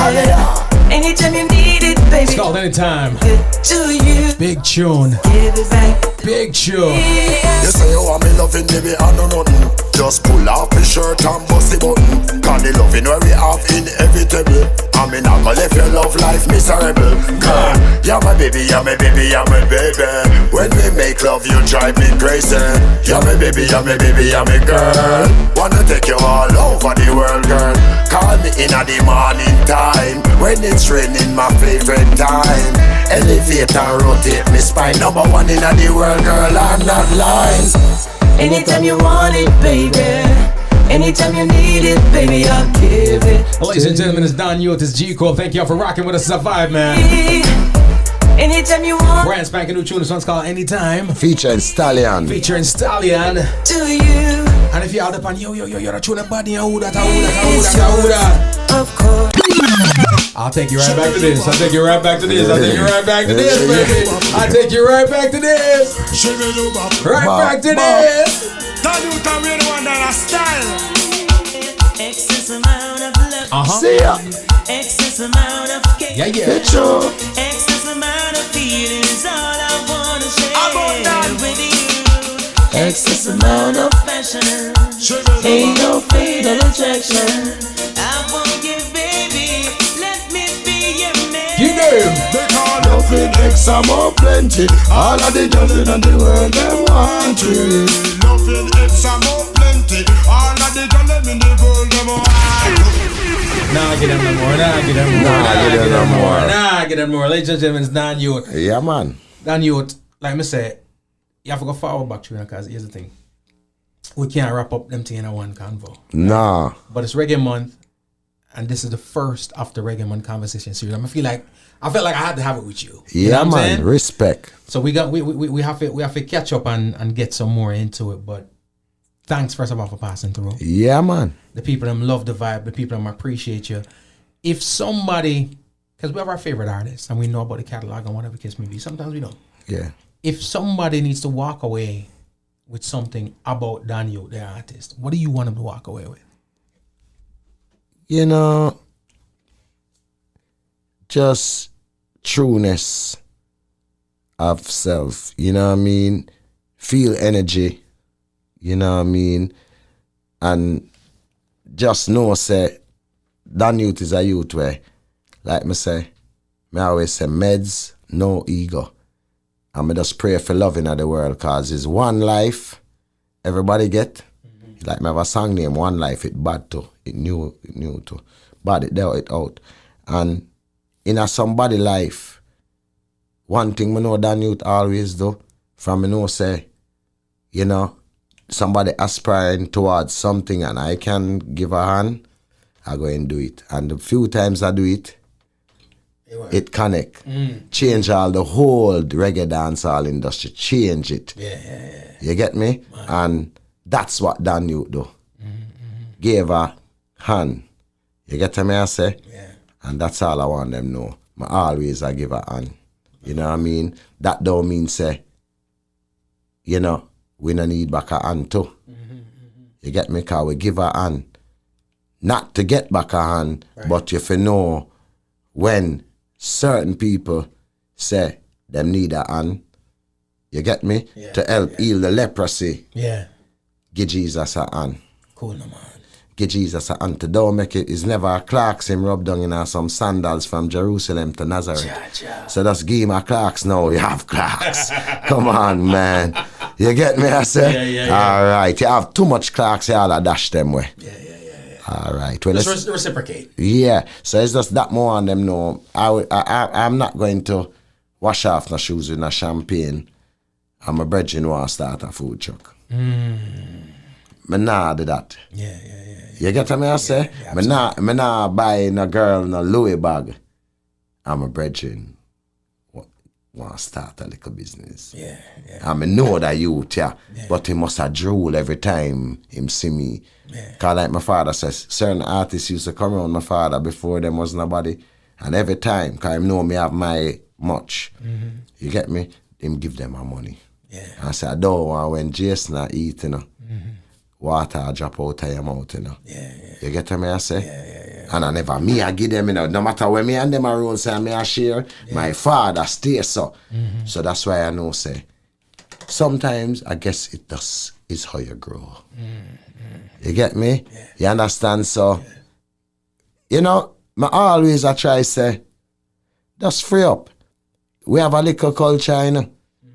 Anytime you need it, baby. It's called Anytime. Give it to you. Big tune. Give it back. Big tune. You say you want me loving, baby, I know nothing. Just pull off the shirt and bust the button. Cause the loving where we have inevitable. I mean, I'm gonna live your love life miserable. Girl, you're my baby, you're my baby, you're my baby. When we make love, you drive me crazy. You're my baby, you're my baby, you're my girl. Wanna take you all over the world, girl. Call me in at the morning time. When it's raining, my favorite time. Elevate and rotate me spine. Number one in the world, girl, I'm not lying. Anytime you want it, baby. Anytime you need it, baby, I'll give it. Ladies and gentlemen, it's Don Yute, it's G Cole. Thank y'all for rocking with us. It's a vibe, man. Anytime you want Brand spanking new tune. This one's called Anytime. Featuring Stallion. Featuring Stallion. to you. And if you're out upon yo, the tune and body, who that. Of course. I'll take you right back to this. I'll take you right back to this. I'll take you right back to this, baby. I'll take you right back to this. Right back to this. Excess amount of love. See ya. Excess amount of care. Yeah. True. Excess amount of feelings. All I wanna share with you. Excess amount of Passion. ain't no fatal attraction. I want you, baby. Let me be your man. You know. They call loving X more plenty. All of the girls in the world them want it. Loving X more plenty. All of the girls in the world them want it. Nah, get them no more. Nah, get them more. Ladies and gentlemen, it's Don Yute. Yeah, man. Don Yute, like me say, you have to go forward back to you because here's the thing. We can't wrap up them thing in a one convo. Nah. But it's Reggae Month, and this is the first of the Reggae Month conversation series. I felt like I had to have it with you. You know Yeah, what I'm man. saying? Respect. So we have to catch up and get some more into it. But thanks first of all for passing through. Yeah, man. The people them love the vibe. The people them appreciate you. If somebody, because we have our favorite artists and we know about the catalog and whatever case may be. Sometimes we don't. Yeah. If somebody needs to walk away with something about Daniel, the artist, what do you want them to walk away with? You know, just trueness of self. You know what I mean? Feel energy. You know what I mean? And just know, say, that youth is a youth where, like me say, me always say, meds, no ego. And me just pray for love in the world, cause it's one life everybody get. Like me have a song name, One Life, it bad too. It new too. Bad it there, it out. And in a somebody life, one thing me know that youth always do, from me know say, you know, somebody aspiring towards something and I can give a hand, I go and do it. And the few times I do it, it connect. Change all the whole reggae dancehall industry. Change it. Yeah. You get me? Man. And that's what Dan Yute do. Gave a hand. You get me, I say? Yeah. And that's all I want them know. I give a hand. You know what I mean? That don't mean say, you know, we don't need back a hand too. You get me? Because we give a hand. Not to get back a hand, right. But if you know when certain people say them need a hand, you get me? Yeah, to help heal the leprosy. Yeah. Give Jesus a hand. Cool, no man. Give Jesus a hand. To don't make it, it's never a Clarks him rubbed down in some sandals from Jerusalem to Nazareth. Ja. So just give him a Clarks now. You have Clarks. Come on, man. You get me, I say? Yeah. All right. You have too much Clarks, you all dash them way. Yeah. All right. Well, just reciprocate. Yeah. So it's just that more on them know. I'm not going to wash off my shoes with a champagne and my brethren want to start a food truck. Me nah do that. Yeah. You get what I say? Yeah, me nah buy no girl no Louis bag and my brethren want to start a little business. Yeah. And me know that youth, but he must have drool every time him see me. Yeah. Cause like my father says, certain artists used to come around my father before them was nobody. And every time, cause him know me have my much. You get me? Him give them my money. Yeah. And I say, I don't want when Jason a eat, you know, water drop out of your mouth, you know. Yeah. You get what I say? Yeah. And I never, me I give them, you know, no matter when me and them are roll, say me I share, my father stay so. So that's why I know, say, sometimes I guess it does, is how you grow. You get me? Yeah. You understand? So, you know, I try to say, just free up. We have a little culture, you know.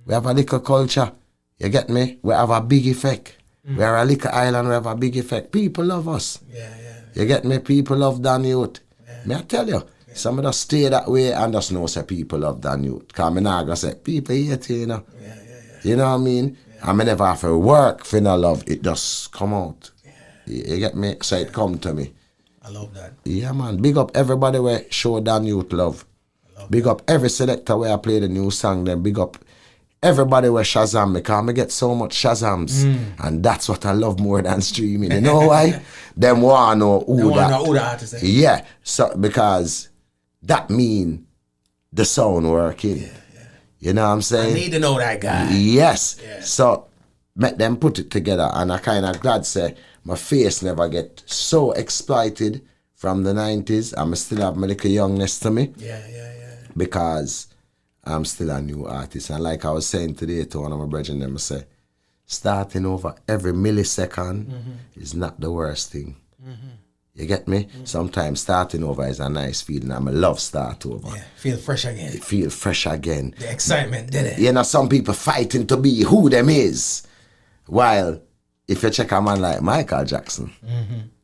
We have a little culture. You get me? We have a big effect. We are a little island, we have a big effect. People love us. Yeah. You get me? People love Dan Yute. May I tell you? Some of us stay that way and just know say people love Dan Yute. Because I'm not going to say, people hate you, you know. Yeah. You know what I mean? I may never have to work for no love. It just come out. You get me? So it come to me. I love that. Yeah, man. Big up everybody where show Dan Yute love. Big up every selector where I play the new song. Then big up everybody where Shazam. Because I get so much Shazams. And that's what I love more than streaming. You know why? Them want to know who the artist is. Yeah. So, because that mean the sound working. Yeah. You know what I'm saying? I need to know that guy. Yes. Yeah. So, make them put it together. And I kind of glad say my face never get so exploited from the 90s. I still have my little youngness to me. Yeah. Because I'm still a new artist. And like I was saying today to one of my brethren, them say, starting over every millisecond is not the worst thing. You get me? Sometimes starting over is a nice feeling. I'm a love start over. Yeah. Feel fresh again. The excitement, did it? You know, some people fighting to be who them is. While if you check a man like Michael Jackson,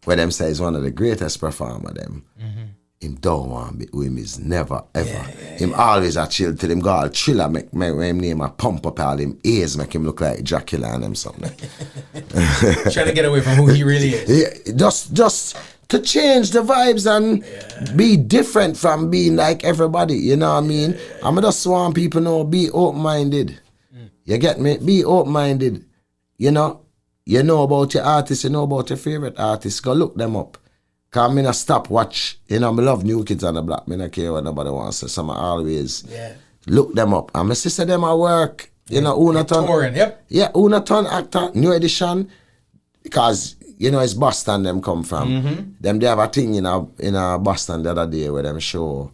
where them say is one of the greatest performer them, him don't want bit with him is never ever. Him always a chill till him go all thriller make him name a pump up all him ears make him look like Dracula and him something. Trying to get away from who he really is. Yeah, just to change the vibes and be different from being like everybody, you know what I mean? I'm just want people know, be open-minded. You get me? Be open-minded. You know about your artists, you know about your favorite artists, go look them up. Cause me not stop watch, I love New Kids on the Block, me not care what nobody wants to say, so I always look them up. And my sister them at work, Unaton. Touring, yep. Yeah, Unaton actor, new edition, because it's Boston them come from. Them they have a thing in a Boston the other day where them show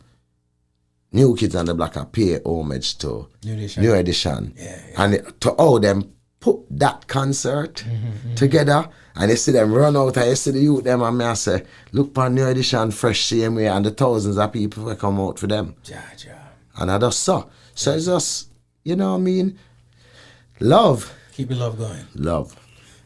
New Kids on the Block and pay homage to New Edition. Yeah. And to all them put that concert together and you see them run out and you see the youth them and me I say, look for New Edition fresh same way and the thousands of people will come out for them. And I just saw. So it's just, you know what I mean? Love. Keep your love going. Love.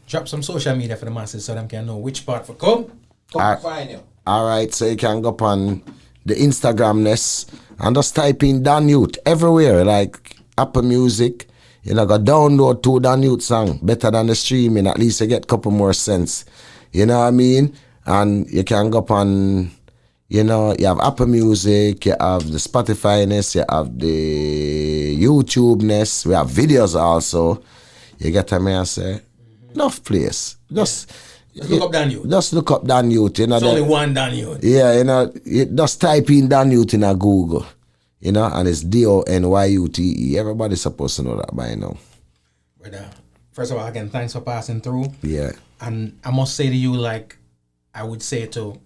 Drop some social media for the masses so them can know which part for come find you. Alright, so you can go up on the Instagramness and just type in Dan Yute everywhere, like Apple Music. Go download 2 Dan Yute song, better than the streaming, at least you get a couple more cents. You know what I mean? And you can go up on, you have Apple Music, you have the Spotify-ness, you have the YouTube-ness, we have videos also. You get what I say? Enough place. Just look up Dan Yute. Just look up Dan Yute. There's only one Dan Yute. Yeah, you just type in Dan Yute in a Google. And it's DONYUTE. Everybody's supposed to know that by now. Brother, first of all, again, thanks for passing through. Yeah. And I must say to you, like I would say to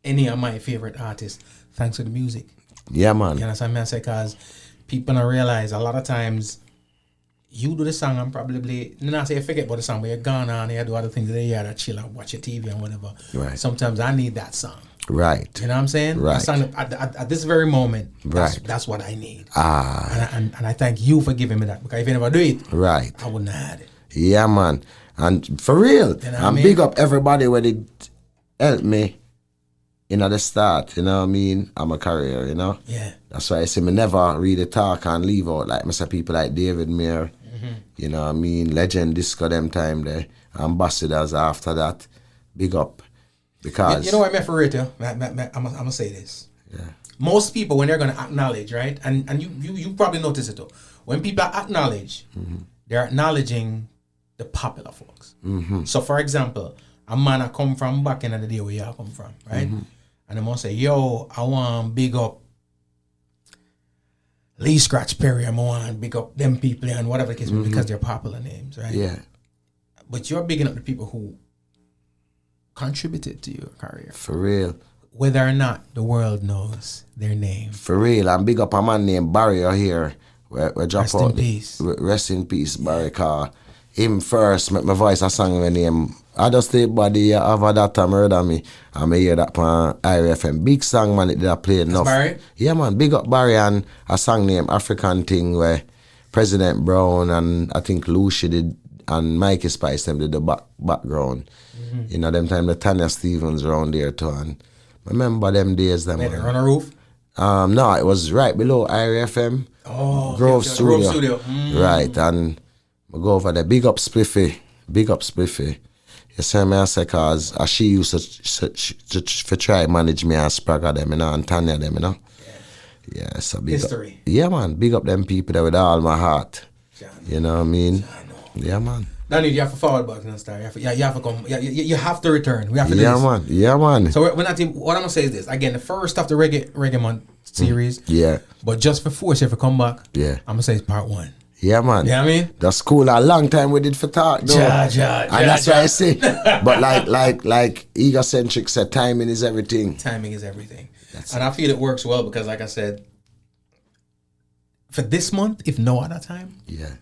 any of my favorite artists, thanks for the music. Yeah, man. You understand me? I say, because people don't realize a lot of times you do the song and probably, not say you forget about the song, but you're gone on, you do other things that you had to chill and watch your TV and whatever. Right. Sometimes I need that song. Right. You know what I'm saying? Right. That song, at this very moment, that's what I need. And I thank you for giving me that, because if you never do it, right, I wouldn't have had it. Yeah, man. And for real, you know and big up everybody when it helped me the start, you know what I mean? I'm a career, Yeah. That's why I say me never really talk and leave out like Mr. people like David Mayer, you know what I mean? Legend Disco them time there, ambassadors after that. Big up. Because you know what I meant for it, I'm gonna say this. Yeah. Most people, when they're gonna acknowledge, right? And you probably notice it too. When people acknowledge, they're acknowledging the popular folks. So for example, a man I come from back in the day where y'all come from, right? And they must say, yo, I want big up Lee Scratch Perry, I want big up them people and whatever the case may be, because they're popular names, right? Yeah. But you're bigging up the people who contributed to your career. For real. Whether or not the world knows their name. For real. And big up a man named Barry here. We drop Rest out in peace. Rest in peace, Barry. Car him first make my voice a song with him. I just say body have that time murder me. And I hear that on IRFM. Big song man it did I play enough. Barry? Yeah man, big up Barry and a song named African Thing where President Brown and I think Lucy did and Mikey Spice them did the background. Them time the Tanya Stevens around there too. And I remember them days. Them Made it on a roof? No, it was right below IRFM. Oh, Grove Studio. Grove Studio. Right, and I go over there. Big up Spliffy. You see me I say cause she used to try manage me and Spragger them, and Tanya them, Yeah, so big history. Up. Yeah man, big up them people there with all my heart. You know what I mean? Yeah man. Danny, you have to forward back and start. You have to come. You have to return. We have to do this. Yeah, man. So we're not. What I'm gonna say is this. Again, the first of the Reggae Month series. Yeah. But just for force, if you come back. Yeah. I'm gonna say it's part 1. Yeah, man. You know what I mean? That's cool. A long time we did for talk, though. And that's why I say. But like Egocentric said, timing is everything. Timing is everything. I feel it works well because, like I said, for this month, if no other time. Yeah.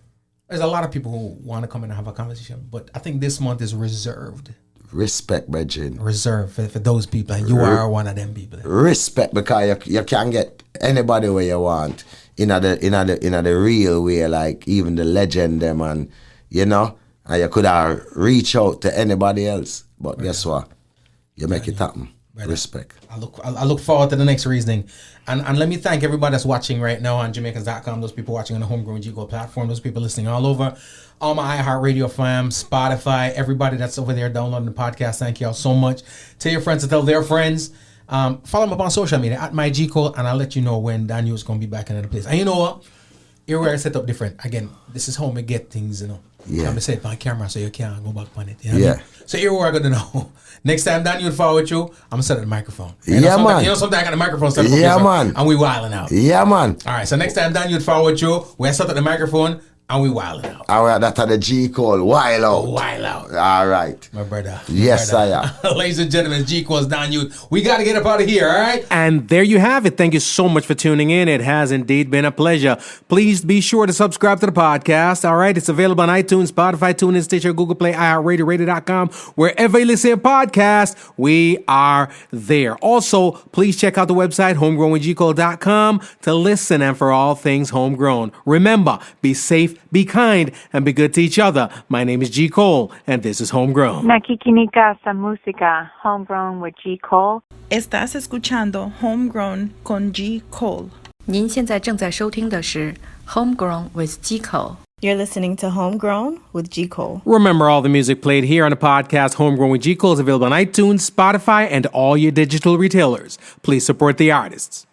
There's a lot of people who want to come in and have a conversation, but I think this month is reserved. Respect, Bridget. Reserved for those people, and you are one of them people. Respect, because you can get anybody where you want in the real way, like even the legend them, and and you could reach out to anybody else. But guess what? You make it happen. Brother. Respect. I look forward to the next reasoning. And let me thank everybody that's watching right now on Jamaicans.com, those people watching on the Homegrown G Gold platform, those people listening all over, all my iHeartRadio fam, Spotify, everybody that's over there downloading the podcast. Thank y'all so much. Tell your friends to tell their friends. Follow me up on social media at my G Cole, and I'll let you know when Daniel's going to be back in the place. And you know what? Here where I set up different. Again, this is how we get things, you know. Yeah. I'm set my camera so you can't go back on it. You know Yeah. what I mean? So here we're going to know. Next time Daniel follow with you, I'm going to set up the microphone. Man. You know sometimes I got the microphone set up. Yeah, man. And we wilding out. Yeah, man. All right, so next time Daniel follow with you, we set up the microphone and we wilding out. All right, that's the G Cole. Wild out. Wild out. All right. My brother. Yes, I am. Ladies and gentlemen, G Cole's Daniel. We got to get up out of here, all right? And there you have it. Thank you so much for tuning in. It has indeed been a pleasure. Please be sure to subscribe to the podcast. All right. It's available on iTunes, Spotify, TuneIn, Stitcher, Google Play, iHeartRadio, Radio.com. Wherever you listen to podcasts, we are there. Also, please check out the website, homegrownwithgcole.com, to listen and for all things homegrown. Remember, be safe, be kind, and be good to each other. My name is G. Cole, and this is Homegrown. Nakikinika sa música, Homegrown with G. Cole. Estás escuchando Homegrown con G. Cole. 您现在正在收听的是 Homegrown with G. Cole. You're listening to Homegrown with G. Cole. Remember, all the music played here on the podcast Homegrown with G. Cole is available on iTunes, Spotify, and all your digital retailers. Please support the artists.